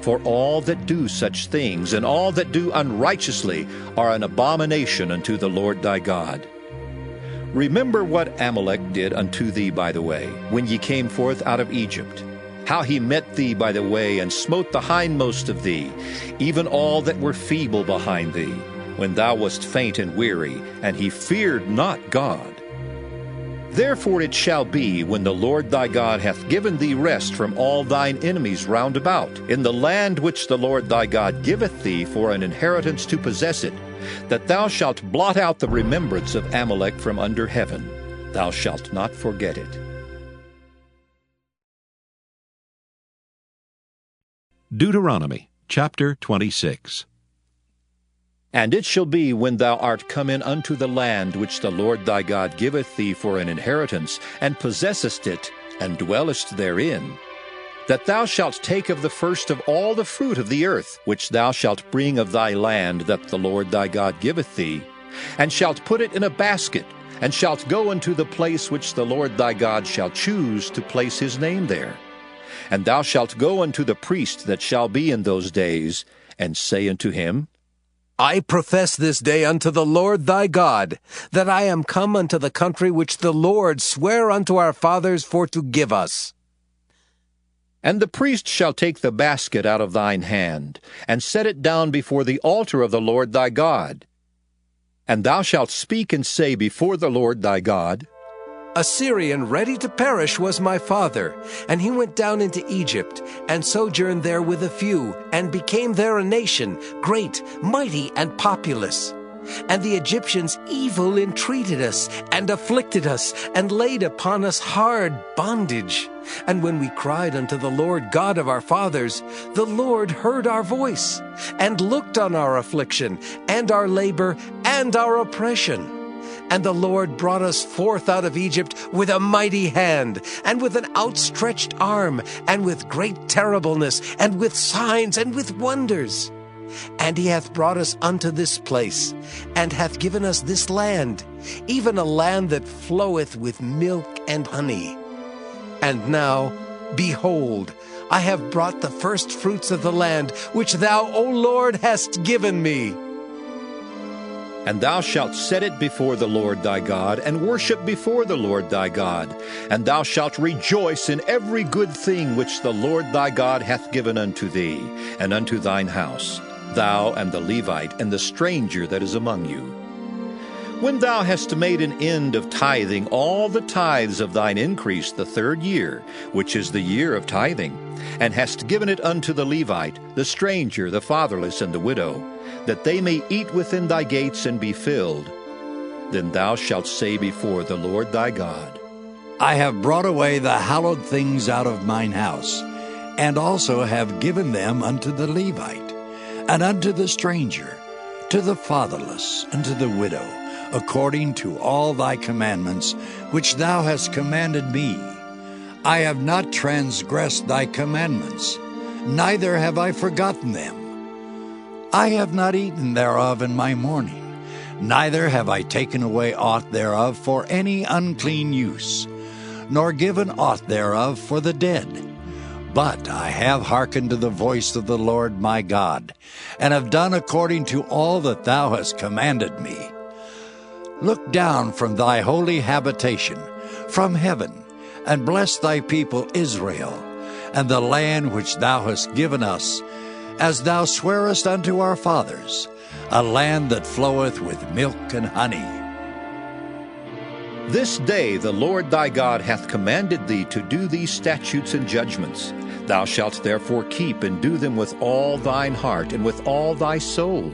For all that do such things, and all that do unrighteously, are an abomination unto the Lord thy God. Remember what Amalek did unto thee by the way, when ye came forth out of Egypt, how he met thee by the way, and smote the hindmost of thee, even all that were feeble behind thee, when thou wast faint and weary, and he feared not God. Therefore it shall be, when the Lord thy God hath given thee rest from all thine enemies round about, in the land which the Lord thy God giveth thee for an inheritance to possess it, that thou shalt blot out the remembrance of Amalek from under heaven. Thou shalt not forget it. Deuteronomy chapter 26. And it shall be, when thou art come in unto the land which the Lord thy God giveth thee for an inheritance, and possessest it, and dwellest therein, that thou shalt take of the first of all the fruit of the earth, which thou shalt bring of thy land that the Lord thy God giveth thee, and shalt put it in a basket, and shalt go unto the place which the Lord thy God shall choose to place his name there. And thou shalt go unto the priest that shall be in those days, and say unto him, I profess this day unto the Lord thy God, that I am come unto the country which the Lord sware unto our fathers for to give us. And the priest shall take the basket out of thine hand, and set it down before the altar of the Lord thy God. And thou shalt speak and say before the Lord thy God, A Syrian ready to perish was my father, and he went down into Egypt, and sojourned there with a few, and became there a nation, great, mighty, and populous. And the Egyptians evil entreated us, and afflicted us, and laid upon us hard bondage. And when we cried unto the Lord God of our fathers, the Lord heard our voice, and looked on our affliction, and our labor, and our oppression. And the Lord brought us forth out of Egypt with a mighty hand, and with an outstretched arm, and with great terribleness, and with signs, and with wonders. And he hath brought us unto this place, and hath given us this land, even a land that floweth with milk and honey. And now, behold, I have brought the first fruits of the land, which thou, O Lord, hast given me. And thou shalt set it before the Lord thy God, and worship before the Lord thy God. And thou shalt rejoice in every good thing which the Lord thy God hath given unto thee, and unto thine house, thou and the Levite, and the stranger that is among you. When thou hast made an end of tithing all the tithes of thine increase the 3rd year, which is the year of tithing, and hast given it unto the Levite, the stranger, the fatherless, and the widow, that they may eat within thy gates and be filled, then thou shalt say before the Lord thy God, I have brought away the hallowed things out of mine house, and also have given them unto the Levite, and unto the stranger, to the fatherless, and to the widow, according to all thy commandments which thou hast commanded me. I have not transgressed thy commandments, neither have I forgotten them. I have not eaten thereof in my mourning, neither have I taken away aught thereof for any unclean use, nor given aught thereof for the dead. But I have hearkened to the voice of the Lord my God, and have done according to all that thou hast commanded me. Look down from thy holy habitation, from heaven, and bless thy people Israel, and the land which thou hast given us, as thou swarest unto our fathers, a land that floweth with milk and honey. This day the Lord thy God hath commanded thee to do these statutes and judgments. Thou shalt therefore keep and do them with all thine heart and with all thy soul.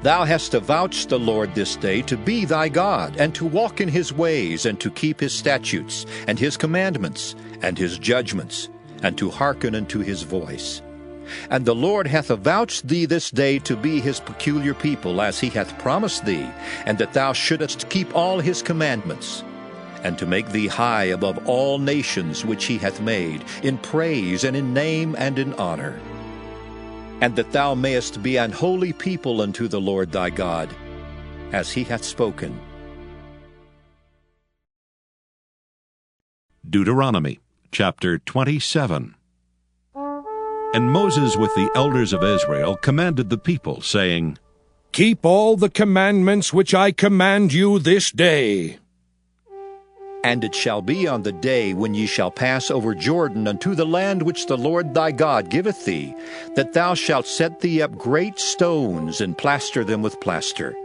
Thou hast avouched the Lord this day to be thy God, and to walk in his ways, and to keep his statutes, and his commandments, and his judgments, and to hearken unto his voice. And the Lord hath avouched thee this day to be his peculiar people, as he hath promised thee, and that thou shouldest keep all his commandments, and to make thee high above all nations which he hath made, in praise and in name and in honor. and that thou mayest be an holy people unto the Lord thy God, as he hath spoken. Deuteronomy chapter 27. And Moses with the elders of Israel commanded the people, saying, Keep all the commandments which I command you this day. And it shall be on the day when ye shall pass over Jordan unto the land which the Lord thy God giveth thee, that thou shalt set thee up great stones, and plaster them with plaster.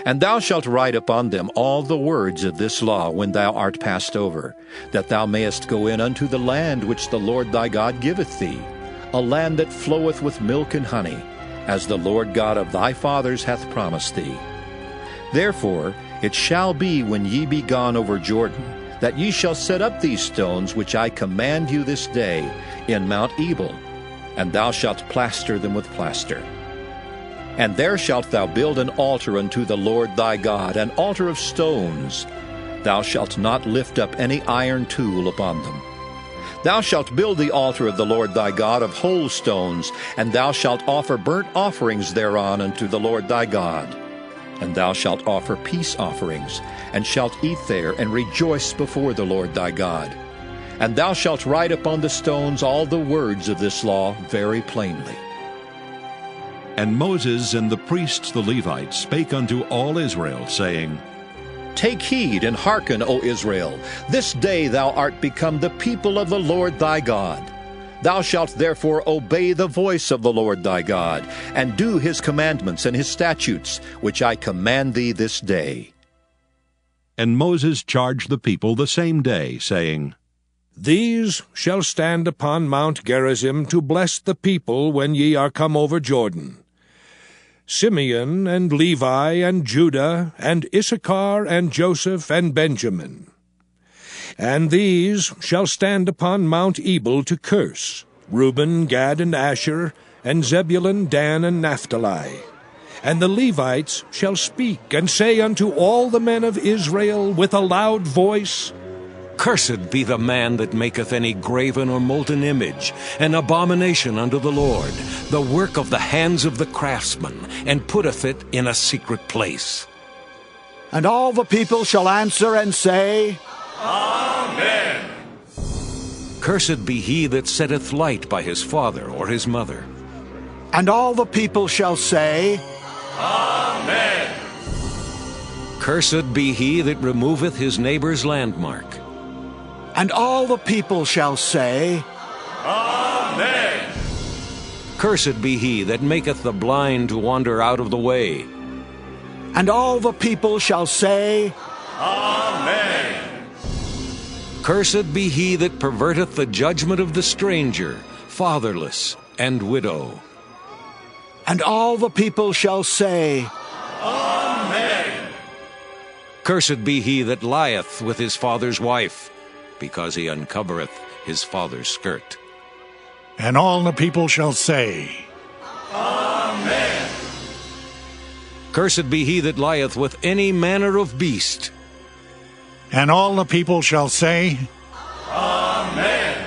And thou shalt write upon them all the words of this law when thou art passed over, that thou mayest go in unto the land which the Lord thy God giveth thee, a land that floweth with milk and honey, as the Lord God of thy fathers hath promised thee. Therefore it shall be when ye be gone over Jordan, that ye shall set up these stones which I command you this day in Mount Ebal, and thou shalt plaster them with plaster. And there shalt thou build an altar unto the Lord thy God, an altar of stones. Thou shalt not lift up any iron tool upon them. Thou shalt build the altar of the Lord thy God of whole stones, and thou shalt offer burnt offerings thereon unto the Lord thy God. And thou shalt offer peace offerings, and shalt eat there, and rejoice before the Lord thy God. And thou shalt write upon the stones all the words of this law very plainly. And Moses and the priests the Levites spake unto all Israel, saying, Take heed and hearken, O Israel. This day thou art become the people of the Lord thy God. Thou shalt therefore obey the voice of the Lord thy God, and do his commandments and his statutes, which I command thee this day. And Moses charged the people the same day, saying, These shall stand upon Mount Gerizim to bless the people when ye are come over Jordan. Simeon and Levi and Judah and Issachar and Joseph and Benjamin. And these shall stand upon Mount Ebal to curse, Reuben, Gad, and Asher, and Zebulun, Dan, and Naphtali. And the Levites shall speak, and say unto all the men of Israel with a loud voice, Cursed be the man that maketh any graven or molten image, an abomination unto the Lord, the work of the hands of the craftsman, and putteth it in a secret place. And all the people shall answer and say, Amen. Cursed be he that setteth light by his father or his mother. And all the people shall say, Amen. Cursed be he that removeth his neighbor's landmark. And all the people shall say, Amen. Cursed be he that maketh the blind to wander out of the way. And all the people shall say, Amen. Cursed be he that perverteth the judgment of the stranger, fatherless, and widow. And all the people shall say, Amen. Cursed be he that lieth with his father's wife, because he uncovereth his father's skirt. And all the people shall say, Amen. Cursed be he that lieth with any manner of beast. And all the people shall say, Amen.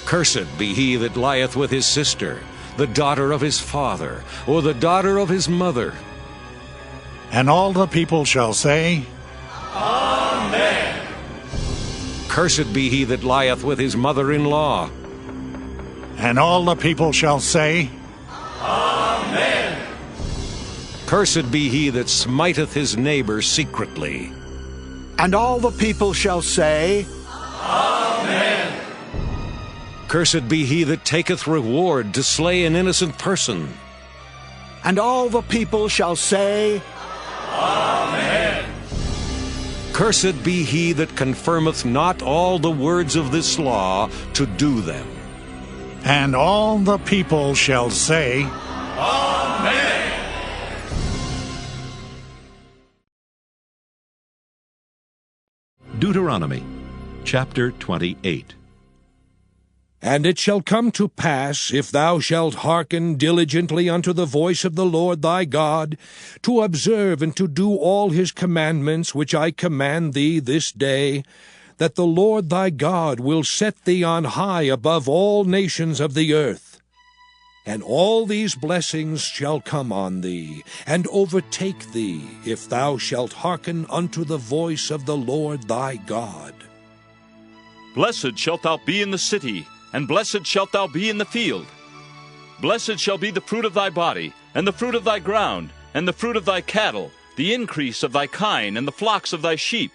Cursed be he that lieth with his sister, the daughter of his father, or the daughter of his mother. And all the people shall say, Amen. Cursed be he that lieth with his mother-in-law. And all the people shall say, Amen. Cursed be he that smiteth his neighbor secretly. And all the people shall say, Amen. Cursed be he that taketh reward to slay an innocent person. And all the people shall say, Amen. Cursed be he that confirmeth not all the words of this law to do them. And all the people shall say, Amen. Deuteronomy chapter 28. And it shall come to pass, if thou shalt hearken diligently unto the voice of the Lord thy God, to observe and to do all his commandments which I command thee this day, that the Lord thy God will set thee on high above all nations of the earth. And all these blessings shall come on thee, and overtake thee, if thou shalt hearken unto the voice of the Lord thy God. Blessed shalt thou be in the city, and blessed shalt thou be in the field. Blessed shall be the fruit of thy body, and the fruit of thy ground, and the fruit of thy cattle, the increase of thy kine, and the flocks of thy sheep.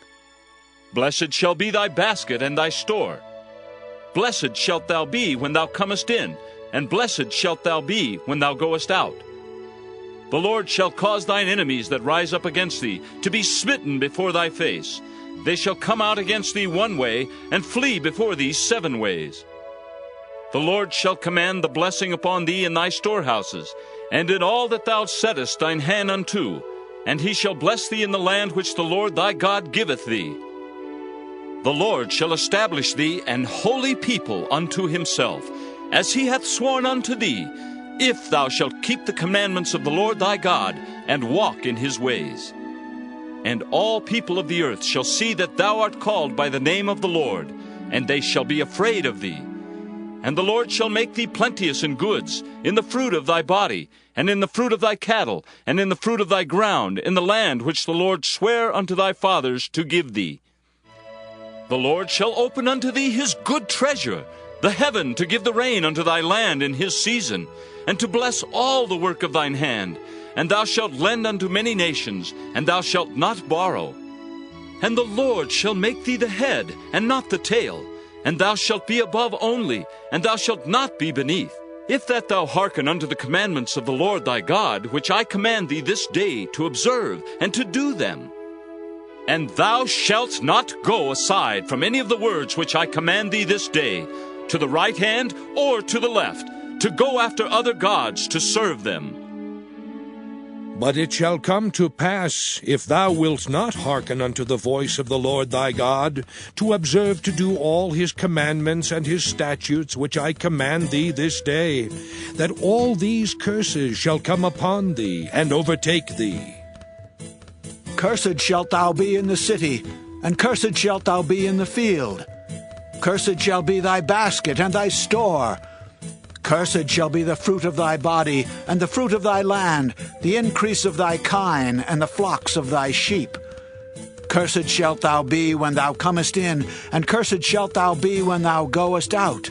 Blessed shall be thy basket and thy store. Blessed shalt thou be when thou comest in, and blessed shalt thou be when thou goest out. The Lord shall cause thine enemies that rise up against thee to be smitten before thy face. They shall come out against thee one way, and flee before thee 7 ways. The Lord shall command the blessing upon thee in thy storehouses, and in all that thou settest thine hand unto, and he shall bless thee in the land which the Lord thy God giveth thee. The Lord shall establish thee an holy people unto himself, as he hath sworn unto thee, if thou shalt keep the commandments of the Lord thy God, and walk in his ways. And all people of the earth shall see that thou art called by the name of the Lord, and they shall be afraid of thee. And the Lord shall make thee plenteous in goods, in the fruit of thy body, and in the fruit of thy cattle, and in the fruit of thy ground, in the land which the Lord sware unto thy fathers to give thee. The Lord shall open unto thee his good treasure, the heaven to give the rain unto thy land in his season, and to bless all the work of thine hand. And thou shalt lend unto many nations, and thou shalt not borrow. And the Lord shall make thee the head, and not the tail, and thou shalt be above only, and thou shalt not be beneath, if that thou hearken unto the commandments of the Lord thy God, which I command thee this day to observe, and to do them. And thou shalt not go aside from any of the words which I command thee this day, to the right hand or to the left, to go after other gods to serve them. But it shall come to pass, if thou wilt not hearken unto the voice of the Lord thy God, to observe to do all his commandments and his statutes which I command thee this day, that all these curses shall come upon thee and overtake thee. Cursed shalt thou be in the city, and cursed shalt thou be in the field. Cursed shall be thy basket and thy store. Cursed shall be the fruit of thy body, and the fruit of thy land, the increase of thy kine, and the flocks of thy sheep. Cursed shalt thou be when thou comest in, and cursed shalt thou be when thou goest out.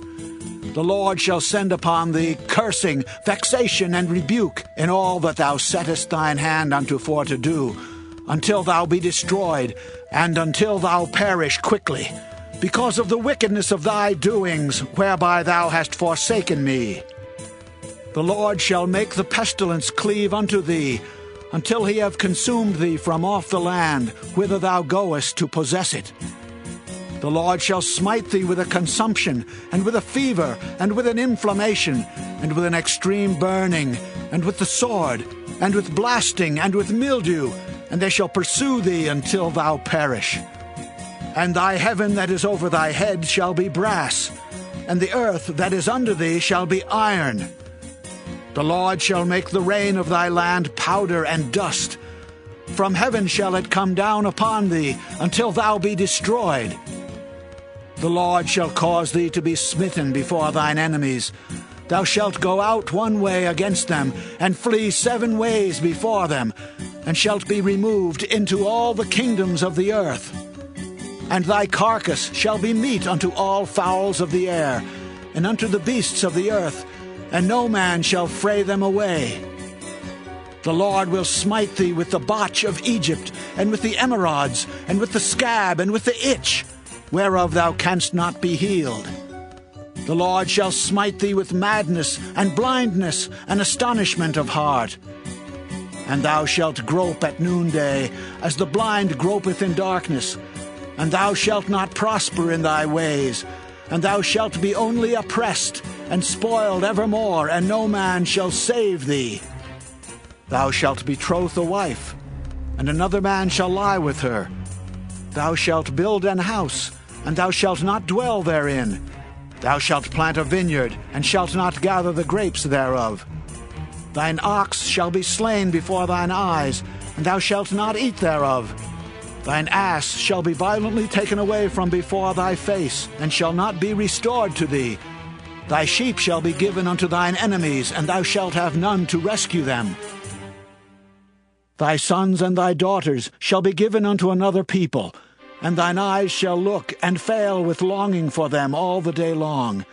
The Lord shall send upon thee cursing, vexation, and rebuke in all that thou settest thine hand unto for to do, until thou be destroyed, and until thou perish quickly, because of the wickedness of thy doings, whereby thou hast forsaken me. The Lord shall make the pestilence cleave unto thee, until he have consumed thee from off the land, whither thou goest to possess it. The Lord shall smite thee with a consumption, and with a fever, and with an inflammation, and with an extreme burning, and with the sword, and with blasting, and with mildew, and they shall pursue thee until thou perish. And thy heaven that is over thy head shall be brass, and the earth that is under thee shall be iron. The Lord shall make the rain of thy land powder and dust. From heaven shall it come down upon thee, until thou be destroyed. The Lord shall cause thee to be smitten before thine enemies. Thou shalt go out one way against them, and flee 7 ways before them, and shalt be removed into all the kingdoms of the earth. And thy carcass shall be meat unto all fowls of the air, and unto the beasts of the earth, and no man shall fray them away. The Lord will smite thee with the botch of Egypt, and with the emerods, and with the scab, and with the itch, whereof thou canst not be healed. The Lord shall smite thee with madness, and blindness, and astonishment of heart. And thou shalt grope at noonday, as the blind gropeth in darkness. And thou shalt not prosper in thy ways, and thou shalt be only oppressed, and spoiled evermore, and no man shall save thee. Thou shalt betroth a wife, and another man shall lie with her. Thou shalt build an house, and thou shalt not dwell therein. Thou shalt plant a vineyard, and shalt not gather the grapes thereof. Thine ox shall be slain before thine eyes, and thou shalt not eat thereof. Thine ass shall be violently taken away from before thy face, and shall not be restored to thee. Thy sheep shall be given unto thine enemies, and thou shalt have none to rescue them. Thy sons and thy daughters shall be given unto another people, and thine eyes shall look and fail with longing for them all the day long.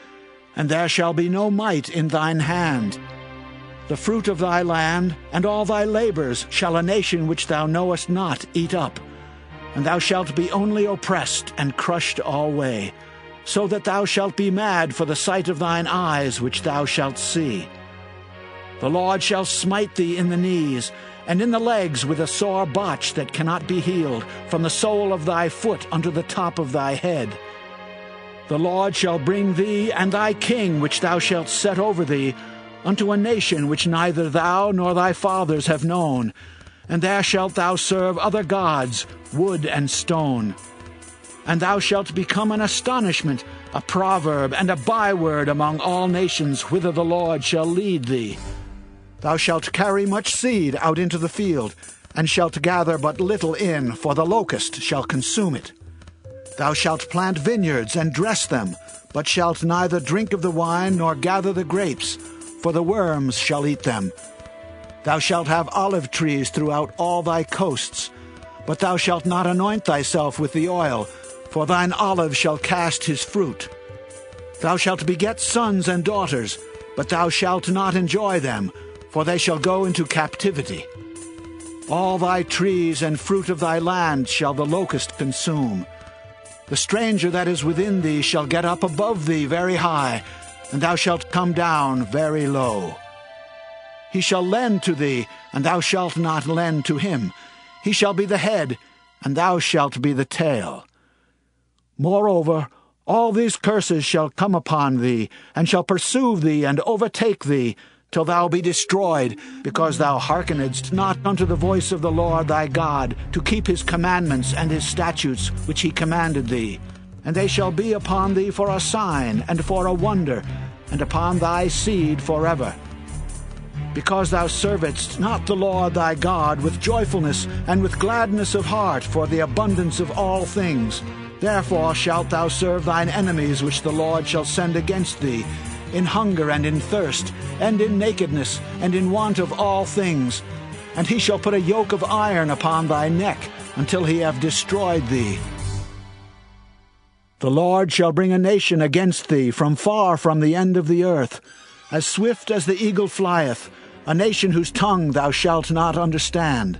And there shall be no might in thine hand. The fruit of thy land and all thy labors shall a nation which thou knowest not eat up. And thou shalt be only oppressed and crushed alway, so that thou shalt be mad for the sight of thine eyes which thou shalt see. The Lord shall smite thee in the knees, and in the legs with a sore botch that cannot be healed, from the sole of thy foot unto the top of thy head. The Lord shall bring thee and thy king which thou shalt set over thee unto a nation which neither thou nor thy fathers have known, and there shalt thou serve other gods, wood and stone. And thou shalt become an astonishment, a proverb, and a byword among all nations whither the Lord shall lead thee. Thou shalt carry much seed out into the field, and shalt gather but little in, for the locust shall consume it. Thou shalt plant vineyards and dress them, but shalt neither drink of the wine nor gather the grapes, for the worms shall eat them. Thou shalt have olive trees throughout all thy coasts, but thou shalt not anoint thyself with the oil, for thine olive shall cast his fruit. Thou shalt beget sons and daughters, but thou shalt not enjoy them, for they shall go into captivity. All thy trees and fruit of thy land shall the locust consume. The stranger that is within thee shall get up above thee very high, and thou shalt come down very low. He shall lend to thee, and thou shalt not lend to him. He shall be the head, and thou shalt be the tail. Moreover, all these curses shall come upon thee, and shall pursue thee and overtake thee, till thou be destroyed, because thou hearkenedst not unto the voice of the Lord thy God, to keep his commandments and his statutes which he commanded thee. And they shall be upon thee for a sign and for a wonder, and upon thy seed forever. Because thou servedst not the Lord thy God with joyfulness and with gladness of heart for the abundance of all things, therefore shalt thou serve thine enemies which the Lord shall send against thee, in hunger and in thirst, and in nakedness, and in want of all things. And he shall put a yoke of iron upon thy neck, until he have destroyed thee. The Lord shall bring a nation against thee from far from the end of the earth, as swift as the eagle flieth, a nation whose tongue thou shalt not understand,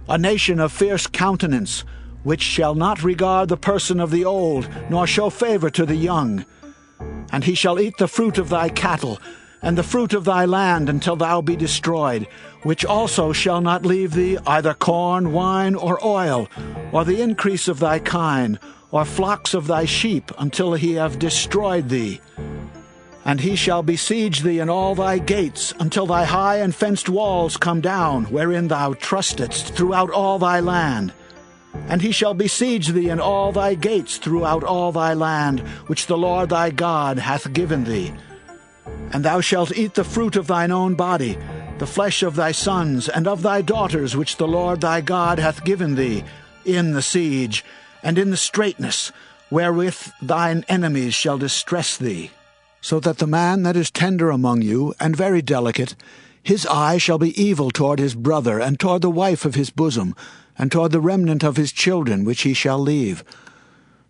a nation of fierce countenance, which shall not regard the person of the old, nor show favor to the young. And he shall eat the fruit of thy cattle, and the fruit of thy land, until thou be destroyed, which also shall not leave thee either corn, wine, or oil, or the increase of thy kine, or flocks of thy sheep, until he have destroyed thee. And he shall besiege thee in all thy gates, until thy high and fenced walls come down, wherein thou trustedst throughout all thy land. And he shall besiege thee in all thy gates throughout all thy land, which the Lord thy God hath given thee. And thou shalt eat the fruit of thine own body, the flesh of thy sons and of thy daughters, which the Lord thy God hath given thee, in the siege, and in the straitness, wherewith thine enemies shall distress thee. So that the man that is tender among you, and very delicate, his eye shall be evil toward his brother, and toward the wife of his bosom, and toward the remnant of his children which he shall leave,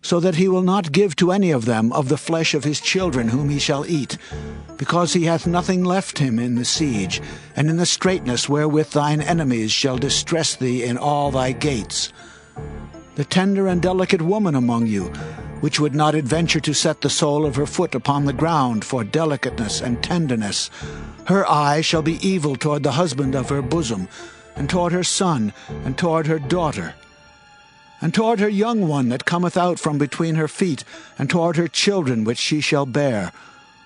so that he will not give to any of them of the flesh of his children whom he shall eat, because he hath nothing left him in the siege, and in the straitness wherewith thine enemies shall distress thee in all thy gates. The tender and delicate woman among you, which would not adventure to set the sole of her foot upon the ground for delicateness and tenderness, her eye shall be evil toward the husband of her bosom, and toward her son, and toward her daughter, and toward her young one that cometh out from between her feet, and toward her children which she shall bear.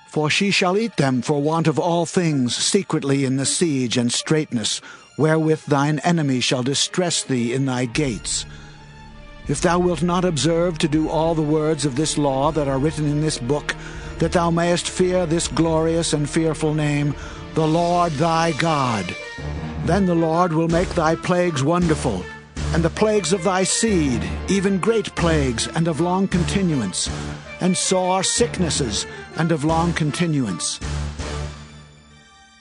For she shall eat them for want of all things secretly in the siege and straitness, wherewith thine enemy shall distress thee in thy gates. If thou wilt not observe to do all the words of this law that are written in this book, that thou mayest fear this glorious and fearful name, the Lord thy God, then the Lord will make thy plagues wonderful, and the plagues of thy seed, even great plagues and of long continuance, and sore sicknesses, and of long continuance.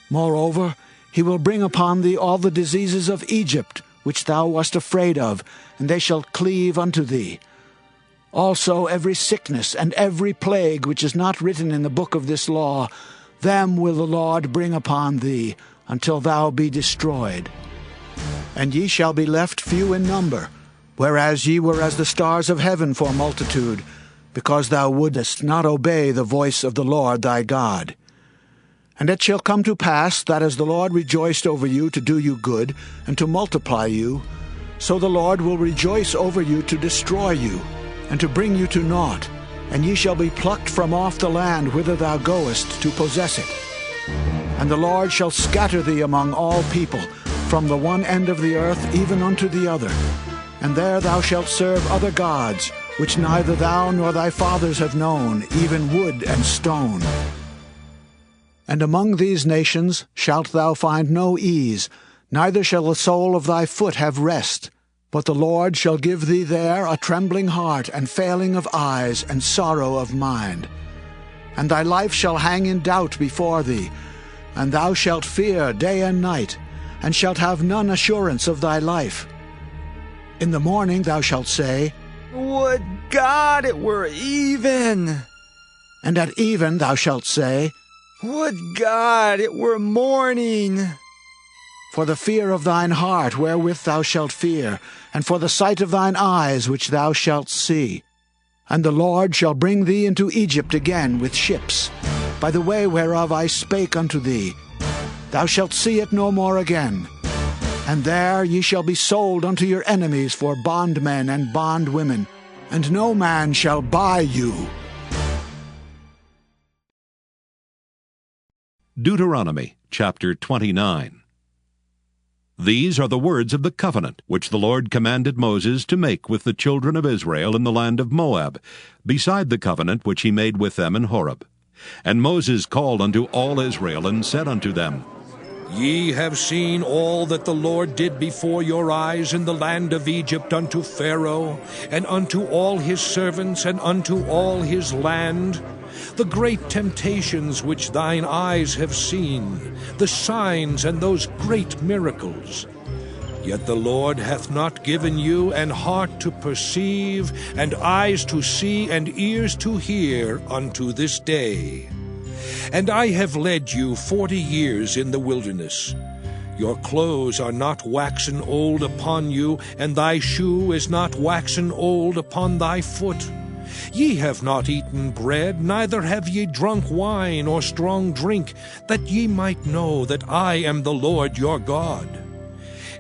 Moreover, he will bring upon thee all the diseases of Egypt, which thou wast afraid of, and they shall cleave unto thee. Also every sickness and every plague which is not written in the book of this law, them will the Lord bring upon thee, until thou be destroyed. And ye shall be left few in number, whereas ye were as the stars of heaven for multitude, because thou wouldest not obey the voice of the Lord thy God. And it shall come to pass that as the Lord rejoiced over you to do you good, and to multiply you, so the Lord will rejoice over you to destroy you, and to bring you to naught, and ye shall be plucked from off the land whither thou goest to possess it. And the Lord shall scatter thee among all people, from the one end of the earth even unto the other. And there thou shalt serve other gods, which neither thou nor thy fathers have known, even wood and stone. And among these nations shalt thou find no ease, neither shall the sole of thy foot have rest. But the Lord shall give thee there a trembling heart, and failing of eyes, and sorrow of mind. And thy life shall hang in doubt before thee, and thou shalt fear day and night, and shalt have none assurance of thy life. In the morning thou shalt say, Would God it were even! And at even thou shalt say, Would God it were morning! For the fear of thine heart wherewith thou shalt fear, and for the sight of thine eyes which thou shalt see. And the Lord shall bring thee into Egypt again with ships, by the way whereof I spake unto thee. Thou shalt see it no more again. And there ye shall be sold unto your enemies for bondmen and bondwomen, and no man shall buy you. Deuteronomy chapter 29. These are the words of the covenant which the Lord commanded Moses to make with the children of Israel in the land of Moab, beside the covenant which he made with them in Horeb. And Moses called unto all Israel, and said unto them, Ye have seen all that the Lord did before your eyes in the land of Egypt unto Pharaoh, and unto all his servants, and unto all his land, the great temptations which thine eyes have seen, the signs and those great miracles. Yet the Lord hath not given you an heart to perceive, and eyes to see, and ears to hear unto this day. And I have led you 40 years in the wilderness. Your clothes are not waxen old upon you, and thy shoe is not waxen old upon thy foot. Ye have not eaten bread, neither have ye drunk wine or strong drink, that ye might know that I am the Lord your God.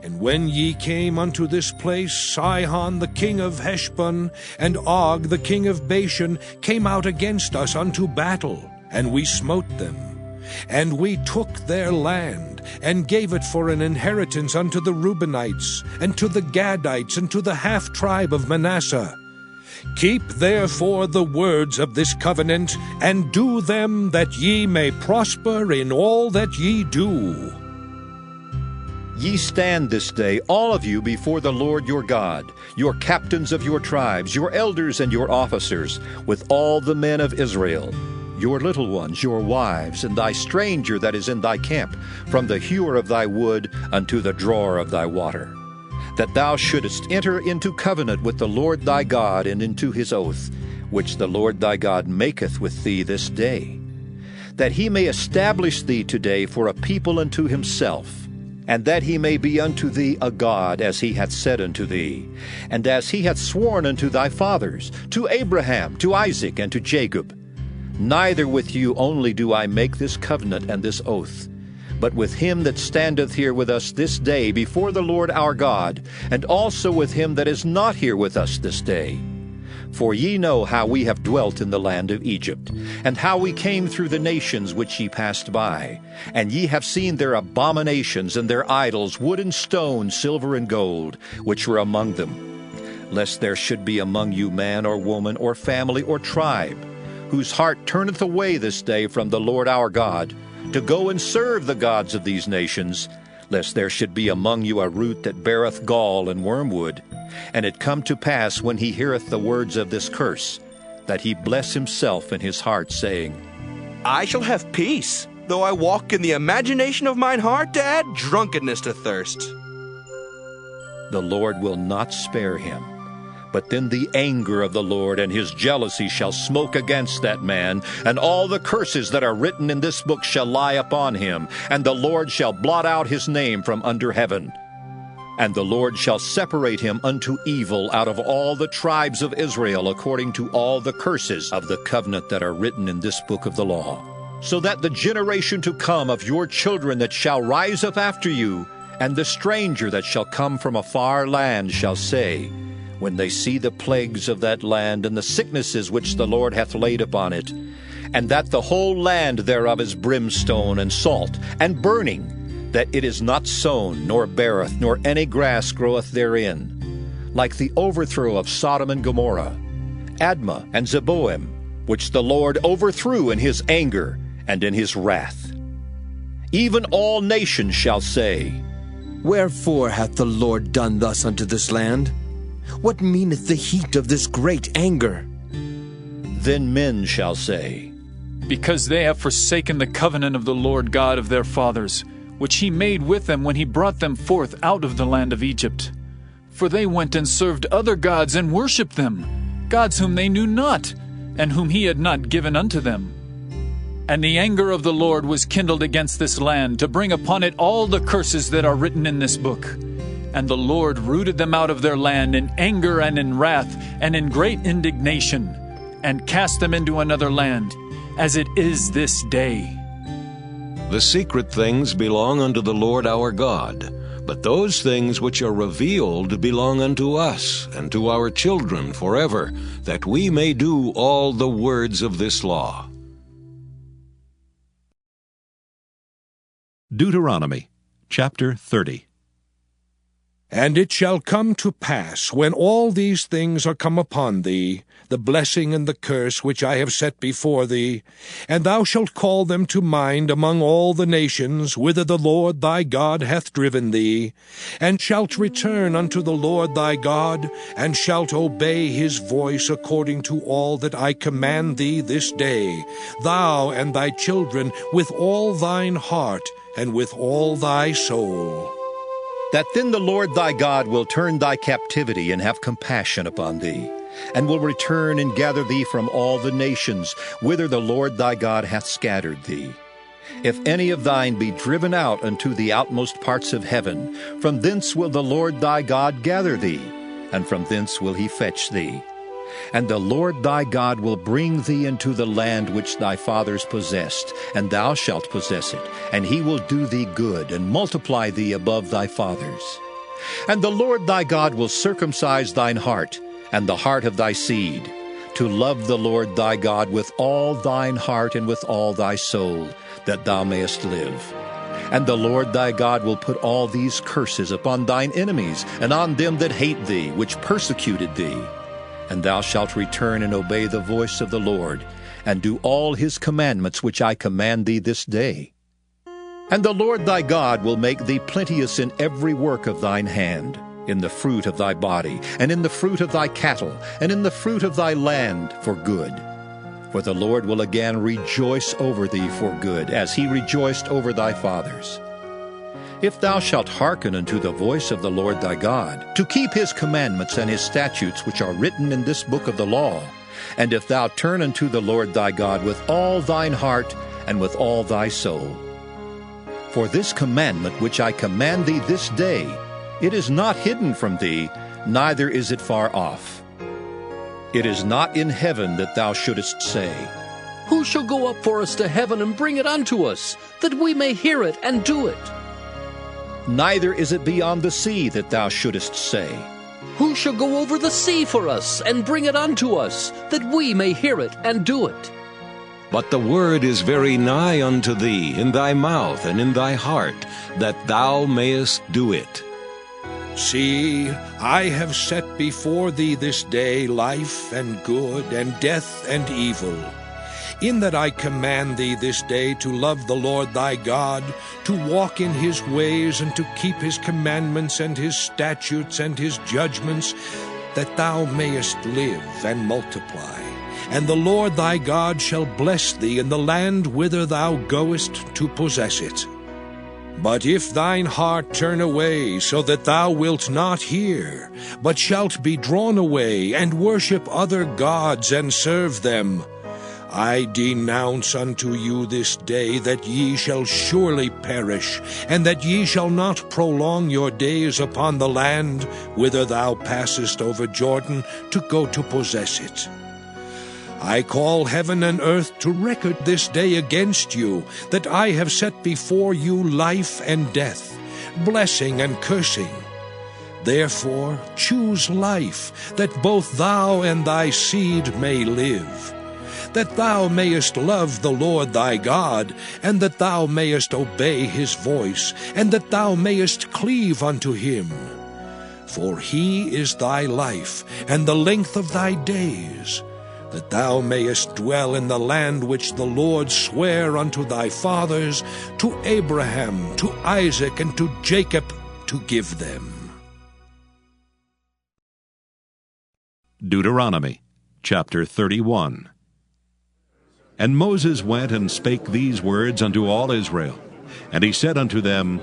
And when ye came unto this place, Sihon the king of Heshbon, and Og the king of Bashan, came out against us unto battle, and we smote them. And we took their land, and gave it for an inheritance unto the Reubenites, and to the Gadites, and to the half-tribe of Manasseh. Keep therefore the words of this covenant, and do them, that ye may prosper in all that ye do. Ye stand this day, all of you, before the Lord your God, your captains of your tribes, your elders and your officers, with all the men of Israel, your little ones, your wives, and thy stranger that is in thy camp, from the hewer of thy wood unto the drawer of thy water, that thou shouldest enter into covenant with the Lord thy God, and into his oath, which the Lord thy God maketh with thee this day, that he may establish thee today for a people unto himself, and that he may be unto thee a God, as he hath said unto thee, and as he hath sworn unto thy fathers, to Abraham, to Isaac, and to Jacob. Neither with you only do I make this covenant and this oath, but with him that standeth here with us this day before the Lord our God, and also with him that is not here with us this day. For ye know how we have dwelt in the land of Egypt, and how we came through the nations which ye passed by. And ye have seen their abominations and their idols, wood and stone, silver and gold, which were among them. Lest there should be among you man or woman or family or tribe, whose heart turneth away this day from the Lord our God, to go and serve the gods of these nations, lest there should be among you a root that beareth gall and wormwood, and it come to pass, when he heareth the words of this curse, that he bless himself in his heart, saying, I shall have peace, though I walk in the imagination of mine heart to add drunkenness to thirst. The Lord will not spare him. But then the anger of the Lord and his jealousy shall smoke against that man, and all the curses that are written in this book shall lie upon him, and the Lord shall blot out his name from under heaven. And the Lord shall separate him unto evil out of all the tribes of Israel, according to all the curses of the covenant that are written in this book of the law. So that the generation to come of your children that shall rise up after you, and the stranger that shall come from a far land shall say, when they see the plagues of that land and the sicknesses which the Lord hath laid upon it, and that the whole land thereof is brimstone and salt and burning, that it is not sown, nor beareth, nor any grass groweth therein, like the overthrow of Sodom and Gomorrah, Admah and Zeboim, which the Lord overthrew in his anger and in his wrath. Even all nations shall say, Wherefore hath the Lord done thus unto this land? What meaneth the heat of this great anger? Then men shall say, Because they have forsaken the covenant of the Lord God of their fathers, which he made with them when he brought them forth out of the land of Egypt. For they went and served other gods and worshipped them, gods whom they knew not, and whom he had not given unto them. And the anger of the Lord was kindled against this land, to bring upon it all the curses that are written in this book. And the Lord rooted them out of their land in anger and in wrath and in great indignation, and cast them into another land, as it is this day. The secret things belong unto the Lord our God, but those things which are revealed belong unto us and to our children forever, that we may do all the words of this law. Deuteronomy chapter 30. And it shall come to pass, when all these things are come upon thee, the blessing and the curse which I have set before thee, and thou shalt call them to mind among all the nations, whither the Lord thy God hath driven thee, and shalt return unto the Lord thy God, and shalt obey his voice according to all that I command thee this day, thou and thy children, with all thine heart, and with all thy soul. That then the Lord thy God will turn thy captivity and have compassion upon thee, and will return and gather thee from all the nations, whither the Lord thy God hath scattered thee. If any of thine be driven out unto the outmost parts of heaven, from thence will the Lord thy God gather thee, and from thence will he fetch thee. And the Lord thy God will bring thee into the land which thy fathers possessed, and thou shalt possess it, and he will do thee good, and multiply thee above thy fathers. And the Lord thy God will circumcise thine heart, and the heart of thy seed, to love the Lord thy God with all thine heart and with all thy soul, that thou mayest live. And the Lord thy God will put all these curses upon thine enemies, and on them that hate thee, which persecuted thee. And thou shalt return and obey the voice of the Lord, and do all his commandments which I command thee this day. And the Lord thy God will make thee plenteous in every work of thine hand, in the fruit of thy body, and in the fruit of thy cattle, and in the fruit of thy land for good. For the Lord will again rejoice over thee for good, as he rejoiced over thy fathers. If thou shalt hearken unto the voice of the Lord thy God, to keep his commandments and his statutes which are written in this book of the law, and if thou turn unto the Lord thy God with all thine heart and with all thy soul. For this commandment which I command thee this day, it is not hidden from thee, neither is it far off. It is not in heaven that thou shouldest say, Who shall go up for us to heaven and bring it unto us, that we may hear it and do it? Neither is it beyond the sea that thou shouldest say, Who shall go over the sea for us and bring it unto us, that we may hear it and do it? But the word is very nigh unto thee, in thy mouth and in thy heart, that thou mayest do it. See, I have set before thee this day life and good, and death and evil. In that I command thee this day to love the Lord thy God, to walk in his ways, and to keep his commandments and his statutes and his judgments, that thou mayest live and multiply, and the Lord thy God shall bless thee in the land whither thou goest to possess it. But if thine heart turn away, so that thou wilt not hear, but shalt be drawn away, and worship other gods, and serve them, I denounce unto you this day that ye shall surely perish, and that ye shall not prolong your days upon the land whither thou passest over Jordan to go to possess it. I call heaven and earth to record this day against you, that I have set before you life and death, blessing and cursing. Therefore choose life, that both thou and thy seed may live, that thou mayest love the Lord thy God, and that thou mayest obey his voice, and that thou mayest cleave unto him. For he is thy life, and the length of thy days, that thou mayest dwell in the land which the Lord sware unto thy fathers, to Abraham, to Isaac, and to Jacob, to give them. Deuteronomy chapter 31. And Moses went and spake these words unto all Israel. And he said unto them,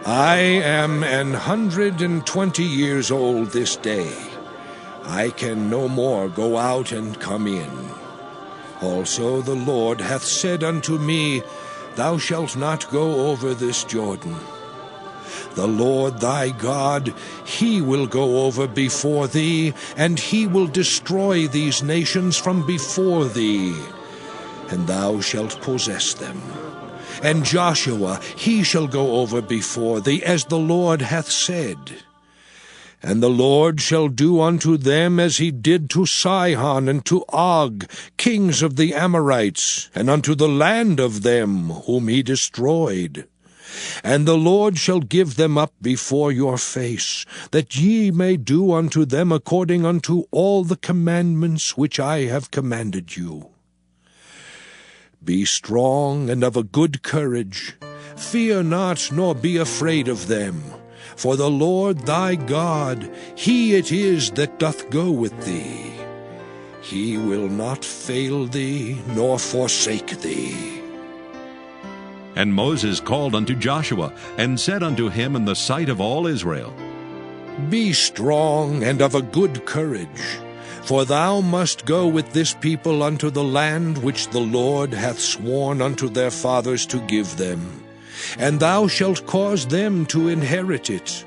I am 120 years old this day. I can no more go out and come in. Also the Lord hath said unto me, Thou shalt not go over this Jordan. The Lord thy God, he will go over before thee, and he will destroy these nations from before thee, and thou shalt possess them. And Joshua, he shall go over before thee, as the Lord hath said. And the Lord shall do unto them as he did to Sihon and to Og, kings of the Amorites, and unto the land of them whom he destroyed. And the Lord shall give them up before your face, that ye may do unto them according unto all the commandments which I have commanded you. Be strong and of a good courage. Fear not, nor be afraid of them. For the Lord thy God, he it is that doth go with thee. He will not fail thee, nor forsake thee. And Moses called unto Joshua, and said unto him in the sight of all Israel, Be strong and of a good courage, for thou must go with this people unto the land which the Lord hath sworn unto their fathers to give them. And thou shalt cause them to inherit it.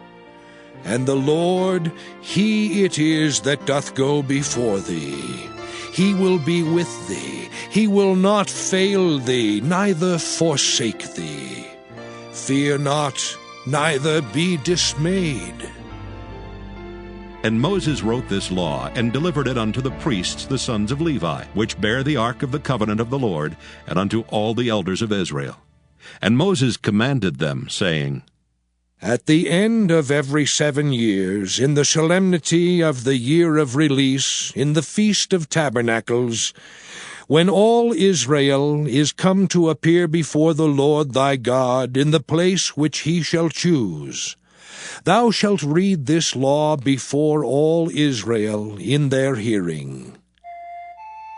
And the Lord, he it is that doth go before thee. He will be with thee. He will not fail thee, neither forsake thee. Fear not, neither be dismayed. And Moses wrote this law, and delivered it unto the priests the sons of Levi, which bear the ark of the covenant of the Lord, and unto all the elders of Israel. And Moses commanded them, saying, At the end of every 7 years, in the solemnity of the year of release, in the Feast of Tabernacles, when all Israel is come to appear before the Lord thy God in the place which he shall choose, thou shalt read this law before all Israel in their hearing.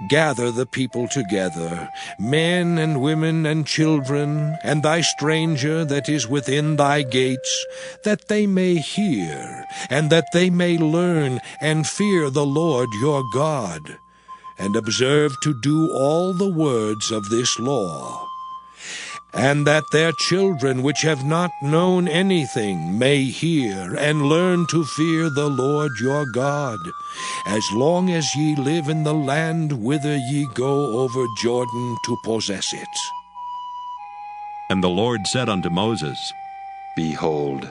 Gather the people together, men and women and children, and thy stranger that is within thy gates, that they may hear, and that they may learn, and fear the Lord your God, and observe to do all the words of this law. And that their children which have not known anything may hear and learn to fear the Lord your God, as long as ye live in the land whither ye go over Jordan to possess it. And the Lord said unto Moses, Behold,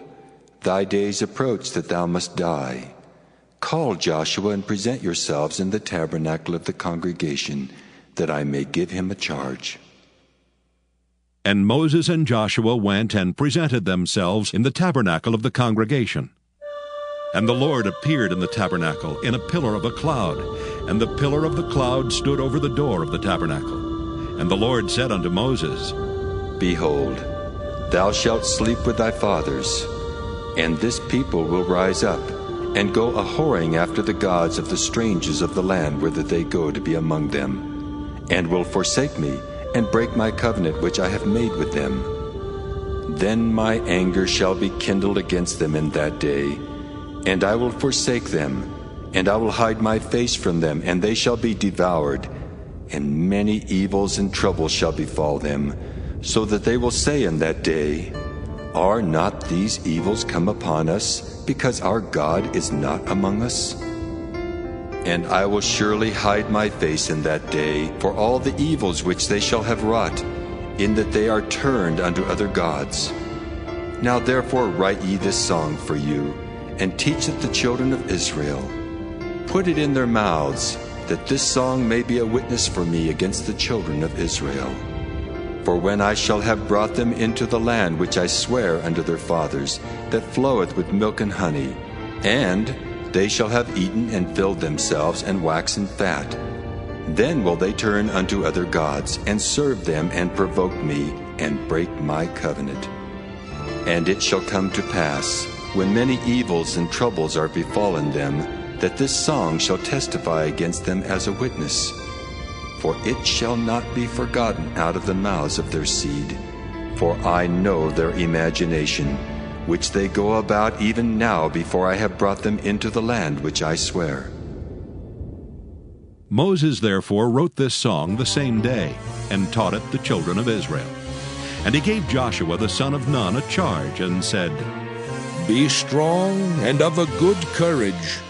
thy days approach that thou must die. Call Joshua and present yourselves in the tabernacle of the congregation, that I may give him a charge. And Moses and Joshua went and presented themselves in the tabernacle of the congregation. And the Lord appeared in the tabernacle in a pillar of a cloud, and the pillar of the cloud stood over the door of the tabernacle. And the Lord said unto Moses, Behold, thou shalt sleep with thy fathers, and this people will rise up, and go a-whoring after the gods of the strangers of the land whither they go to be among them, and will forsake me, and break my covenant which I have made with them. Then my anger shall be kindled against them in that day, and I will forsake them, and I will hide my face from them, and they shall be devoured, and many evils and troubles shall befall them, so that they will say in that day, Are not these evils come upon us, because our God is not among us? And I will surely hide my face in that day for all the evils which they shall have wrought, in that they are turned unto other gods. Now therefore write ye this song for you, and teach it the children of Israel. Put it in their mouths, that this song may be a witness for me against the children of Israel. For when I shall have brought them into the land which I swear unto their fathers, that floweth with milk and honey, and they shall have eaten and filled themselves and waxen fat, then will they turn unto other gods, and serve them, and provoke me, and break my covenant. And it shall come to pass, when many evils and troubles are befallen them, that this song shall testify against them as a witness. For it shall not be forgotten out of the mouths of their seed. For I know their imagination, which they go about even now before I have brought them into the land which I swear. Moses therefore wrote this song the same day, and taught it the children of Israel. And he gave Joshua the son of Nun a charge, and said, Be strong and of a good courage,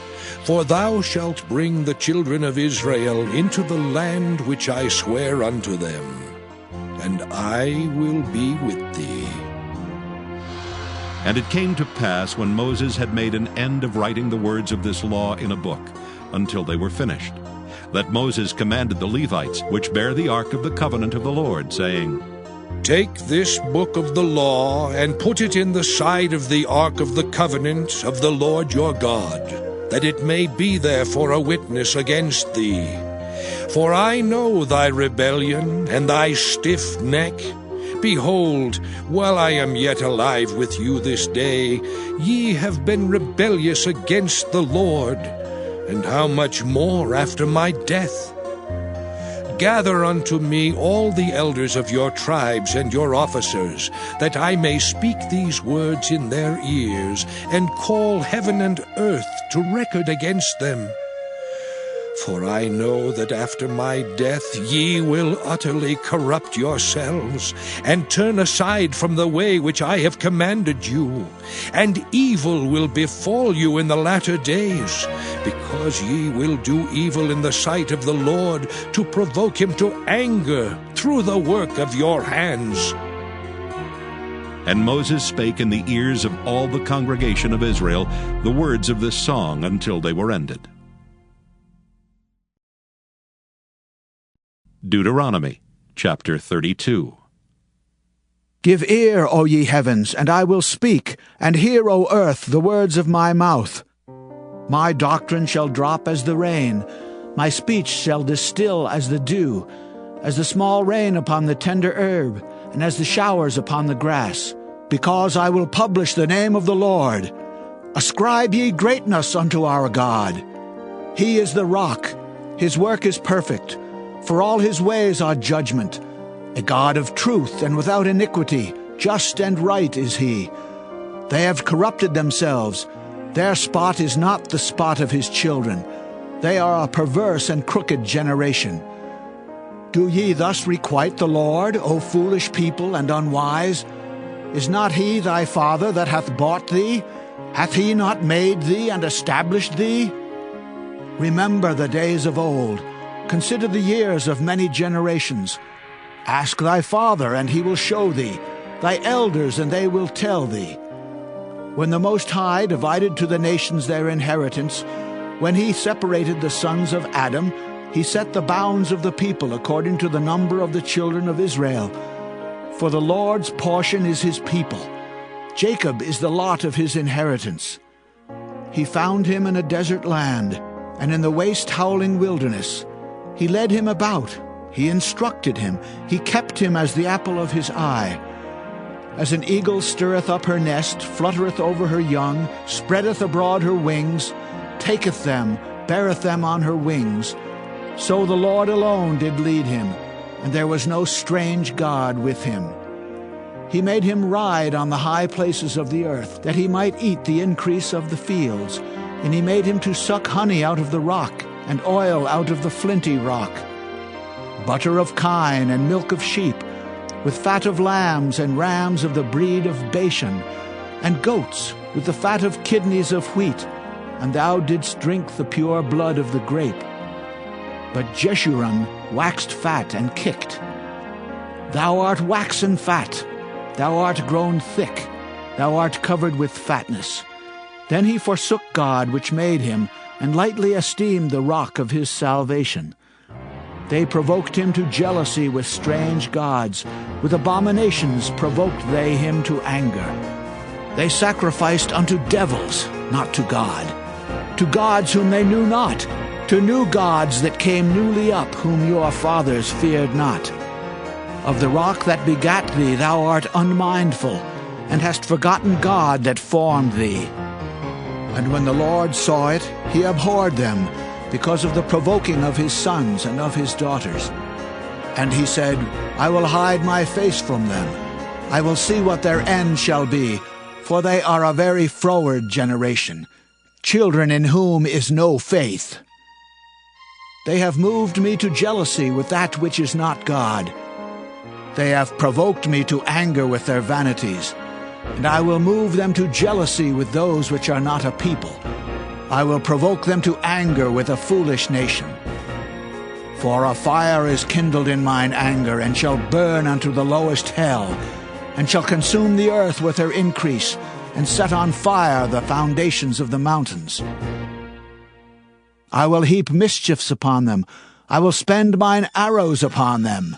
for thou shalt bring the children of Israel into the land which I swear unto them, and I will be with thee. And it came to pass, when Moses had made an end of writing the words of this law in a book, until they were finished, that Moses commanded the Levites, which bear the ark of the covenant of the Lord, saying, Take this book of the law, and put it in the side of the ark of the covenant of the Lord your God, that it may be there for a witness against thee. For I know thy rebellion and thy stiff neck. Behold, while I am yet alive with you this day, ye have been rebellious against the Lord, and how much more after my death? Gather unto me all the elders of your tribes and your officers, that I may speak these words in their ears, and call heaven and earth to record against them. For I know that after my death ye will utterly corrupt yourselves, and turn aside from the way which I have commanded you, and evil will befall you in the latter days, because ye will do evil in the sight of the Lord, to provoke him to anger through the work of your hands. And Moses spake in the ears of all the congregation of Israel the words of this song until they were ended. Deuteronomy chapter 32. Give ear, O ye heavens, and I will speak, and hear, O earth, the words of my mouth. My doctrine shall drop as the rain, my speech shall distill as the dew, as the small rain upon the tender herb, and as the showers upon the grass. Because I will publish the name of the Lord. Ascribe ye greatness unto our God. He is the rock, his work is perfect, for all his ways are judgment. A God of truth and without iniquity, just and right is he. They have corrupted themselves. Their spot is not the spot of his children. They are a perverse and crooked generation. Do ye thus requite the Lord, O foolish people and unwise? Is not he thy father that hath bought thee? Hath he not made thee and established thee? Remember the days of old. Consider the years of many generations. Ask thy father, and he will show thee, thy elders, and they will tell thee. When the Most High divided to the nations their inheritance, when he separated the sons of Adam, he set the bounds of the people according to the number of the children of Israel. For the Lord's portion is his people. Jacob is the lot of his inheritance. He found him in a desert land, and in the waste howling wilderness. He led him about, he instructed him, he kept him as the apple of his eye. As an eagle stirreth up her nest, fluttereth over her young, spreadeth abroad her wings, taketh them, beareth them on her wings, so the Lord alone did lead him, and there was no strange God with him. He made him ride on the high places of the earth, that he might eat the increase of the fields, and he made him to suck honey out of the rock, and oil out of the flinty rock, butter of kine and milk of sheep, with fat of lambs and rams of the breed of Bashan, and goats with the fat of kidneys of wheat, and thou didst drink the pure blood of the grape. But Jeshurun waxed fat and kicked. Thou art waxen fat, thou art grown thick, thou art covered with fatness. Then he forsook God which made him, and lightly esteemed the rock of his salvation. They provoked him to jealousy with strange gods. With abominations provoked they him to anger. They sacrificed unto devils, not to God, to gods whom they knew not, to new gods that came newly up, whom your fathers feared not. Of the rock that begat thee thou art unmindful, and hast forgotten God that formed thee. And when the Lord saw it, he abhorred them, because of the provoking of his sons and of his daughters. And he said, I will hide my face from them. I will see what their end shall be, for they are a very froward generation, children in whom is no faith. They have moved me to jealousy with that which is not God. They have provoked me to anger with their vanities. And I will move them to jealousy with those which are not a people. I will provoke them to anger with a foolish nation. For a fire is kindled in mine anger, and shall burn unto the lowest hell, and shall consume the earth with her increase, and set on fire the foundations of the mountains. I will heap mischiefs upon them. I will spend mine arrows upon them.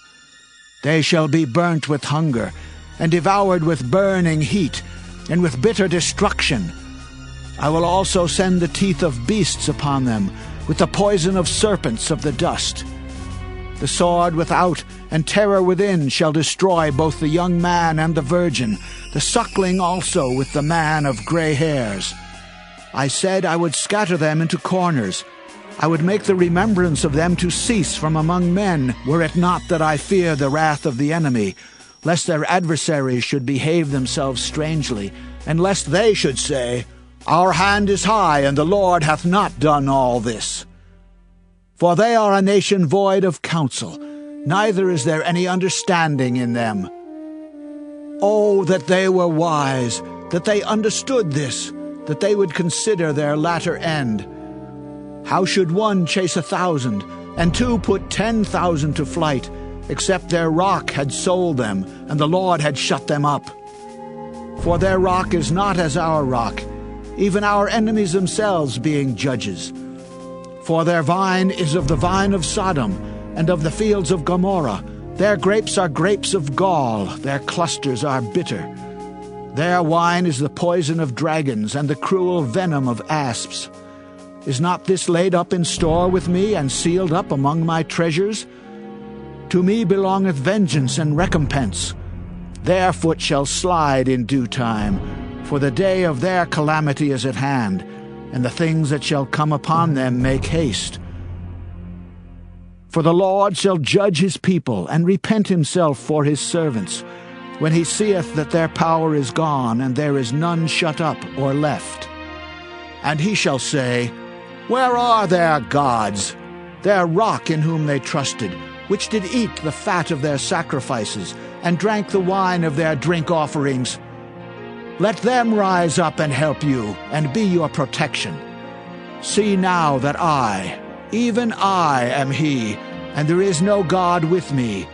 They shall be burnt with hunger, and devoured with burning heat, and with bitter destruction. I will also send the teeth of beasts upon them, with the poison of serpents of the dust. The sword without and terror within shall destroy both the young man and the virgin, the suckling also with the man of gray hairs. I said I would scatter them into corners. I would make the remembrance of them to cease from among men, were it not that I fear the wrath of the enemy, lest their adversaries should behave themselves strangely, and lest they should say, Our hand is high, and the Lord hath not done all this. For they are a nation void of counsel, neither is there any understanding in them. Oh, that they were wise, that they understood this, that they would consider their latter end. How should one chase 1,000, and two put 10,000 to flight, except their rock had sold them, and the Lord had shut them up? For their rock is not as our rock, even our enemies themselves being judges. For their vine is of the vine of Sodom, and of the fields of Gomorrah. Their grapes are grapes of gall, their clusters are bitter. Their wine is the poison of dragons, and the cruel venom of asps. Is not this laid up in store with me, and sealed up among my treasures? To me belongeth vengeance and recompense. Their foot shall slide in due time, for the day of their calamity is at hand, and the things that shall come upon them make haste. For the Lord shall judge his people, and repent himself for his servants, when he seeth that their power is gone, and there is none shut up or left. And he shall say, Where are their gods, their rock in whom they trusted, which did eat the fat of their sacrifices, and drank the wine of their drink offerings? Let them rise up and help you, and be your protection. See now that I, even I, am he, and there is no God with me.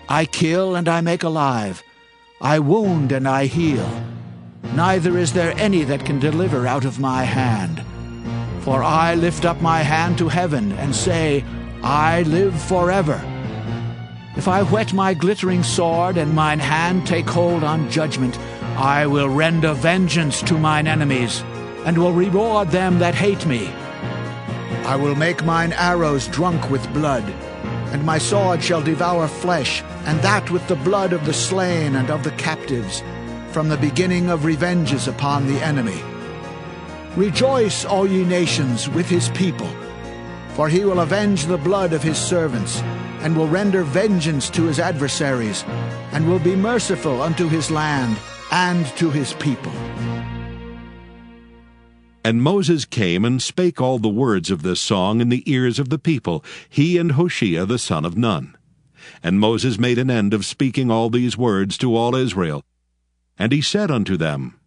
I kill and I make alive. I wound and I heal. Neither is there any that can deliver out of my hand. For I lift up my hand to heaven, and say, I live forever. If I whet my glittering sword, and mine hand take hold on judgment, I will render vengeance to mine enemies, and will reward them that hate me. I will make mine arrows drunk with blood, and my sword shall devour flesh, and that with the blood of the slain and of the captives, from the beginning of revenges upon the enemy. Rejoice, all ye nations, with his people, for he will avenge the blood of his servants, and will render vengeance to his adversaries, and will be merciful unto his land and to his people. And Moses came and spake all the words of this song in the ears of the people, he and Hoshea the son of Nun. And Moses made an end of speaking all these words to all Israel. And he said unto them,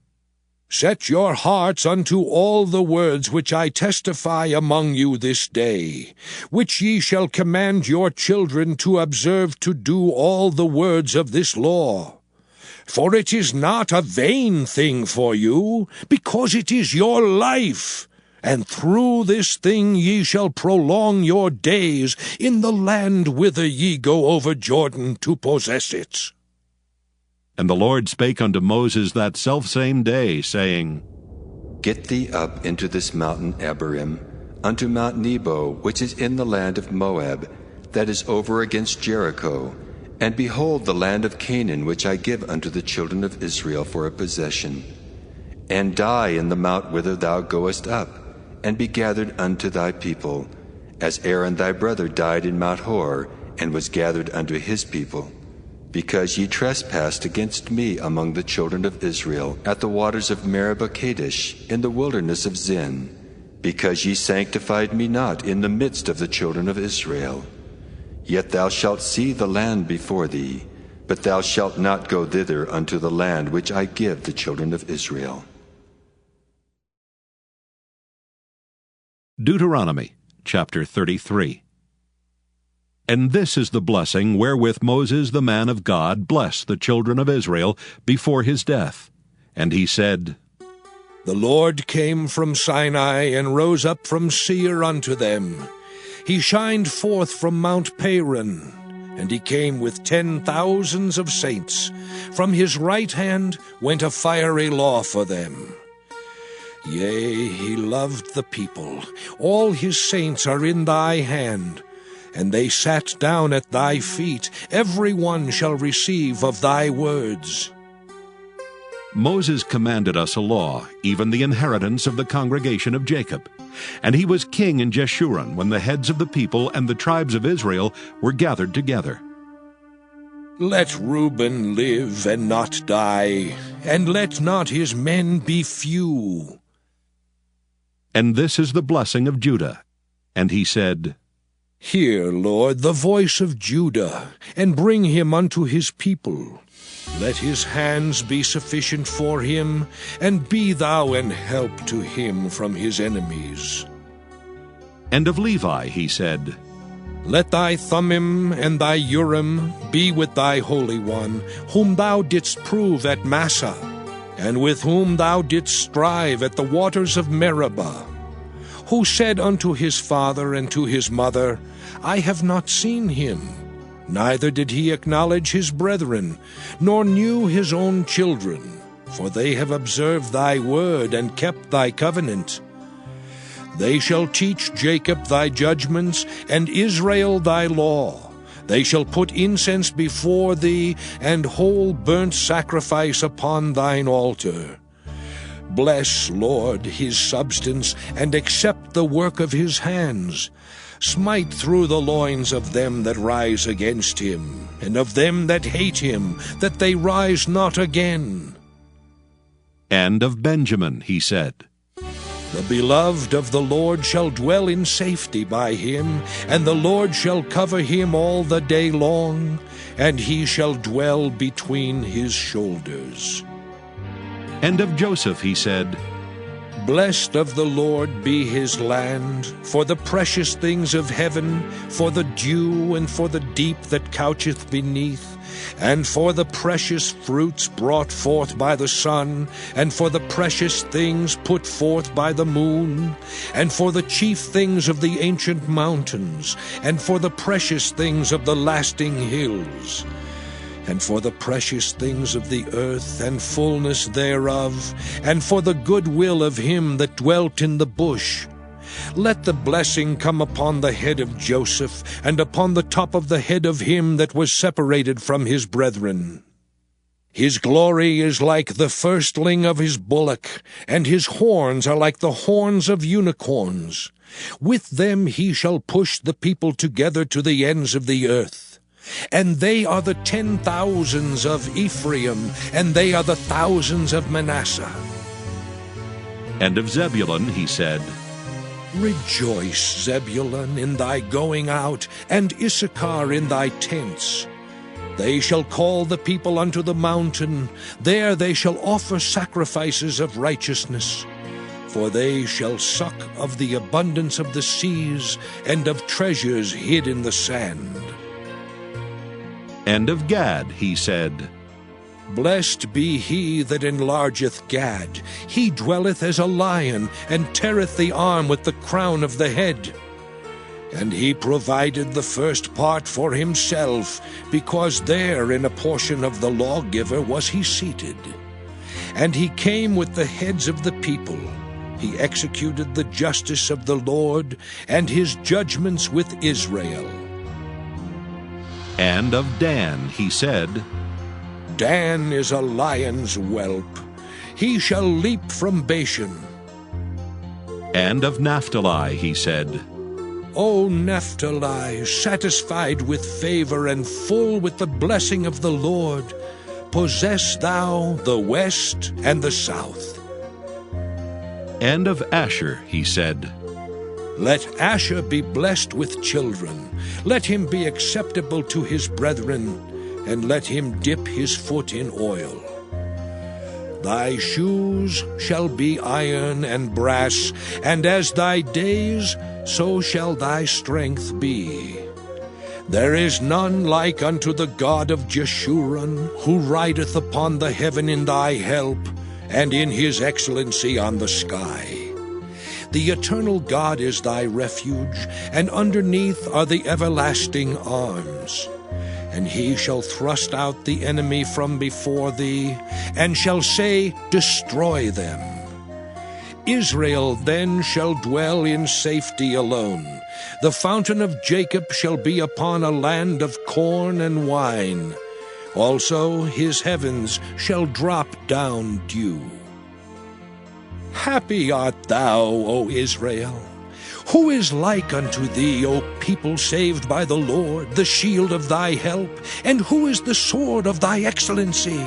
Set your hearts unto all the words which I testify among you this day, which ye shall command your children to observe to do all the words of this law. For it is not a vain thing for you, because it is your life. And through this thing ye shall prolong your days in the land whither ye go over Jordan to possess it. And the Lord spake unto Moses that selfsame day, saying, Get thee up into this mountain Abarim, unto Mount Nebo, which is in the land of Moab, that is over against Jericho, and behold the land of Canaan, which I give unto the children of Israel for a possession. And die in the mount whither thou goest up, and be gathered unto thy people, as Aaron thy brother died in Mount Hor, and was gathered unto his people. Because ye trespassed against me among the children of Israel, at the waters of Meribah Kadesh, in the wilderness of Zin, because ye sanctified me not in the midst of the children of Israel. Yet thou shalt see the land before thee, but thou shalt not go thither unto the land which I give the children of Israel. Deuteronomy chapter 33. And this is the blessing wherewith Moses the man of God blessed the children of Israel before his death. And he said, The Lord came from Sinai, and rose up from Seir unto them. He shined forth from Mount Paran, and he came with 10,000s of saints. From his right hand went a fiery law for them. Yea, he loved the people. All his saints are in thy hand, and they sat down at thy feet. Every one shall receive of thy words. Moses commanded us a law, even the inheritance of the congregation of Jacob. And he was king in Jeshurun when the heads of the people and the tribes of Israel were gathered together. Let Reuben live and not die, and let not his men be few. And this is the blessing of Judah. And he said, Hear, Lord, the voice of Judah, and bring him unto his people. Let his hands be sufficient for him, and be thou an help to him from his enemies. And of Levi he said, Let thy Thummim and thy Urim be with thy Holy One, whom thou didst prove at Massah, and with whom thou didst strive at the waters of Meribah, who said unto his father and to his mother, I have not seen him. Neither did he acknowledge his brethren, nor knew his own children, for they have observed thy word and kept thy covenant. They shall teach Jacob thy judgments, and Israel thy law. They shall put incense before thee, and whole burnt sacrifice upon thine altar. Bless, Lord, his substance, and accept the work of his hands. Smite through the loins of them that rise against him, and of them that hate him, that they rise not again. And of Benjamin he said, The beloved of the Lord shall dwell in safety by him, and the Lord shall cover him all the day long, and he shall dwell between his shoulders. And of Joseph he said, Blessed of the Lord be his land, for the precious things of heaven, for the dew and for the deep that coucheth beneath, and for the precious fruits brought forth by the sun, and for the precious things put forth by the moon, and for the chief things of the ancient mountains, and for the precious things of the lasting hills, and for the precious things of the earth and fullness thereof, and for the good will of him that dwelt in the bush. Let the blessing come upon the head of Joseph, and upon the top of the head of him that was separated from his brethren. His glory is like the firstling of his bullock, and his horns are like the horns of unicorns. With them he shall push the people together to the ends of the earth. And they are the 10,000s of Ephraim, and they are the thousands of Manasseh. And of Zebulun he said, Rejoice, Zebulun, in thy going out, and Issachar in thy tents. They shall call the people unto the mountain. There they shall offer sacrifices of righteousness. For they shall suck of the abundance of the seas, and of treasures hid in the sand. And of Gad he said, Blessed be he that enlargeth Gad. He dwelleth as a lion, and teareth the arm with the crown of the head. And he provided the first part for himself, because there in a portion of the lawgiver was he seated. And he came with the heads of the people. He executed the justice of the Lord, and his judgments with Israel. And of Dan he said, Dan is a lion's whelp. He shall leap from Bashan. And of Naphtali he said, O Naphtali, satisfied with favor and full with the blessing of the Lord, possess thou the west and the south. And of Asher he said, Let Asher be blessed with children. Let him be acceptable to his brethren, and let him dip his foot in oil. Thy shoes shall be iron and brass, and as thy days, so shall thy strength be. There is none like unto the God of Jeshurun, who rideth upon the heaven in thy help, and in his excellency on the sky. The eternal God is thy refuge, and underneath are the everlasting arms. And he shall thrust out the enemy from before thee, and shall say, Destroy them. Israel then shall dwell in safety alone. The fountain of Jacob shall be upon a land of corn and wine. Also his heavens shall drop down dew. Happy art thou, O Israel! Who is like unto thee, O people saved by the Lord, the shield of thy help? And who is the sword of thy excellency?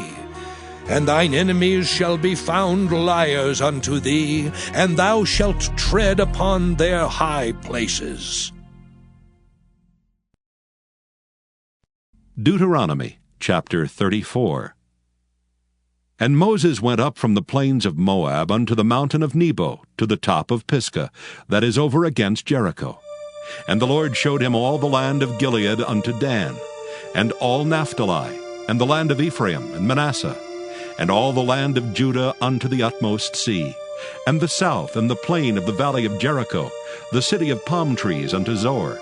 And thine enemies shall be found liars unto thee, and thou shalt tread upon their high places. Deuteronomy chapter 34. And Moses went up from the plains of Moab unto the mountain of Nebo, to the top of Pisgah, that is over against Jericho. And the Lord showed him all the land of Gilead unto Dan, and all Naphtali, and the land of Ephraim and Manasseh, and all the land of Judah unto the utmost sea, and the south and the plain of the valley of Jericho, the city of palm trees unto Zor.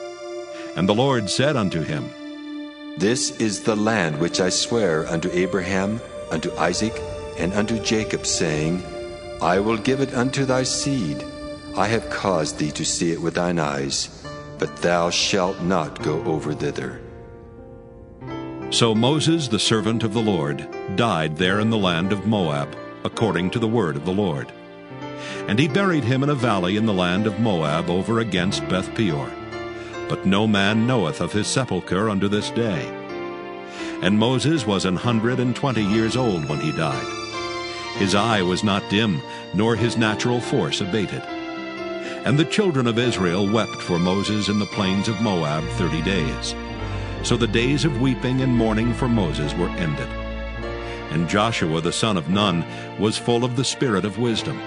And the Lord said unto him, This is the land which I swear unto Abraham, unto Isaac, and unto Jacob, saying, I will give it unto thy seed. I have caused thee to see it with thine eyes, but thou shalt not go over thither. So Moses, the servant of the Lord, died there in the land of Moab, according to the word of the Lord. And he buried him in a valley in the land of Moab over against Beth-peor. But no man knoweth of his sepulchre unto this day. And Moses was 120 years old when he died. His eye was not dim, nor his natural force abated. And the children of Israel wept for Moses in the plains of Moab 30 days. So the days of weeping and mourning for Moses were ended. And Joshua the son of Nun was full of the spirit of wisdom.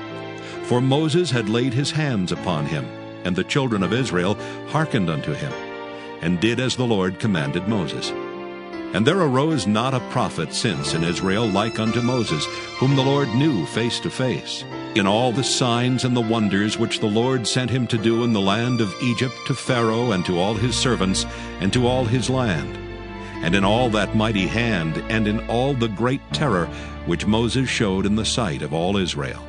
For Moses had laid his hands upon him, and the children of Israel hearkened unto him, and did as the Lord commanded Moses. And there arose not a prophet since in Israel like unto Moses, whom the Lord knew face to face, in all the signs and the wonders which the Lord sent him to do in the land of Egypt to Pharaoh and to all his servants and to all his land, and in all that mighty hand and in all the great terror which Moses showed in the sight of all Israel.